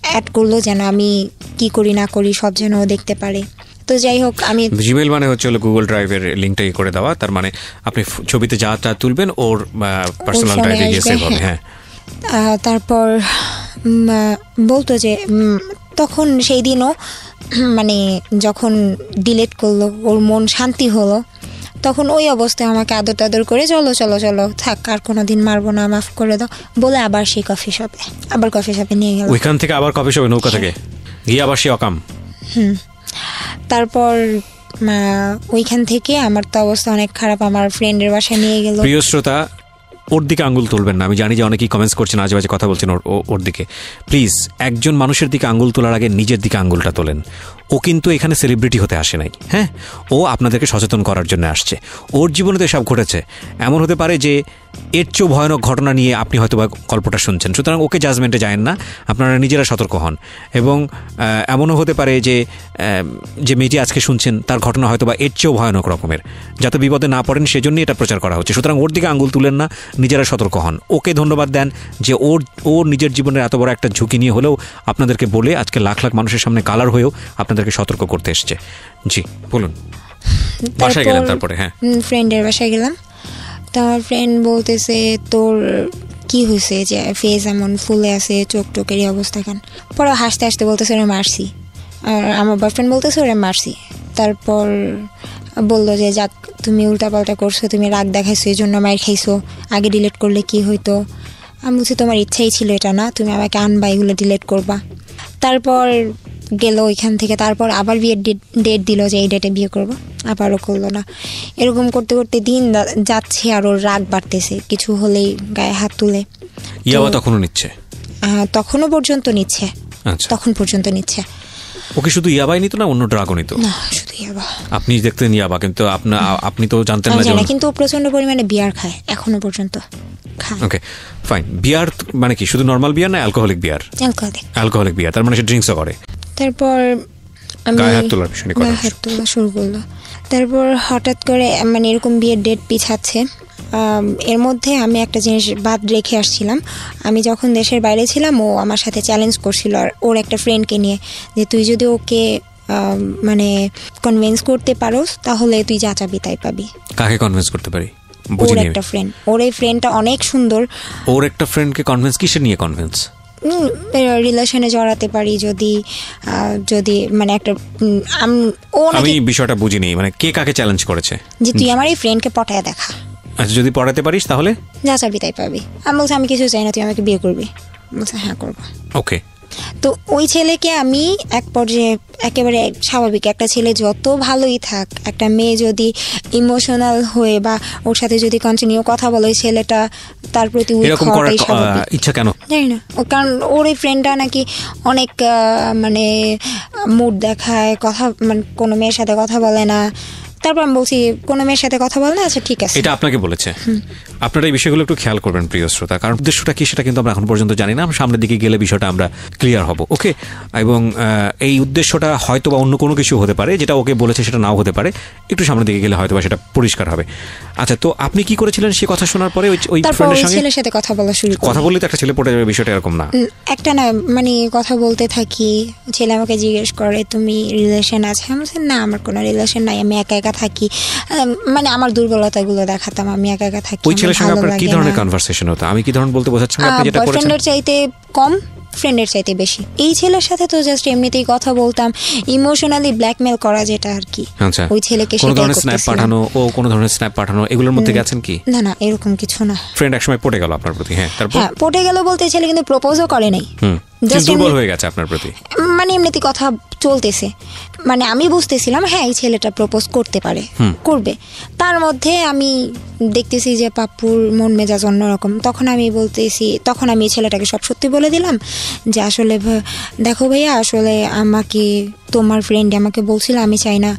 অ্যাড করলো যেন আমি কি করি না করি সব যেন ও দেখতে পারে। তো যাই হোক, আমি জিমেল মানে হচ্ছে গুগল ড্রাইভের লিঙ্কটাই করে দেওয়া, তার মানে আপনি ছবিতে যা তা তুলবেন ওর পার্সোনাল ড্রাইভে গিয়ে সেভ হবে। হ্যাঁ, তারপর বলতো যে তখন সেই দিনও মানে যখন ডিলিট করলো ওর মন শান্তি হলো, তখন ওই অবস্থায় আমাকে আদর টাদর করে চলো চলো চলো থাক আর কোনো দিন মারবো না, মাফ করে দাও বলে আবার সেই কফি শপে নিয়ে গেল। ওইখান থেকে আবার কফি শপে নৌকা থেকে গিয়ে আবার সেই অকাম। তারপর ওইখান থেকে আমার তো অবস্থা অনেক খারাপ, আমার ফ্রেন্ডের বাসায় নিয়ে গেল। প্রিয় শ্রোতা, ওর দিকে আঙ্গুল তুলবেন না। আমি জানি যে অনেকেই কমেন্টস করছেন, আজে বাজে কথা বলছেন ওর দিকে। প্লিজ, একজন মানুষের দিকে আঙ্গুল তোলার আগে নিজের দিকে আঙ্গুলটা তোলেন। ও কিন্তু এখানে সেলিব্রিটি হতে আসে নাই। হ্যাঁ, ও আপনাদেরকে সচেতন করার জন্য আসছে। ওর জীবনে তো এসব ঘটেছে। এমন হতে পারে যে এর চেয়েও ভয়ানক ঘটনা নিয়ে আপনি হয়তো বা গল্পটা শুনছেন। সুতরাং ওকে জাজমেন্টে যায়েন না, আপনারা নিজেরা সতর্ক হন। এবং এমনও হতে পারে যে মেয়েটি আজকে শুনছেন তার ঘটনা হয়তো বা এর চেয়েও ভয়ানক রকমের, যাতে বিপদে না পড়েন সেজন্যই এটা প্রচার করা হচ্ছে। সুতরাং ওর দিকে আঙ্গুল তুলেন না, নিজেরা সতর্ক হন। ওকে ধন্যবাদ দেন যে ওর নিজের জীবনের এত বড় একটা ঝুঁকি নিয়ে হলেও আপনাদেরকে বলে আজকে লাখ লাখ মানুষের সামনে কালার হয়েও আপনাদেরকে সতর্ক করতে এসছে। জি বলুন। বাসায় গেলাম, তারপরে হ্যাঁ ফ্রেন্ডের বাসায় গেলাম। তো আমার ফ্রেন্ড বলতেছে তোর কি হয়েছে যে ফেস এমন ফুলে আছে, চোখ টোকেরই অবস্থা কেন? পরে হাসতে হাসতে বলতেছে ওরা মারছি, আর আমার বয়ফ্রেন্ড বলতেছে ওরা মারছি। তারপর বললো যে যাক তুমি উল্টাপাল্টা করছো, তুমি রাগ দেখাইছো এই জন্য মার খাইছো, আগে ডিলিট করলে কি হইতো? আমি বলছি তোমার ইচ্ছাই ছিল এটা না, তুমি আমাকে আনবা এগুলো ডিলিট করবা। তারপর গেল ওইখান থেকে। তারপর আবার বিয়ের ডেট দিল যে এই ডেটে বিয়ে করবো, আবারও করলো না। এরকম করতে করতে দিন যাচ্ছে আর ওর রাগ বাড়তেছে, কিছু হলেই গায়ে হাত তুলে। ইয়াবা তখনও নিচ্ছে? তখনও পর্যন্ত নিচ্ছে, তখন পর্যন্ত নিচ্ছে। ওকে শুধু ইয়াবাই নিত না অন্য ড্রাগও নিত? না, শুধু ইয়াবা। আপনি দেখতেন ইয়াবা, কিন্তু আপনি তো জানতেন না। কিন্তু প্রচন্ড পরিমাণে বিয়ার খায়, এখনো পর্যন্ত খায়। Okay fine. বিয়ার মানে কি শুধু নর্মাল বিয়ার না অ্যালকোহলিক বিয়ার? অ্যালকোহলিক বিয়ার, তার মানে সে ড্রিঙ্কসও করে। তারপর গায়ে হাত তোলার বিষয় নিয়ে হাত তোলা শুরু করলো। তারপর হঠাৎ করে মানে এরকম বিয়ের ডেট পিছাচ্ছে। এর মধ্যে আমি একটা জিনিস বাদ রেখে আসছিলাম। আমি যখন দেশের বাইরে ছিলাম ও আমার সাথে চ্যালেঞ্জ করছিল আর ওর একটা ফ্রেন্ডকে নিয়ে, যে তুই যদি ওকে মানে কনভিন্স করতে পারোস তাহলে তুই যা চাবি তাই পাবি। কাকে কনভিন্স করতে পারি? ওর একটা ফ্রেন্ড, ওর এই ফ্রেন্ডটা অনেক সুন্দর। ওর একটা ফ্রেন্ডকে কনভিন্স কিসের নিয়ে কনভিন্স? রিলেশনে জড়াতে পারি যদি মানে একটা আমি বিষয়টা বুঝিনি, মানে কে কাকে চ্যালেঞ্জ করেছে? যে তুই আমার এই ফ্রেন্ডকে পটায় দেখা। আচ্ছা, যদি পড়াতে পারিস তাহলে যা চাবি তাই পাবি। আমি বলছি আমি কিছু চাই না, তুই আমাকে বিয়ে করবি। বলছে হ্যাঁ করবো। ওকে। তো ওই ছেলেকে আমি এক পর্যায়ে একেবারে স্বাভাবিক, একটা ছেলে যত ভালোই থাক, একটা মেয়ে যদি ইমোশনাল হয়ে বা ওর সাথে যদি কন্টিনিউ কথা বলে, ওই ছেলেটা তার প্রতি ইচ্ছা কেন জানি না। কারণ ওর এই ফ্রেন্ডটা নাকি অনেক মানে মুড দেখায়, কথা মানে কোনো মেয়ের সাথে কথা বলে না। তারপর আমি বলছি কোনো মেয়ের সাথে কথা বল না। আচ্ছা ঠিক আছে, এটা আপনাকে বলেছে। আপনারা এই বিষয়গুলো একটু খেয়াল করবেন প্রিয় শ্রোতা, কারণ উদ্দেশ্যটা কি সেটা কিন্তু আমরা এখন পর্যন্ত জানি না। সামনের দিকে গেলে বিষয়টা আমরা ক্লিয়ার হব। ওকে, এবং এই উদ্দেশ্যটা হয়তো বা অন্য কোনো কিছু হতে পারে, যেটা ওকে বলেছে সেটা নাও হতে পারে। একটু সামনের দিকে গেলে হয়তো বা সেটা পরিষ্কার হবে। আচ্ছা, তো আপনি কি করেছিলেন সে কথা শোনার পরে? ওই ফ্রেন্ডের সঙ্গে ছেলের সাথে কথা বলা শুরু। কথা বললে তো একটা ছেলে পড়ে যাবে, বিষয়টা এরকম না। একটা না মানে কথা বলতে থাকি, ছেলে আমাকে জিজ্ঞেস করে তুমি রিলেশন আছে? আমি বলছি না আমার কোনো রিলেশন নাই, আমি একা একা থাকি। মানে আমার দুর্বলতাগুলো দেখাতাম, আমি একা একা থাকি। ওই ছেলের সঙ্গে আপনার কি ধরনের কনভারসেশন হতো? আমি কি ধরনের বলতে বোঝাচ্ছেন আপনি যেটা করেছেন? বয়ফ্রেন্ডের চাইতে কম, ফ্রেন্ডের চাইতে বেশি। এই ছেলের সাথে তো জাস্ট এমনিতেই কথা বলতাম, ইমোশনালি ব্ল্যাকমেল করা যেটা আর কি। আচ্ছা, ওই ছেলেকে কোন ধরনের স্ন্যাপ পাঠানো, ও কোন ধরনের স্ন্যাপ পাঠানো, এগুলোর মধ্যে গেছেন কি? না না, এরকম কিছু না। ফ্রেন্ড একসময় পড়ে গেল আপনার প্রতি? হ্যাঁ, তারপর? হ্যাঁ, পড়ে গেল বলতে ছেলে কিন্তু প্রপোজও করে নাই, দুর্বল হয়ে গেছে আপনার প্রতি। মানে এমনিতে কথা চলতেছে, মানে আমি বুঝতেছিলাম হ্যাঁ এই ছেলেটা প্রপোজ করতে পারে, করবে। তার মধ্যে আমি দেখতেছি যে পাপ্পুর মন মেজাজ অন্যরকম। তখন আমি এই ছেলেটাকে সব সত্যি বলে দিলাম যে আসলে দেখো ভাইয়া, আসলে আমাকে তোমার ফ্রেন্ড আমাকে বলছিল আমি চাই না,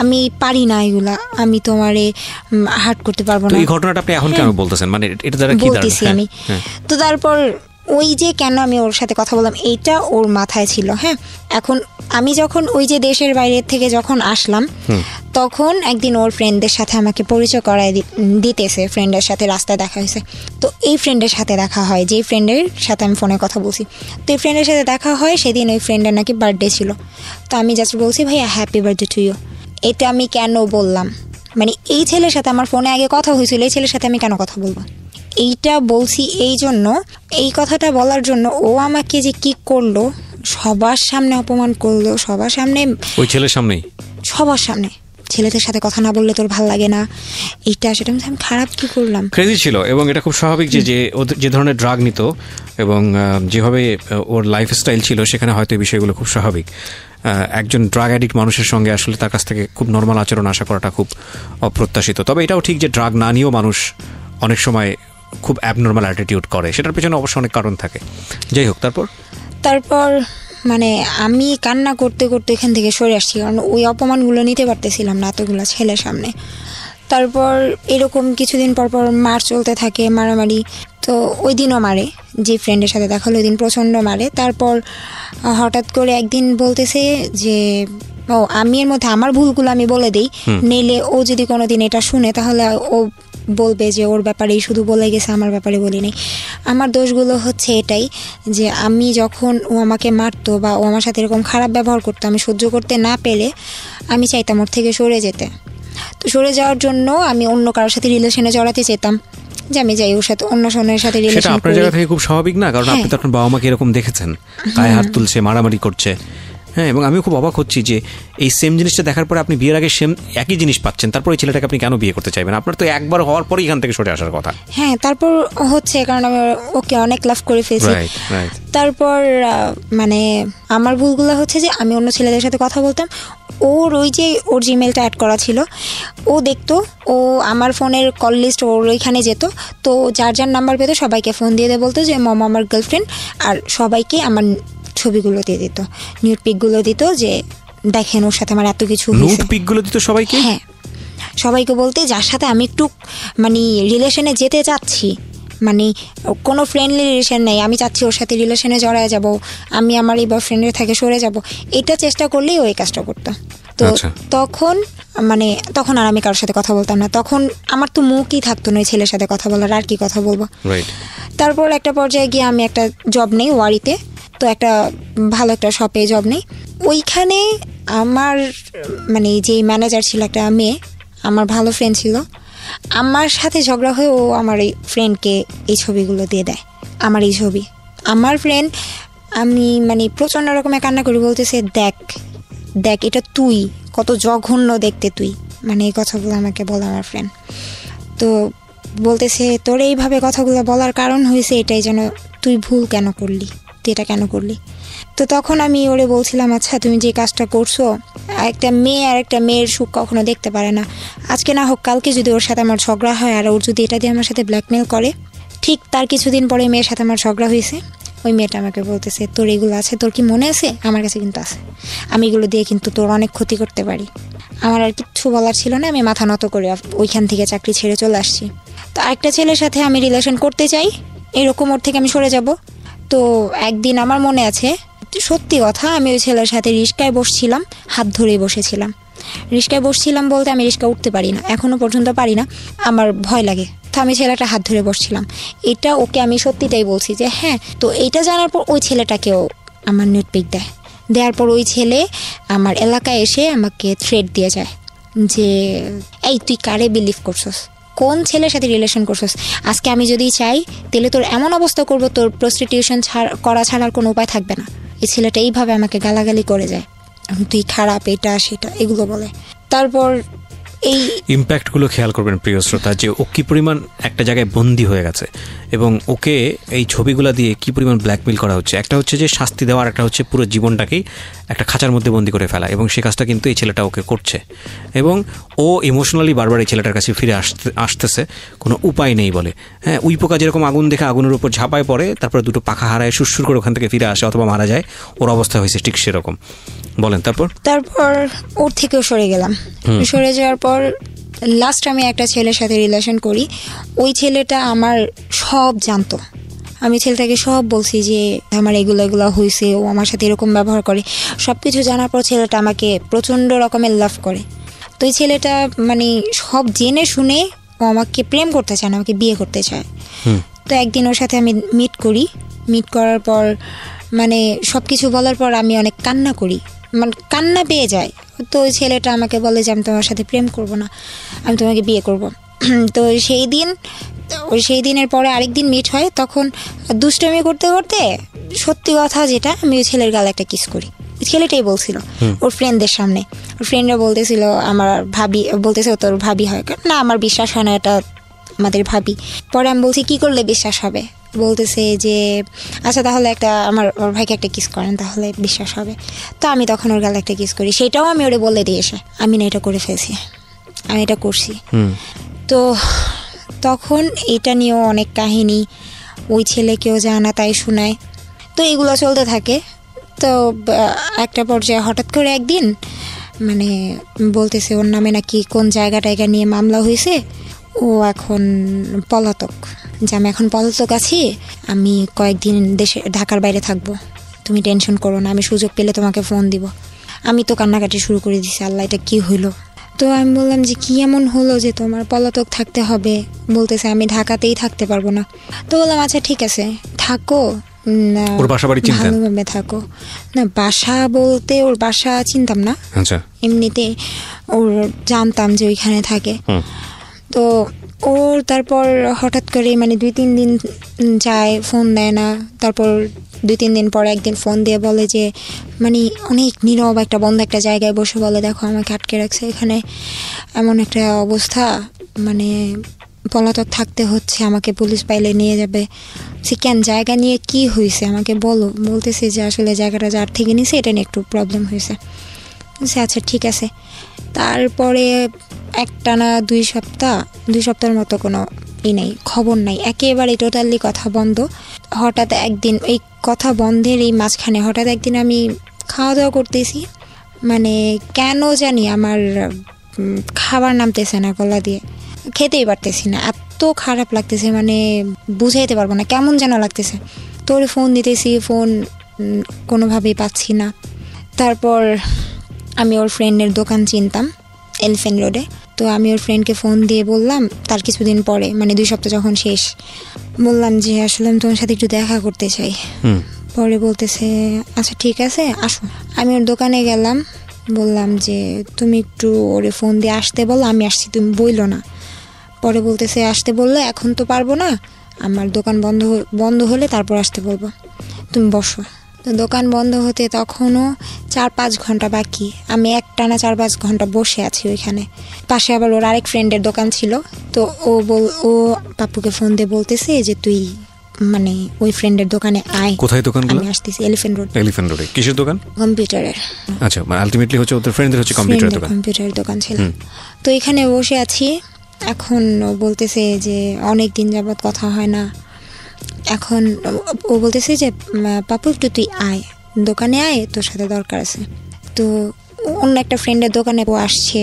আমি পারি না এগুলা, আমি তোমারে হার্ট করতে পারবো না। এই ঘটনাটা আপনি এখন কেন বলতেছেন? মানে এটা দ্বারা কি দাঁড়ায়? আমি তো তারপর ওই যে কেন আমি ওর সাথে কথা বললাম এইটা ওর মাথায় ছিল। হ্যাঁ, এখন আমি যখন ওই যে দেশের বাইরে থেকে যখন আসলাম তখন একদিন ওর ফ্রেন্ডদের সাথে আমাকে পরিচয় করায় দিতেছে, ফ্রেন্ডের সাথে রাস্তায় দেখা হয়েছে। তো এই ফ্রেন্ডের সাথে দেখা হয়, যেই ফ্রেন্ডের সাথে আমি ফোনে কথা বলছি, তো এই ফ্রেন্ডের সাথে দেখা হয়। সেদিন ওই ফ্রেন্ডের নাকি বার্থডে ছিল। তো আমি জাস্ট বলছি ভাইয়া হ্যাপি বার্থডে টু ইউ। এটা আমি কেন বললাম, মানে এই ছেলের সাথে আমার ফোনে আগে কথা হয়েছিল, এই ছেলের সাথে আমি কেন কথা বলবো, এইটা বলছি এই জন্য, এই কথাটা বলার জন্য ও আমাকে যে কি করলো, সবার সামনে অপমান করলো, সবার সামনে, ওই ছেলের সামনেই, সবার সামনে। ছেলেদের সাথে কথা না বললে তোর ভাল লাগে না, এইটা সেটা। আমি খারাপ কি করলাম? ক্রেজি ছিল। এবং এটা খুব স্বাভাবিক যে ধরনের ড্রাগ নিত এবং যেভাবে ওর লাইফস্টাইল ছিল সেখানে হয়তো এই বিষয়গুলো খুব স্বাভাবিক। একজন ড্রাগ অ্যাডিক্ট মানুষের সঙ্গে আসলে তার কাছ থেকে খুব নর্মাল আচরণ আশা করাটা খুব অপ্রত্যাশিত। তবে এটাও ঠিক যে ড্রাগ না নিয়েও মানুষ অনেক সময় খুব অ্যাবনর্মাল অ্যাটিটিউড করে, সেটার পেছনে অবশ্য অনেক কারণ থাকে। যাই হোক, তারপর মানে আমি কান্না করতে করতে এখান থেকে সরে আসছি, কারণ ওই অপমানগুলো নিতে পারতেছিলাম না এতগুলো ছেলের সামনে। তারপর এরকম কিছুদিন পর পর মার চলতে থাকে, মারামারি। তো ওই দিনও মারে, যে ফ্রেন্ডের সাথে দেখা হলো ওই দিন প্রচণ্ড মারে। তারপর হঠাৎ করে একদিন বলতেছে যে ও আমি এর মধ্যে আমার ভুলগুলো আমি বলে দিই, নইলে ও যদি কোনোদিন এটা শুনে তাহলে ও বলবে যে ওর ব্যাপারেই শুধু বলে গেছে, আমার ব্যাপারে বলি নেই। আমার দোষগুলো হচ্ছে এটাই যে আমি যখন ও আমাকে মারতো বা ও আমার সাথে এরকম খারাপ ব্যবহার করতো, আমি সহ্য করতে না পেরে আমি চাইতাম ওর থেকে সরে যেতে। তো সরে যাওয়ার জন্য আমি অন্য কারোর সাথে রিলেশনে জড়াতে চেতাম, যে আমি যাই ওর সাথে অন্য সনের সাথে রিলেশন। সেটা আপনার জায়গা থেকে খুব স্বাভাবিক না, কারণ আপনি তো আপনার বাবা মাকে এরকম দেখেছেন, গায়ে হাত তুলছে, মারামারি করছে। হ্যাঁ, এবং আমিও খুব অবাক হচ্ছি যে এই সেম জিনিসটা দেখার পরে আপনি বিয়ের আগে সেম একই জিনিস পাচ্ছেন, তারপর এই ছেলেটাকে আপনি কেন বিয়ে করতে চাইবেন? আপনার তো একবার হওয়ার পরই এখান থেকে সরে আসার কথা। হ্যাঁ, তারপর হচ্ছে কারণ আমি ওকে অনেক লাভ করে ফেলছি। তারপর মানে আমার ভুলগুলো হচ্ছে যে আমি অন্য ছেলেদের সাথে কথা বলতাম, ওর ওই যে ওর জিমেলটা অ্যাড করা ছিল, ও দেখতো, ও আমার ফোনের কল লিস্ট ওর ওইখানে যেত। তো যার যার নাম্বার পেতো সবাইকে ফোন দিয়ে বলতো যে মম আমার গার্লফ্রেন্ড, আর সবাইকে আমার ছবিগুলো দিয়ে দিত, নিউড পিকগুলো দিত, যে দেখেন ওর সাথে আমার এত কিছু। নিউড পিকগুলো দিত সবাইকে? হ্যাঁ, সবাইকে বলতে যার সাথে আমি একটু মানে রিলেশনে যেতে চাচ্ছি, মানে কোনো ফ্রেন্ডলি রিলেশন নেই, আমি চাচ্ছি ওর সাথে রিলেশনে জড়ায় যাব, আমি আমার এই বয়ফ্রেন্ডের থেকে সরে যাব, এটা চেষ্টা করলেই ওই কাজটা করতো। তো তখন আর আমি কারোর সাথে কথা বলতাম না, তখন আমার তো মুখই থাকতো না ওই ছেলের সাথে কথা বলার, আর কি কথা বলবো। তারপর একটা পর্যায়ে গিয়ে আমি একটা জব নেই ওয়ারিতে, তো একটা ভালো একটা শপে জব নেই। ওইখানে আমার মানে যে ম্যানেজার ছিল একটা মেয়ে, আমার ভালো ফ্রেন্ড ছিল, আমার সাথে ঝগড়া হয়ে ও আমার এই ফ্রেন্ডকে এই ছবিগুলো দিয়ে দেয়, আমার এই ছবি। আমার ফ্রেন্ড, আমি মানে প্রচণ্ড রকমের কান্না করি, বলতেছে দেখ দেখ এটা তুই, কত জঘন্য দেখতে তুই, মানে এই কথাগুলো আমাকে বলে আমার ফ্রেন্ড। তো বলতেছে তোর এইভাবে কথাগুলো বলার কারণ হয়েছে এটাই, যেন তুই ভুল কেন করলি, তুই এটা কেন করলি। তো তখন আমি ওরে বলছিলাম, আচ্ছা তুমি যে কাজটা করছো, একটা মেয়ে আর একটা মেয়ের সুখ কখনো দেখতে পারে না, আজকে না হোক কালকে যদি ওর সাথে আমার ঝগড়া হয় আর ওর যদি এটা দিয়ে আমার সাথে ব্ল্যাকমেল করে, ঠিক তার কিছুদিন পরে মেয়ের সাথে আমার ঝগড়া হয়েছে। ওই মেয়েটা আমাকে বলতেছে তোর এগুলো আছে, তোর কি মনে আছে? আমার কাছে কিন্তু আছে, আমি এগুলো দিয়ে কিন্তু তোর অনেক ক্ষতি করতে পারি। আমার আর কিচ্ছু বলার ছিল না, আমি মাথা নত করে ওইখান থেকে চাকরি ছেড়ে চলে আসছি। তো একটা ছেলের সাথে আমি রিলেশন করতে চাই, এরকম ওর থেকে আমি সরে যাব। তো একদিন আমার মনে আছে, সত্যি কথা, আমি ওই ছেলের সাথে রিস্কায় বসছিলাম, হাত ধরেই বসেছিলাম। রিস্কায় বসছিলাম বলতে আমি রিস্কা উঠতে পারি না, এখনও পর্যন্ত পারি না, আমার ভয় লাগে। তো আমি ছেলেটা হাত ধরে বসছিলাম, এটা ওকে আমি সত্যিটাই বলছি যে হ্যাঁ। তো এইটা জানার পর ওই ছেলেটাকেও আমার নিউড পিক দেওয়ার পর ওই ছেলে আমার এলাকায় এসে আমাকে থ্রেট দিয়ে যায় যে এই তুই কারে বিলিভ করছস, কোন ছেলের সাথে রিলেশন করছস, আজকে আমি যদি চাই তাহলে তোর এমন অবস্থা করবো, তোর প্রস্টিটিউশন করা ছাড়ার কোনো উপায় থাকবে না। এই ছেলেটা এইভাবে আমাকে গালাগালি করে যায়, তুই খারাপ, এটা সেটা এগুলো বলে। তারপর এই ইম্প্যাক্টগুলো খেয়াল করবেন প্রিয় শ্রোতা, যে ও কী পরিমাণ একটা জায়গায় বন্দি হয়ে গেছে এবং ওকে এই ছবিগুলো দিয়ে কী পরিমাণ ব্ল্যাকমেল করা হচ্ছে। একটা হচ্ছে যে শাস্তি দেওয়ার, একটা হচ্ছে পুরো জীবনটাকেই একটা খাঁচার মধ্যে বন্দি করে ফেলা, এবং সে কাজটা কিন্তু এই ছেলেটা ওকে করছে। এবং ও ইমোশনালি বারবার এই ছেলেটার কাছে ফিরে আসতেছে, কোনো উপায় নেই বলে। হ্যাঁ, উই পোকা যেরকম আগুন দেখে আগুনের উপর ঝাঁপায় পড়ে, তারপরে দুটো পাখা হারায় সুরসুর করে ওখান থেকে ফিরে আসে অথবা মারা যায়, ওর অবস্থা হয়েছে ঠিক সেরকম। বলেন তারপর ওর থেকেও সরে গেলাম। সরে যাওয়ার পর লাস্ট আমি একটা ছেলের সাথে রিলেশন করি, ওই ছেলেটা আমার সব জানতো, আমি ছেলেটাকে সব বলছি যে আমার এগুলো হয়েছে, ও আমার সাথে এরকম ব্যবহার করে। সব কিছু জানার পর ছেলেটা আমাকে প্রচণ্ড রকমের লাভ করে। তো এই ছেলেটা মানে সব জেনে শুনে ও আমাকে প্রেম করতে চায় না, আমাকে বিয়ে করতে চায়। তো একদিন ওর সাথে আমি মিট করার পর মানে সব কিছু বলার পর আমি অনেক কান্না করি, মানে কান্না পেয়ে যায়। তো ওই ছেলেটা আমাকে বলে যে আমি তোমার সাথে প্রেম করব না, আমি তোমাকে বিয়ে করব। তো সেই দিনের পরে আরেকদিন মিট হয়, তখন দুষ্টামি করতে করতে সত্যি কথা যেটা, আমি ওই ছেলের গালে একটা কিস করি। ছেলেটাই বলছিল ওর ফ্রেন্ডদের সামনে, ওর ফ্রেন্ডরা বলতেছিল আমার ভাবি, বলতেছে তোর ভাবি হয় না, আমার বিশ্বাস হয় না এটা আমাদের ভাবি। পরে আমি বলছি কি করলে বিশ্বাস হবে, বলতেছে যে আচ্ছা তাহলে ওর ভাইকে একটা কিস করেন তাহলে বিশ্বাস হবে। তো আমি তখন ওর গালে একটা কিস করি, সেটাও আমি ওরে বলে দিয়ে এসে আমি না এটা করে ফেলছি, আমি এটা করছি। তো তখন এটা নিয়েও অনেক কাহিনী, ওই ছেলেকেও জানা তাই শোনায়। তো এগুলো চলতে থাকে। তো একটা পর্যায়ে হঠাৎ করে একদিন মানে বলতেছে ওর নামে নাকি কোন জায়গা নিয়ে মামলা হয়েছে, ও এখন পলাতক, যে আমি এখন পলাতক আছি, আমি কয়েকদিন ঢাকার বাইরে থাকবো, তুমি টেনশন করো না, আমি সুযোগ পেলে তোমাকে ফোন দিব। আমি তো কান্নাকাটি শুরু করে দিছি, আল্লাহ এটা কি হইলো। তো আমি বললাম যে কি এমন হলো যে তোমার পলাতক থাকতে হবে, বলতেছে আমি ঢাকাতেই থাকতে পারবো না। তো বললাম আচ্ছা ঠিক আছে থাকো, ভালোভাবে থাকো। না বাসা বলতে ওর বাসা চিনতাম না, এমনিতে ওর জানতাম যে ওইখানে থাকে। তো ওর তারপর হঠাৎ করে মানে 2-3 দিন যায়, ফোন দেয় না। তারপর 2-3 দিন পর একদিন ফোন দিয়ে বলে যে মানে অনেক নীরব একটা বন্ধ একটা জায়গায় বসে বলে দেখো আমাকে আটকে রাখছে এখানে, এমন একটা অবস্থা, মানে পলাতক থাকতে হচ্ছে, আমাকে পুলিশ পাইলে নিয়ে যাবে। সে কেন, জায়গা নিয়ে কি হয়েছে আমাকে বলো। বলতেছে যে আসলে জায়গাটা যার থেকে নিয়েছে এটা নিয়ে একটু প্রবলেম হয়েছে। আচ্ছা ঠিক আছে। তারপরে একটানা 2 সপ্তাহের মতো কোনো নেই, খবর নাই, একেবারে টোটালি কথা বন্ধ। হঠাৎ একদিন এই কথা বন্ধের এই মাঝখানে হঠাৎ একদিন আমি খাওয়া দাওয়া করতেছি, মানে কেন জানি আমার খাবার নামতেছে না গলা দিয়ে, খেতেই পারতেছি না, এত খারাপ লাগতেছে, মানে বুঝাইতে পারবো না, কেমন যেন লাগতেছে। তোর ফোন দিতেছি, ফোন কোনোভাবেই পাচ্ছি না। তারপর আমি ওর ফ্রেন্ডের দোকান চিনতাম এলিফ্যান্ট রোডে, তো আমি ওর ফ্রেন্ডকে ফোন দিয়ে বললাম তার কিছুদিন পরে, মানে 2 সপ্তাহ যখন শেষ, বললাম যে আসলে আমি তোমার সাথে একটু দেখা করতে চাই। পরে বলতেছে আচ্ছা ঠিক আছে আসো। আমি ওর দোকানে গেলাম, বললাম যে তুমি একটু ওরে ফোন দিয়ে আসতে বলো, আমি আসছি, তুমি বইলো না। পরে বলতেছে আসতে বললে এখন তো পারবো না, আমার দোকান বন্ধ হলে তারপর আসতে বলবো, তুমি বসো। তো দোকান বন্ধ হতে তখনও 4-5 ঘন্টা বাকি, আমি একটানা 4-5 ঘন্টা বসে আছি ওইখানে। পাশে আবার ওর আরেক ফ্রেন্ডের দোকান ছিল, তো ও পাপ্পুকে ফোন দিয়ে বলতেছে যে তুই মানে ওই ফ্রেন্ডের দোকানে আয়। কোথায় দোকান? আমি আসতেছি এলিফ্যান্ট রোডে। কিসের দোকান? কম্পিউটারের। আচ্ছা, মানে আলটিমেটলি হচ্ছে ওদের ফ্রেন্ডদের হচ্ছে কম্পিউটারের দোকান ছিল। তো এখানে বসে আছি, এখন ও বলতেছে যে অনেক দিন যাবত কথা হয় না, এখন ও বলতেছে যে পাপু একটু তুই আয়, দোকানে আয়, তোর সাথে দরকার আছে। তো অন্য একটা ফ্রেন্ডের দোকানে ও আসছে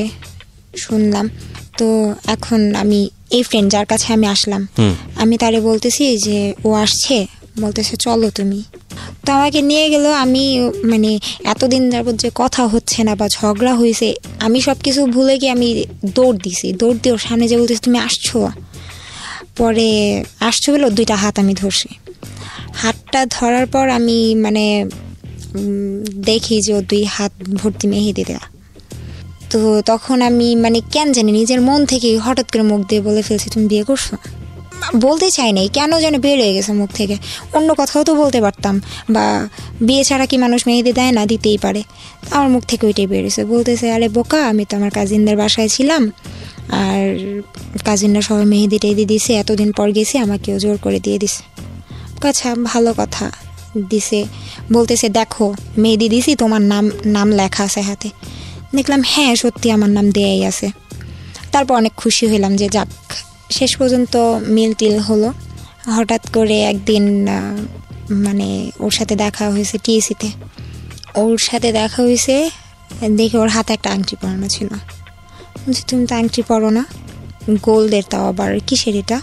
শুনলাম। তো এখন আমি এই ফ্রেন্ড যার কাছে আমি আসলাম, আমি তারে বলতেছি যে ও আসছে, বলতেছে চলো তুমি। তো আমাকে নিয়ে গেল। আমি মানে এতদিন যাবত যে কথা হচ্ছে না বা ঝগড়া হয়েছে, আমি সব কিছু ভুলে গিয়ে আমি দৌড় দিয়ে ওর সামনে যে বলতেছি তুমি আসছো। পরে আসছো বলে 2টা হাত আমি ধরছি। হাতটা ধরার পর আমি মানে দেখি যে ও 2 হাত ভর্তি মেহেদি দেওয়া। তো তখন আমি মানে কেন জানি নিজের মন থেকে হঠাৎ করে মুখ দিয়ে বলে ফেলছি তুমি বিয়ে করছো। বলতে চাই নাই, কেন যেন বের হয়ে গেছে মুখ থেকে। অন্য কথাও তো বলতে পারতাম, বা বিয়ে ছাড়া কি মানুষ মেহেদি দেয় না, দিতেই পারে। আমার মুখ থেকে ওইটাই বেরিয়েছে। বলতেছে আরে বোকা, আমি তো আমার কাজিনদের বাসায় ছিলাম, আর কাজিনরা সবাই মেহেদি টেহেদি দিছে, এতদিন পর গেছি, আমাকেও জোর করে দিয়ে দিছে। আচ্ছা ভালো কথা দিছে। বলতেছে দেখো মেহেদি দিছি, তোমার নাম লেখা আছে হাতে। দেখলাম হ্যাঁ সত্যি আমার নাম দেয়াই আছে। তারপর অনেক খুশি হইলাম যে যাক, শেষ পর্যন্ত মিল হলো। হঠাৎ করে একদিন মানে ওর সাথে দেখা হয়েছে টিএসিতে। ওর সাথে দেখা হয়েছে দেখে ওর হাতে একটা আংটি পরানো ছিল। বলছি তুমি তো আংটি পরো না, গোল্ডের, তাও আবার কিসের এটা?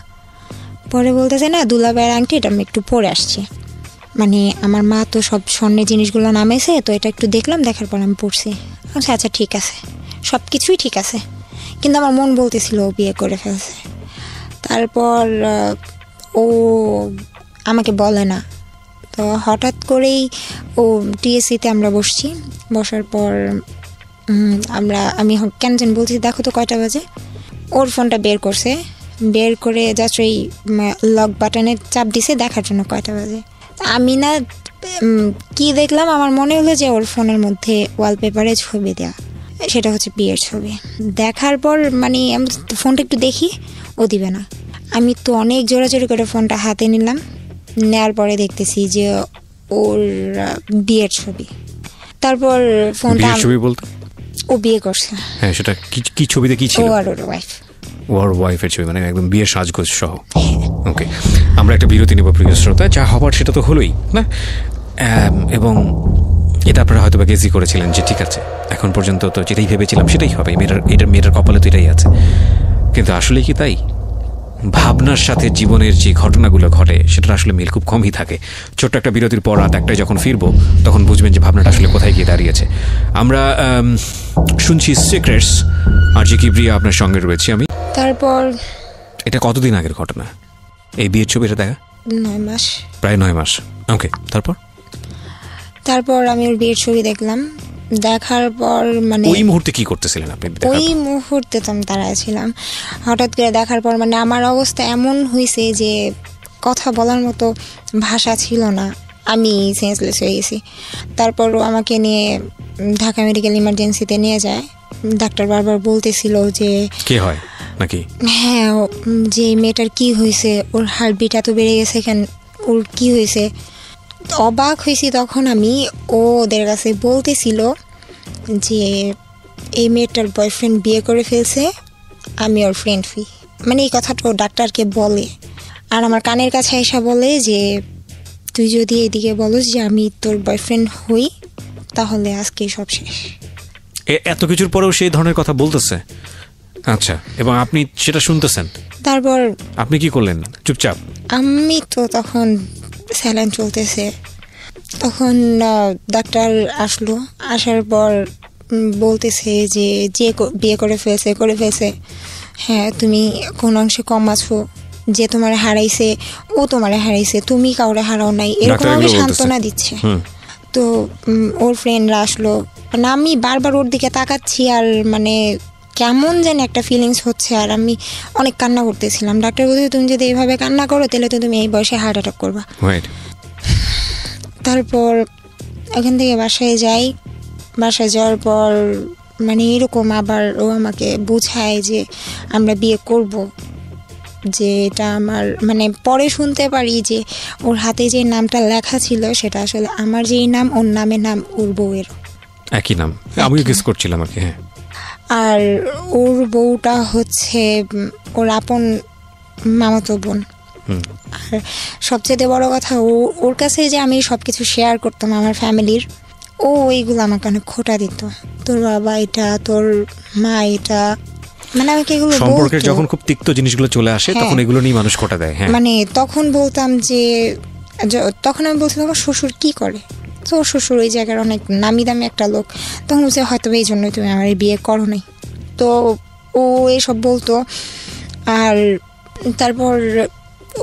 পরে বলতেছে না দুলাভাইয়ের আংটি এটা আমি একটু পরে আসছি, মানে আমার মা তো সব স্বর্ণের জিনিসগুলো নামাইছে, তো এটা একটু দেখলাম, দেখার পর আমি পড়ছি। আচ্ছা আচ্ছা ঠিক আছে, সব কিছুই ঠিক আছে, কিন্তু আমার মন বলতেছিল ও বিয়ে করে ফেলছে। তারপর ও আমাকে বলে না, তো হঠাৎ করেই ও টিএসসিতে আমরা বসছি, বসার পর আমি কেন যেন বলছি দেখো তো কয়টা বাজে, ওর ফোনটা বের করছে, বের করে জাস্ট ওই লক বাটনের চাপ দিছে দেখার জন্য কয়টা বাজে। আমি না কি দেখলাম, আমার মনে হলো যে ওর ফোনের মধ্যে ওয়ালপেপারে ছবি দেওয়া, সেটা হচ্ছে বিয়ের ছবি। দেখার পর মানে আমি ফোনটা একটু দেখি, ও দিবে না। আমি তো অনেক জোরাজোরি করে ফোনটা হাতে নিলাম, নেওয়ার পরে দেখতেছি যে ওর বিয়ের ছবি। তারপর ফোনটা ও বিয়ে করছে। হ্যাঁ, সেটা কি ছবিতে কি ছিল? ওর ওয়াইফ, ওর ওয়াইফের ছবি, মানে একদম বিয়ের সাজগোজ সহ। ওকে, আমরা একটা বিরতি নেব প্রিয় শ্রোতা, যা হবার সেটা তো হলোই না, এবং এটা আপনারা হয়তো বা গেসই করেছিলেন যে ঠিক আছে এখন পর্যন্ত তো যেটাই ভেবেছিলাম সেটাই হবে, মেয়েটার কপালে তো এটাই আছে, কিন্তু আসলে কি তাই? ভাবনার সাথে জীবনের যে ঘটনাগুলো ঘটে সেটার আসলে মিল খুব কমই থাকে। ছোট্ট একটা বিরতির পর রাত একটায় যখন ফিরবো তখন বুঝবেন যে ভাবনাটা আসলে কোথায় গিয়ে দাঁড়িয়েছে। আমরা শুনছি সিক্রেটস, আর যে কিবরিয়া আপনার সঙ্গে রয়েছি আমি। তারপর এটা কতদিন আগের ঘটনা এই বিয়ের ছবিটা দেখা? 9 মাস, প্রায় 9 মাস। ওকে, তারপর আমি ওর বিয়ের ছবি দেখলাম, দেখার পর মানে ওই মুহূর্তে কি করতেছিলেন আপনি? ওই মুহূর্তে তো আমি দাঁড়ায় ছিলাম, হঠাৎ করে দেখার পর মানে আমার অবস্থা এমন হয়েছে যে কথা বলার মতো ভাষা ছিল না, আমি সেন্সলেস হয়ে গেছি। তারপরও আমাকে নিয়ে ঢাকা মেডিকেল ইমার্জেন্সিতে নিয়ে যায়, ডাক্তার বারবার বলতেছিল যে কে হয় নাকি, হ্যাঁ যে মেয়েটার কি হয়েছে, ওর হার্টবিট এত বেড়ে গেছে, কেন ওর কি হয়েছে। অবাক হয়েছি তখন আমি, ওদের কাছে বলতেছিল যে এই মেয়েটার বয়ফ্রেন্ড বিয়ে করে ফেলছে, আমি ওর ফ্রেন্ড হই, মানে এই কথাটা ও ডাক্তারকে বলে, আর আমার কানের কাছে এসে বলে যে তুই যদি এদিকে বলস যে আমি তোর বয়ফ্রেন্ড হই তাহলে আজকে সব শেষ। এত কিছুর পরেও সেই ধরনের কথা বলতেছে? আচ্ছা, এবং আপনি সেটা শুনতেছেন? তারপর আপনি কি করলেন? চুপচাপ? আমি তো তখন স্যালাইন চলতেছে, তখন ডাক্তার আসলো, আসার পর বলতেছে যে বিয়ে করে ফেলছে, হ্যাঁ তুমি কোন অংশে কম আছো, যে তোমার হারাইছে ও তোমার হারাইছে, তুমি কাউরে হারাও নাই, এরকম ভাবে সান্ত্বনা দিচ্ছে। তো ওর ফ্রেন্ডরা আসলো, মানে আমি বারবার ওর দিকে তাকাচ্ছি আর মানে কেমন যেন একটা ফিলিংস হচ্ছে, আর আমি অনেক কান্না করতেছিলাম। ডাক্তার বলছে তুমি যদি এইভাবে কান্না করো তাহলে তো তুমি এই বয়সে হার্ট অ্যাটাক করবা। তারপর এখান থেকে বাসায় যাই, বাসায় যাওয়ার পর মানে এরকম আবার ও আমাকে বোঝায় যে আমরা বিয়ে করব, যে এটা আমার মানে পরে শুনতে পারি যে ওর হাতে যে নামটা লেখা ছিল সেটা আসলে আমার যেই নাম, ওর নামের নাম ওর বউয়ের একই নাম, আমিও গেস করছিলাম আর কি। হ্যাঁ, আর ওর বউটা হচ্ছে ওর আপন মামাতো বোন। আর সবচেয়ে বড় কথা, ওর কাছে যে আমি সবকিছু শেয়ার করতাম আমার ফ্যামিলির, ও এইগুলো আমাকে অনেক খোঁটা দিত, তোর বাবা এটা, তোর মা এটা, মানে আমাকে এগুলো সম্পর্কের যখন খুব তিক্ত জিনিসগুলো চলে আসে তখন এগুলো নিয়ে মানুষ খোঁটা দেয়। হ্যাঁ, মানে তখন বলতাম যে তখন আমি বলছিলাম আমার শ্বশুর কি করে, তো ওর শ্বশুর ওই জায়গার অনেক নামি দামি একটা লোক, তখন বলছে হয়তো এই জন্যই তুমি আমার বিয়ে করো নাই। তো ও এসব বলতো। আর তারপর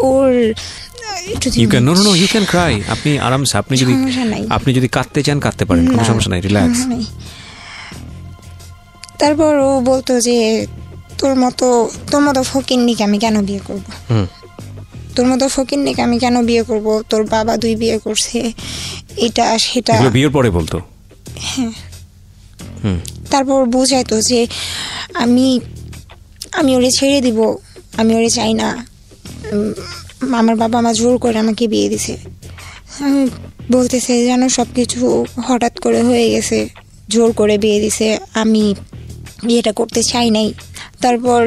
ওর আপনি আরামসে, আপনি যদি কাঁদতে চান কাঁদতে পারেন, কোনো সমস্যা নাই, রিল্যাক্স। তারপর ও বলতো যে তোর মতো ফকিন্নিকে আমি কেন বিয়ে করবো, তোর মতো ফকিন্নিকে আমি কেন বিয়ে করবো, তোর বাবা 2 বিয়ে করছে, এটা সেটা বিয়ের পরে বলতো। হ্যাঁ, তারপর বুঝাইতো যে আমি ওরে ছেড়ে দিব, আমি ওরে চাই না, আমার বাবা মা জোর করে আমাকে বিয়ে দিছে। বলতেছে যেন সব কিছু হঠাৎ করে হয়ে গেছে, জোর করে বিয়ে দিছে, আমি বিয়েটা করতে চাই নাই। তারপর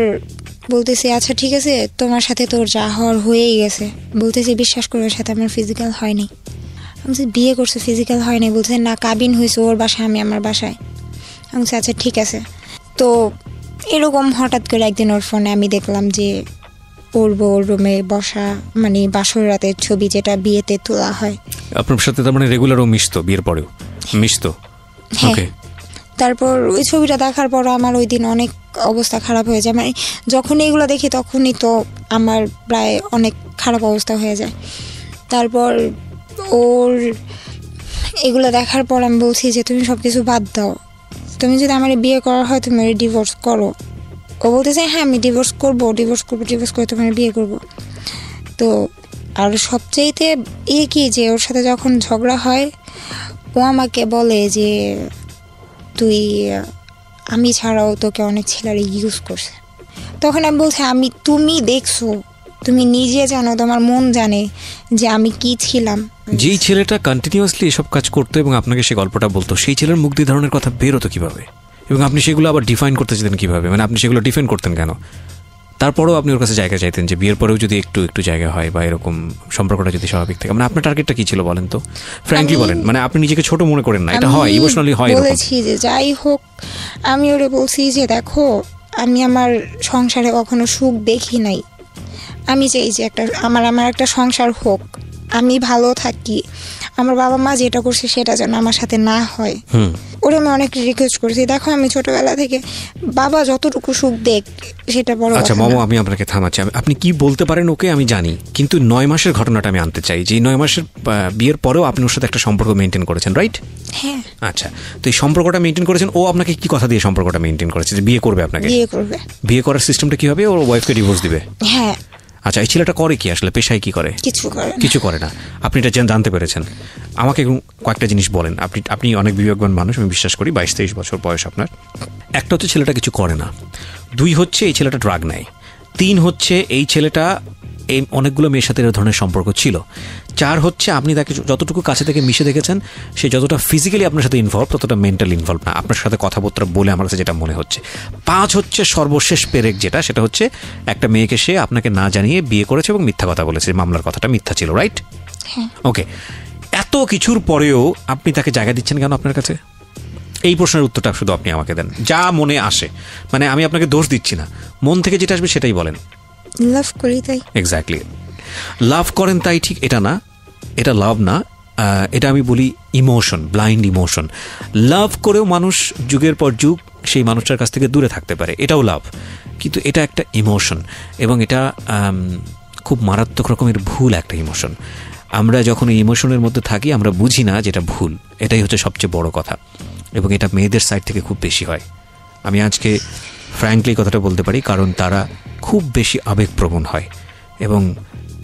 বলতেছে আচ্ছা ঠিক আছে তোমার সাথে তোর যা হওয়ার হয়েই গেছে। বলতেছে বিশ্বাস করে ওর সাথে আমার ফিজিক্যাল হয়নি। আমি বিয়ে করছে ফিজিক্যাল হয়নি, বলছে না কাবিন হয়েছে ওর বাসায়, আমি আমার বাসায়। আমি আচ্ছা ঠিক আছে। তো এরকম হঠাৎ করে একদিন ওর ফোনে আমি দেখলাম যে ওর বউর রুমে বসা, মানে বাসর রাতের ছবি যেটা বিয়েতে তোলা হয়। আপনার সাথে তার মানে রেগুলারও মিশতো, বিয়ের পরেও মিশতো? হ্যাঁ। তারপর ওই ছবিটা দেখার পর আমার ওই দিন অনেক অবস্থা খারাপ হয়ে যায়, মানে যখন এগুলো দেখি তখনই তো আমার প্রায় অনেক খারাপ অবস্থা হয়ে যায়। তারপর ওর এগুলো দেখার পর আমি বলছি যে তুমি সব কিছু বাদ দাও, তুমি যদি আমার বিয়ে করা হয় তুমি ডিভোর্স করো। ও বলতেছে হ্যাঁ আমি ডিভোর্স করে তোমার বিয়ে করব। তো আর সবচেয়েতে কি যে ওর সাথে যখন ঝগড়া হয় ও আমাকে বলে যে আমি ছাড়াও তোকে অনেক ছেলেরা ইউজ করছে। তখন আমি বলছি তুমি দেখছো, তুমি নিজে জানো, তোমার মন জানে যে আমি কি ছিলাম। যেই ছেলেটা কন্টিনিউয়াসলি এসব কাজ করতো এবং আপনাকে সে গল্পটা বলতো, সেই ছেলের মুখ দিয়ে ধরনের কথা বেরোতো কিভাবে, এবং আপনি সেগুলো আবার ডিফাইন করতে চাইতেন কিভাবে? মানে আপনি সেগুলো ডিফাইন করতেন কেন? তারপরেও আপনি ওর কাছে জায়গা চাইতেন যে বিয়ের পরেও যদি একটু জায়গা হয় বা এরকম সম্পর্কটা যদি স্বাভাবিক থাকে। মানে আপনার টার্গেটটা কি ছিল বলেন তো, ফ্র্যাঙ্কলি বলেন। মানে আপনি নিজেকে ছোট মনে করেন না, এটা হয়, ইমোশনালি হয়। বলেছি যে যাই হোক, আমি ওরে বলছি যে দেখো আমি আমার সংসারে কখনো সুখ দেখি নাই, আমি চাই যে আমার একটা সংসার হোক, আমি ভালো থাকি, আমার বাবা মা যেটা করছে সেটা যেন আমার সাথে না হয়। ওরে আমি অনেক রিকোয়েস্ট করেছি, দেখো আমি ছোটবেলা থেকে বাবা যতটুকু সুখ দেখ সেটা বড়। আচ্ছা মামা, আমি আপনাকে থামাচ্ছি। আপনি কি বলতে পারেন ওকে আমি জানি, কিন্তু 9 মাসের ঘটনাটা আমি আনতে চাই। যে 9 মাসের বিয়ের পরেও আপনি ওর সাথে একটা সম্পর্ক মেনটেন করেছেন, রাইট? হ্যাঁ। আচ্ছা, তো এই সম্পর্কটা মেনটেন করেছেন, ও আপনাকে কি কথা দিয়ে সম্পর্কটা মেনটেন করেছে যে বিয়ে করবে আপনাকে? বিয়ে করার সিস্টেমটা কি হবে? ওর ওয়াইফকে ডিভোর্স দিবে? হ্যাঁ। আচ্ছা, এই ছেলেটা করে কি আসলে, পেশায় কি করে? কিছু করে না। আপনি এটা জানতে পেরেছেন। আমাকে কয়েকটা জিনিস বলেন। আপনি অনেক বিবেকবান মানুষ, আমি বিশ্বাস করি। 22-23 বছর বয়স আপনার। একটা হচ্ছে ছেলেটা কিছু করে না, 2 হচ্ছে এই ছেলেটা ড্রাগ নেয়, 3 হচ্ছে এই ছেলেটা এই অনেকগুলো মেয়ের সাথে এর ধরনের সম্পর্ক ছিল, 4 হচ্ছে আপনি তাকে যতটুকু কাছে থেকে মিশে দেখেছেন সে যতটা ফিজিক্যালি আপনার সাথে ইনভলভ ততটা মেন্টালি ইনভলভ না, আপনার সাথে কথাবার্তা বলে আমার কাছে যেটা মনে হচ্ছে। 5 হচ্ছে সর্বশেষ পেরেক যেটা, সেটা হচ্ছে একটা মেয়েকে সে আপনাকে না জানিয়ে বিয়ে করেছে এবং মিথ্যা কথা বলেছে, মামলার কথাটা মিথ্যা ছিল, রাইট? ওকে, এত কিছুর পরেও আপনি তাকে জায়গা দিচ্ছেন কেন আপনার কাছে? এই প্রশ্নের উত্তরটা শুধু আপনি আমাকে দেন, যা মনে আসে। মানে আমি আপনাকে দোষ দিচ্ছি না, মন থেকে যেটা আসবে সেটাই বলেন। লাভ করি তাই। এক্স্যাক্টলি, লাভ করেন তাই, ঠিক এটা না, এটা লাভ না, এটা আমি বলি ইমোশন, ব্লাইন্ড ইমোশন। লাভ করেও মানুষ যুগের পর যুগ সেই মানুষটার কাছ থেকে দূরে থাকতে পারে, এটাও লাভ, কিন্তু এটা একটা ইমোশন এবং এটা খুব মারাত্মক রকমের ভুল একটা ইমোশন। আমরা যখন এই ইমোশনের মধ্যে থাকি আমরা বুঝি না যেটা ভুল, এটাই হচ্ছে সবচেয়ে বড় কথা, এবং এটা মেয়েদের সাইড থেকে খুব বেশি হয়। আমি আজকে ফ্র্যাঙ্কলি কথাটা বলতে পারি, কারণ তারা খুব বেশি আবেগপ্রবণ হয়। এবং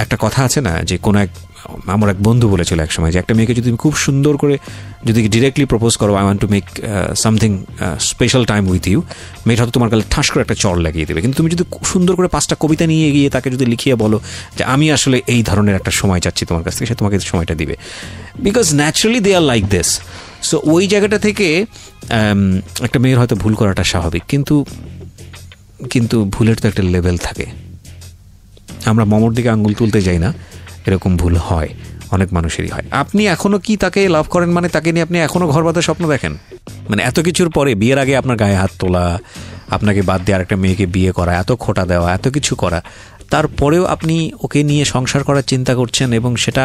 একটা কথা আছে না যে আমার এক বন্ধু বলেছিল এক সময় যে একটা মেয়েকে যদি খুব সুন্দর করে যদি ডিরেক্টলি প্রপোজ করো, I want to make something special time with you, মেয়েটা হয়তো তোমার গালে ঠাস করে একটা চড় লাগিয়ে দেবে। কিন্তু তুমি যদি সুন্দর করে 5টা কবিতা নিয়ে গিয়ে তাকে যদি লিখিয়ে বলো যে আমি আসলে এই ধরনের একটা সময় চাচ্ছি তোমার কাছ থেকে, সে তোমাকে সময়টা দিবে, because naturally they are like this. So ওই জায়গাটা থেকে একটা মেয়ের হয়তো ভুল করাটা স্বাভাবিক, কিন্তু ভুলের তো একটা লেভেল থাকে। আমরা মমর দিকে আঙ্গুল তুলতে যাই না, এরকম ভুল হয়, অনেক মানুষেরই হয়। আপনি এখনো কি তাকে লাভ করেন? মানে তাকে নিয়ে আপনি এখনো ঘর বাঁধার স্বপ্ন দেখেন? মানে এত কিছুর পরে, বিয়ের আগে আপনার গায়ে হাত তোলা, আপনাকে বাদ দিয়ে আরেকটা মেয়েকে বিয়ে করা, এত খোটা দেওয়া, এত কিছু করা, তারপরেও আপনি ওকে নিয়ে সংসার করার চিন্তা করছেন এবং সেটা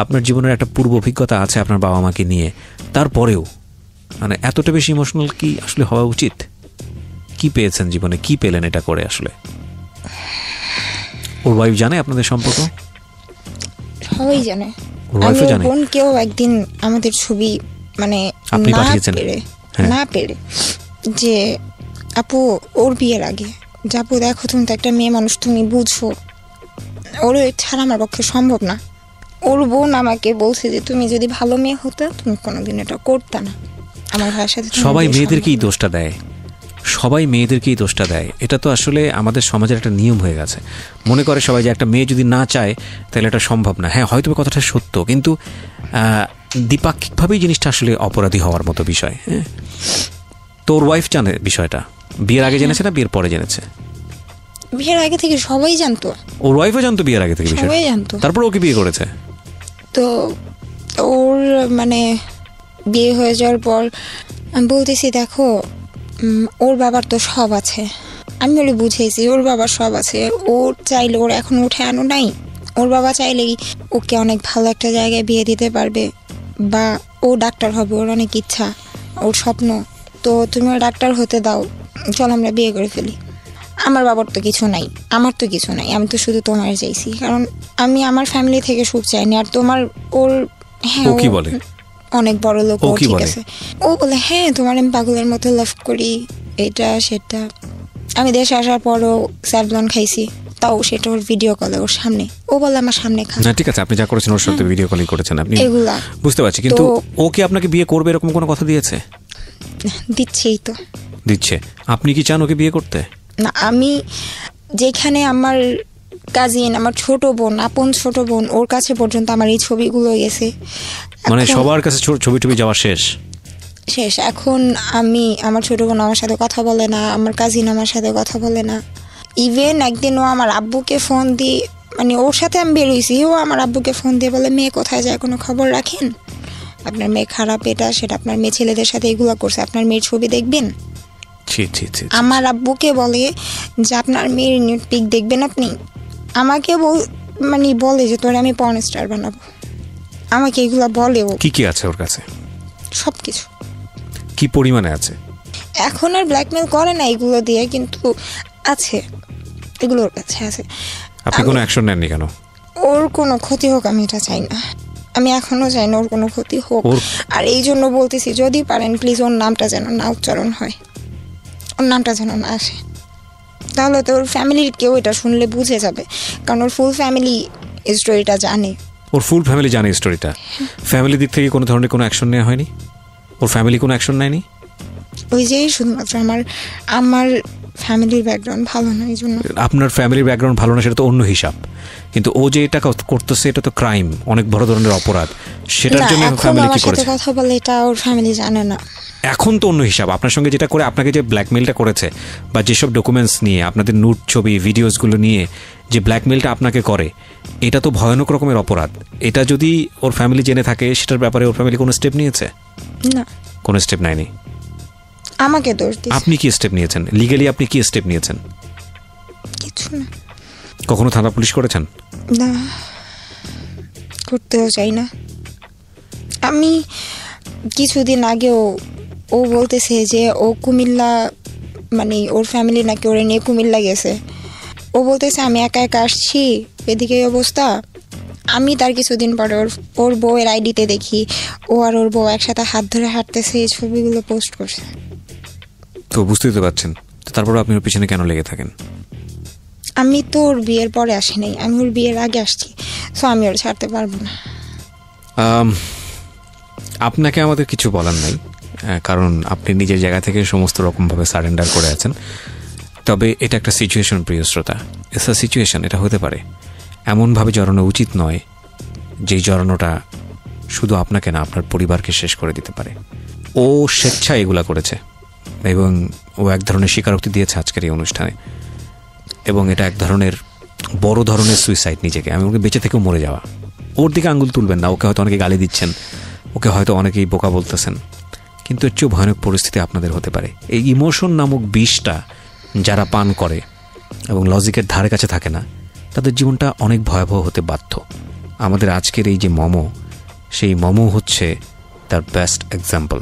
আপনার জীবনের একটা পূর্ব অভিজ্ঞতা আছে আপনার বাবা মাকে নিয়ে, তারপরেও মানে এতটা বেশি ইমোশনাল কি আসলে হওয়া উচিত? কি পেয়েছেন জীবনে, কি পেলেন এটা করে আসলে? ওর ওয়াইফ জানে আপনাদের সম্পর্ক? সবাই জানে। বোনকেও একদিন আমাদের ছবি মানে না পেরে যে আপু ওর বিয়ের আগে যে আপু দেখো তুমি তো একটা মেয়ে মানুষ, তুমি বুঝো, ওর ছাড়া আমার পক্ষে সম্ভব না। ওর বোন আমাকে বলছে যে তুমি যদি ভালো মেয়ে হতো তুমি কোনোদিন এটা করতে না আমার ভাইয়ের সাথে। সবাই মেয়েদেরকেই দোষটা দেয়, সবাই মেয়েদেরকেই দোষটা দেয়। এটা তো আসলে আমাদের সমাজের একটা নিয়ম হয়ে গেছে। মনে করে সবাই যে একটা মেয়ে যদি না চায় তাহলে এটা সম্ভব না। হ্যাঁ, হয়তো কথাটা সত্য, কিন্তু দ্বিপাক্ষিকভাবেই জিনিসটা আসলে অপরাধী হওয়ার মতো বিষয়। হ্যাঁ, তোর ওয়াইফ জানে বিষয়টা? বিয়ের আগে জেনেছে না বিয়ের পরে জেনেছে? বিয়ের আগে থেকে সবাই জানতো। ওর ওয়াইফও জানতো বিয়ের আগে থেকে বিষয়টা? সবাই জানতো। তারপর ওকে বিয়ে করেছে। তো ওর মানে বিয়ে হয়ে যাওয়ার পর আমি বলতেছি দেখো ওর বাবার তো সব আছে, আমি ওরে বুঝাইছি ওর বাবা সব আছে, ওর চাইলে ওর এখন উঠে আনো নাই, ওর বাবা চাইলেই ওকে অনেক ভালো একটা জায়গায় বিয়ে দিতে পারবে, বা ও ডাক্তার হবে, ওর অনেক ইচ্ছা, ওর স্বপ্ন, তো তুমি ওর ডাক্তার হতে দাও, চলো আমরা বিয়ে করে ফেলি। আমার বাবার তো কিছু নাই, আমার তো কিছু নাই, আমি তো শুধু তোমার চাইছি, কারণ আমি আমার ফ্যামিলি থেকে সুখ চাইনি। আর তোমার ওর হ্যাঁ ও কি বলে, অনেক বড় লোক, ও কি ঠিক বলে? আছে, ও বলে হ্যাঁ তোমার আমি পাগলের মতো লাভ করি, এটা সেটা। আমি দেশে আসার পরও স্যাভলন খাইছি, তাও সেটা ওর ভিডিও কলে ওর সামনে, ও বলে আমার সামনে খা। না ঠিক আছে, আপনি যা করেছেন ওর সাথে ভিডিও কলই করেছেন আপনি, এগুলা বুঝতে পারছি, কিন্তু ও কি আপনাকে বিয়ে করবে এরকম কোনো কথা দিয়েছে? দিচ্ছেই তো, দিচ্ছে। আপনি কি চান ওকে বিয়ে করতে? না, আমি যেখানে আমার কাজিন, আমার ছোট বোন, আপন ছোট বোন, ওর কাছে পর্যন্ত আমার এই ছবিগুলো গেছে, মানে সবার কাছে ছবি টবি যাওয়া শেষ? শেষ। এখন আমি, আমার ছোট বোন আমার সাথে কথা বলে না, আমার কাজিন আমার সাথে কথা বলে না। ইভেন একদিন ও আমার আব্বুকে ফোন দিয়ে, মানে ওর সাথে আমি বেরোইছি, ও আমার আব্বুকে ফোন দিয়ে বলে মেয়ে কোথায় যায় কোনো খবর রাখেন, আপনার মেয়ে খারাপ, এটা সেটা, আপনার মেয়ে ছেলেদের সাথে এগুলো করছে, আপনার মেয়ের ছবি দেখবেন। আমার আব্বুকে বলে যে আপনার মেয়ের নিউড পিক দেখবেন আপনি, আমাকে মানে বলে যে তোরে আমি পর্ন স্টার বানাবো, আমাকে এগুলো বলে। ও কি কি আছে ওর কাছে? সব কিছু। কি পরিমাণে আছে? এখন আর ব্ল্যাকমেল করে না এগুলো দিয়ে, কিন্তু আছে, এগুলো ওর কাছে আছে। আপনি কোনো অ্যাকশন নেননি কেন? ওর কোনো ক্ষতি হোক আমি এটা চাই না, আমি এখনো চাই না ওর কোনো ক্ষতি হোক। আর এই জন্য বলতেছি যদি পারেন প্লিজ ওর নামটা যেন না উচ্চারণ হয়, ওর নামটা যেন না আসে, তাহলে তো ওর ফ্যামিলির কেউ এটা শুনলে বুঝে যাবে, কারণ ওর ফুল ফ্যামিলি স্টোরিটা জানে। ওর ফুল ফ্যামিলি জানে স্টোরিটা? ফ্যামিলি দিক থেকে কোনো ধরনের কোনো অ্যাকশন নেওয়া হয়নি? ওর ফ্যামিলি কোনো অ্যাকশন নেয়নি? ওই যে শুধুমাত্র আমার ফ্যামিলির ব্যাকগ্রাউন্ড ভালো না, এই জন্য। আপনার ফ্যামিলির ব্যাকগ্রাউন্ড ভালো না সেটা তো অন্য হিসাব, কিন্তু ও যে এটা করতেছে এটা তো ক্রাইম, অনেক বড় ধরনের অপরাধ, সেটার জন্য ফ্যামিলি কি করেছে? কথা বলে এটা ওর ফ্যামিলি জানে না। এখন তো অন্য হিসাব, আপনার সঙ্গে যেটা করে আপনাকে যে ব্ল্যাকমেলটা করেছে, বা যেসব ডকুমেন্টস নিয়ে আপনাদের নুট ছবি ভিডিওসগুলো নিয়ে যে ব্ল্যাকমেলটা আপনাকে করে, এটা তো ভয়ানক রকমের অপরাধ। এটা যদি ওর ফ্যামিলি জেনে থাকে, সেটার ব্যাপারে ওর ফ্যামিলি কোনো স্টেপ নিয়েছে? না, কোনো স্টেপ নেয়নি। আমাকে দোষ দিচ্ছে। আপনি কি স্টেপ নিয়েছেন? লিগ্যালি আপনি কি স্টেপ নিয়েছেন? কিছু না। কখনো থানা পুলিশ করেছেন? না, করতেও চাই না। আমি কিছুদিন আগেও ও বলতেছে যে ও কুমিল্লা, মানে ওর ফ্যামিলি নাকি ওরে নিয়ে কুমিল্লা গেছে, ও বলতেছে আমি একা একা আসছি, এদিকে অবস্থা। আমি তার কিছুদিন পরে ওর বউয়ের আইডিতে দেখি ও আর ওর বউ একসাথে হাত ধরে হাঁটতেছে, এই ছবিগুলো পোস্ট করছে। তো বুঝতেই তো পারছেন, তারপর আপনি ওর পিছনে কেন লেগে থাকেন? আমি তো ওর বিয়ের পরে আসি নাই, আমি ওর বিয়ের আগে আসছি, সো আমি ওর ছাড়তে পারবো না। আপনাকে আমাদের কিছু বলার নাই, কারণ আপনি নিজের জায়গা থেকে সমস্ত রকমভাবে সারেন্ডার করে আছেন। তবে এটা একটা সিচুয়েশন, প্রিয় শ্রোতা, ইটস আ সিচুয়েশন। এটা হতে পারে, এমনভাবে জড়ানো উচিত নয় যেই জড়ানোটা শুধু আপনাকে না আপনার পরিবারকে শেষ করে দিতে পারে। ও স্বেচ্ছায় এগুলা করেছে এবং ও এক ধরনের স্বীকারোক্তি দিয়েছে আজকের এই অনুষ্ঠানে, এবং এটা এক ধরনের বড় ধরনের সুইসাইড নিজেকে। আমি ওকে বেঁচে থেকেও মরে যাওয়া। ওর দিকে আঙুল তুলবেন না, ওকে হয়তো অনেকে গালি দিচ্ছেন, ওকে হয়তো অনেকেই বোকা বলতেছেন, কিন্তু এর চেয়েও ভয়ানক পরিস্থিতি আপনাদের হতে পারে। এই ইমোশন নামক বিষটা যারা পান করে এবং লজিকের ধারে কাছে থাকে না, তাদের জীবনটা অনেক ভয়াবহ হতে বাধ্য। আমাদের আজকের এই যে মমো, সেই মমো হচ্ছে তার বেস্ট এক্সাম্পল।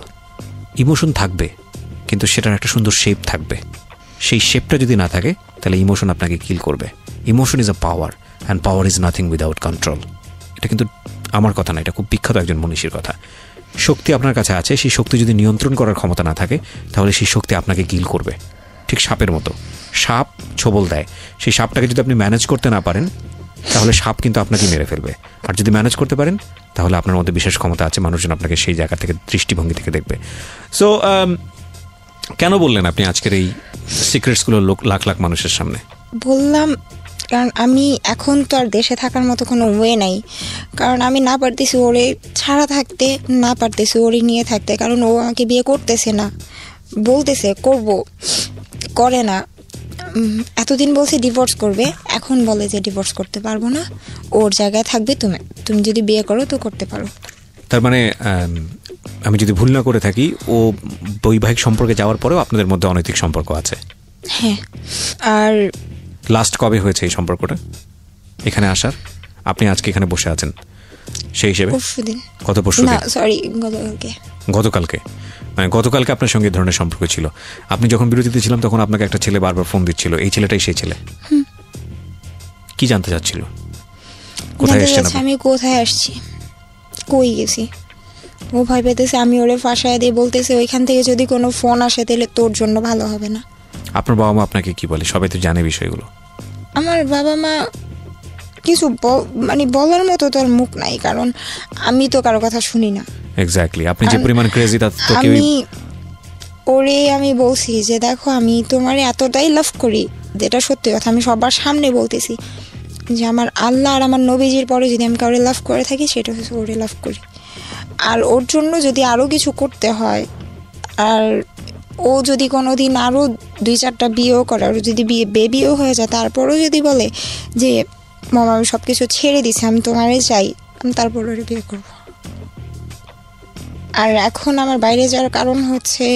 ইমোশন থাকবে, কিন্তু সেটার একটা সুন্দর শেপ থাকবে। সেই শেপটা যদি না থাকে, তাহলে ইমোশন আপনাকে কিল করবে। Emotion is a power, and power is nothing without control. এটা কিন্তু আমার কথা না, এটা খুব বিখ্যাত একজন মনীষীর কথা। শক্তি আপনার কাছে আছে, সেই শক্তি যদি নিয়ন্ত্রণ করার ক্ষমতা না থাকে, তাহলে সেই শক্তি আপনাকে কিল করবে। ঠিক সাপের মতো, সাপ ছোবল দেয়, সেই সাপটাকে যদি আপনি ম্যানেজ করতে না পারেন, তাহলে সাপ কিন্তু আপনাকে মেরে ফেলবে। আর যদি ম্যানেজ করতে পারেন, তাহলে আপনার মধ্যে বিশেষ ক্ষমতা আছে, মানুষজন আপনাকে সেই জায়গা থেকে, দৃষ্টিভঙ্গি থেকে দেখবে। সো কেন বললেন আপনি আজকের এই সিক্রেটসগুলো লাখ লাখ মানুষের সামনে? বললাম কারণ আমি এখন তো আর দেশে থাকার মতো কোনো ওয়ে নাই, কারণ আমি না পারতেছি ওরে ছাড়া থাকতে, না পারতেছি ওরে নিয়ে থাকতে, কারণ ও আমাকে বিয়ে করতেছে না, বলতেছে করব, করে না। এতদিন বলছে ডিভোর্স করবে, এখন বলে যে ডিভোর্স করতে পারবো না, ওর জায়গায় থাকবে, তুমি যদি বিয়ে করো তো করতে পারো। তার মানে আমি যদি ভুল না করে থাকি, ও বৈবাহিক সম্পর্কে যাওয়ার পরেও আপনাদের মধ্যে অনৈতিক সম্পর্ক আছে? হ্যাঁ। আর লাস্ট কবে হয়েছে এই সম্পর্কটা, এখানে আসার? আপনি আজকে এখানে বসে আছেন সেই হিসেবে পরশুদিন। কত পরশু? না সরি, গতকালকে। গতকালকে, মানে গতকালকে আপনার সঙ্গে ধরনের সম্পর্ক ছিল। আপনি যখন বিরতিতে ছিলাম তখন আপনাকে একটা ছেলে বারবার ফোন দিচ্ছিল, এই ছেলেটাই সেই ছেলে? কি জানতে চাচ্ছিল? কোথায় এসেছেন? আমি কোথায় আসছি, কই গেছি, ও ভয় পেতেছে আমি ওরে ফাঁসায় দিয়ে বলতেছে ওইখান থেকে যদি কোনো ফোন আসে তাহলে তোর জন্য ভালো হবে না। আপনার বাবা মা আপনাকে কি বলে? সবাই তো জানে বিষয়গুলো। আমার বাবা মা কিছু মানে বলার মতো তোর মুখ নাই, কারণ আমি তো কারো কথা শুনি না। এক্স্যাক্টলি, আপনি যে পরিমাণ ক্রেজি তা তো কেউ। ওরে আমি বলছি যে দেখো আমি তোমারে এতটাই লাভ করি, যেটা সত্যি কথা, আমি সবার সামনে বলতেছি যে আমার আল্লাহ আর আমার নবীজির পরে যদি আমি কাউরে লাভ করে থাকি সেটা হচ্ছে ওরে লাভ করি। আর ওর জন্য যদি আরও কিছু করতে হয়, আর ও যদি কোনো দিন আরও 2-4টা বিয়েও করে, আর যদি বেবিও হয়ে যায়, তারপরেও যদি বলে যে মামা আমি সব কিছু ছেড়ে দিছি, আমি তোমারে চাই, আমি তারপর ওরে বিয়ে করব। আর এখন আমার বাইরে যাওয়ার কারণ হচ্ছে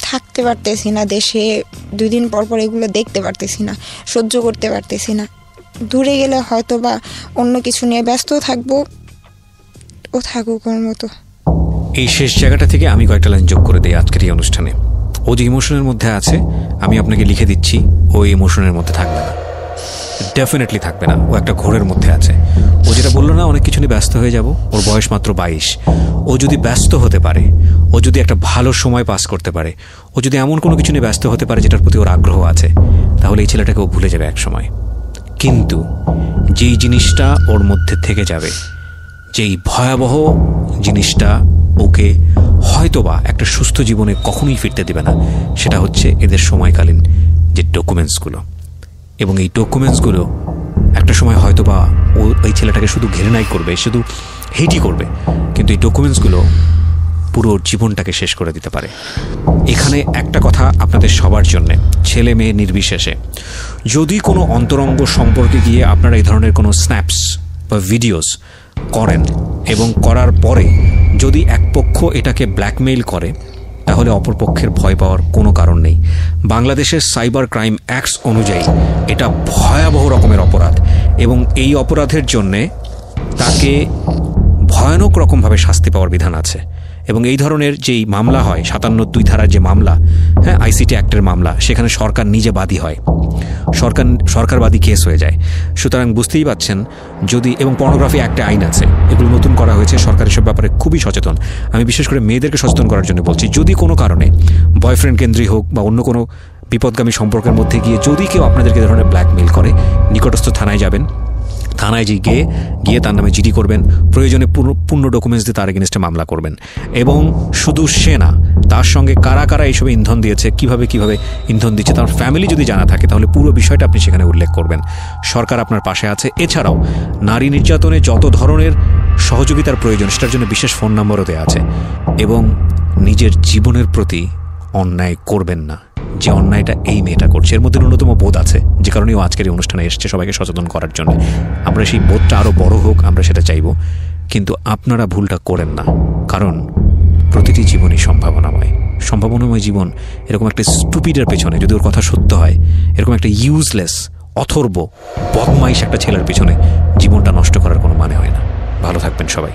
থাকতে পারতেছি না দেশে, 2 দিন পর পর এগুলো দেখতে পারতেছি না, সহ্য করতে পারতেছি না। দূরে গেলে হয়তো বা অন্য কিছু নিয়ে ব্যস্ত থাকবো, ও থাকুক ওর মতো। এই শেষ জায়গাটা থেকে আমি কয়েকটা লাইন যোগ করে দিই আজকের এই অনুষ্ঠানে। ও যে ইমোশনের মধ্যে আছে আমি আপনাকে লিখে দিচ্ছি, ও ইমোশনের মধ্যে থাকবে না, ডেফিনেটলি থাকবে না। ও একটা ঘোরের মধ্যে আছে। ও যেটা বললো না অনেক কিছু নিয়ে ব্যস্ত হয়ে যাব, ওর বয়স মাত্র 22। ও যদি ব্যস্ত হতে পারে, ও যদি একটা ভালো সময় পাস করতে পারে, ও যদি এমন কোনো কিছু নিয়ে ব্যস্ত হতে পারে যেটার প্রতি ওর আগ্রহ আছে, তাহলে এই ছেলেটাকে ও ভুলে যাবে এক সময়। কিন্তু যেই জিনিসটা ওর মধ্যে থেকে যাবে, যেই ভয়াবহ জিনিসটা ওকে হয়তোবা একটা সুস্থ জীবনে কখনোই ফিরতে দেবে না, সেটা হচ্ছে এদের সময়কালীন যে ডকুমেন্টসগুলো। এবং এই ডকুমেন্টসগুলো একটা সময় হয়তোবা ও ওই ছেলেটাকে শুধু ঘৃণাই করবে, শুধু হেটই করবে, কিন্তু এই ডকুমেন্টসগুলো পুরো জীবনটাকে শেষ করে দিতে পারে। এখানে একটা কথা আপনাদের সবার জন্যে, ছেলে মেয়ে নির্বিশেষে, যদি কোনো অন্তরঙ্গ সম্পর্কে গিয়ে আপনারা এই ধরনের কোনো স্ন্যাপস বা ভিডিওস করেন এবং করার পরে যদি এক পক্ষ এটাকে ব্ল্যাকমেইল করে, তাহলে অপর পক্ষের ভয় পাওয়ার কোনো কারণ নেই। বাংলাদেশের সাইবার ক্রাইম অ্যাক্টস অনুযায়ী এটা ভয়াবহ রকমের অপরাধ, এবং এই অপরাধের জন্যে তাকে ভয়ানক রকমভাবে শাস্তি পাওয়ার বিধান আছে। এবং এই ধরনের যেই মামলা হয় 57(2) ধারার যে মামলা, হ্যাঁ, আইসিটি অ্যাক্টের মামলা, সেখানে সরকার নিজে বাদী হয়, সরকারবাদী কেস হয়ে যায়। সুতরাং বুঝতেই পাচ্ছেন, যদি, এবং পর্নোগ্রাফি অ্যাক্টে আইন আছে, এগুলো নতুন করা হয়েছে, সরকার এসব ব্যাপারে খুবই সচেতন। আমি বিশেষ করে মেয়েদেরকে সচেতন করার জন্য বলছি, যদি কোনো কারণে বয়ফ্রেন্ড কেন্দ্রিক হোক বা অন্য কোনো বিপদগামী সম্পর্কের মধ্যে গিয়ে যদি কেউ আপনাদেরকে এই ধরনের ব্ল্যাকমেইল করে, নিকটস্থ থানায় যাবেন, থানায় গিয়ে তার নামে জিডি করবেন, প্রয়োজনে পূর্ণ ডকুমেন্টস দিয়ে তার এগেনস্টে মামলা করবেন। এবং শুধু সে না, তার সঙ্গে কারা কারা এইসবে ইন্ধন দিয়েছে, কিভাবে ইন্ধন দিচ্ছে, তার ফ্যামিলি যদি জানা থাকে, তাহলে পুরো বিষয়টা আপনি সেখানে উল্লেখ করবেন। সরকার আপনার পাশে আছে। এছাড়াও নারী নির্যাতনে যত ধরনের সহযোগিতার প্রয়োজন, সেটার জন্য বিশেষ ফোন নম্বরও দেওয়া আছে। এবং নিজের জীবনের প্রতি অন্যায় করবেন না, যে অন্যায়টা এই মেয়েটা করছে। এর মধ্যে ন্যূনতম বোধ আছে, যে কারণে ও আজকের এই অনুষ্ঠানে এসছে সবাইকে সচেতন করার জন্য। আমরা সেই বোধটা আরও বড় হোক, আমরা সেটা চাইব, কিন্তু আপনারা ভুলটা করেন না, কারণ প্রতিটি জীবনই সম্ভাবনাময় জীবন। এরকম একটা স্টুপিডের পেছনে, যদি ওর কথা সত্য হয়, এরকম একটা ইউজলেস অথর্ব বদমাইশ একটা ছেলের পেছনে জীবনটা নষ্ট করার কোনো মানে হয় না। ভালো থাকবেন সবাই।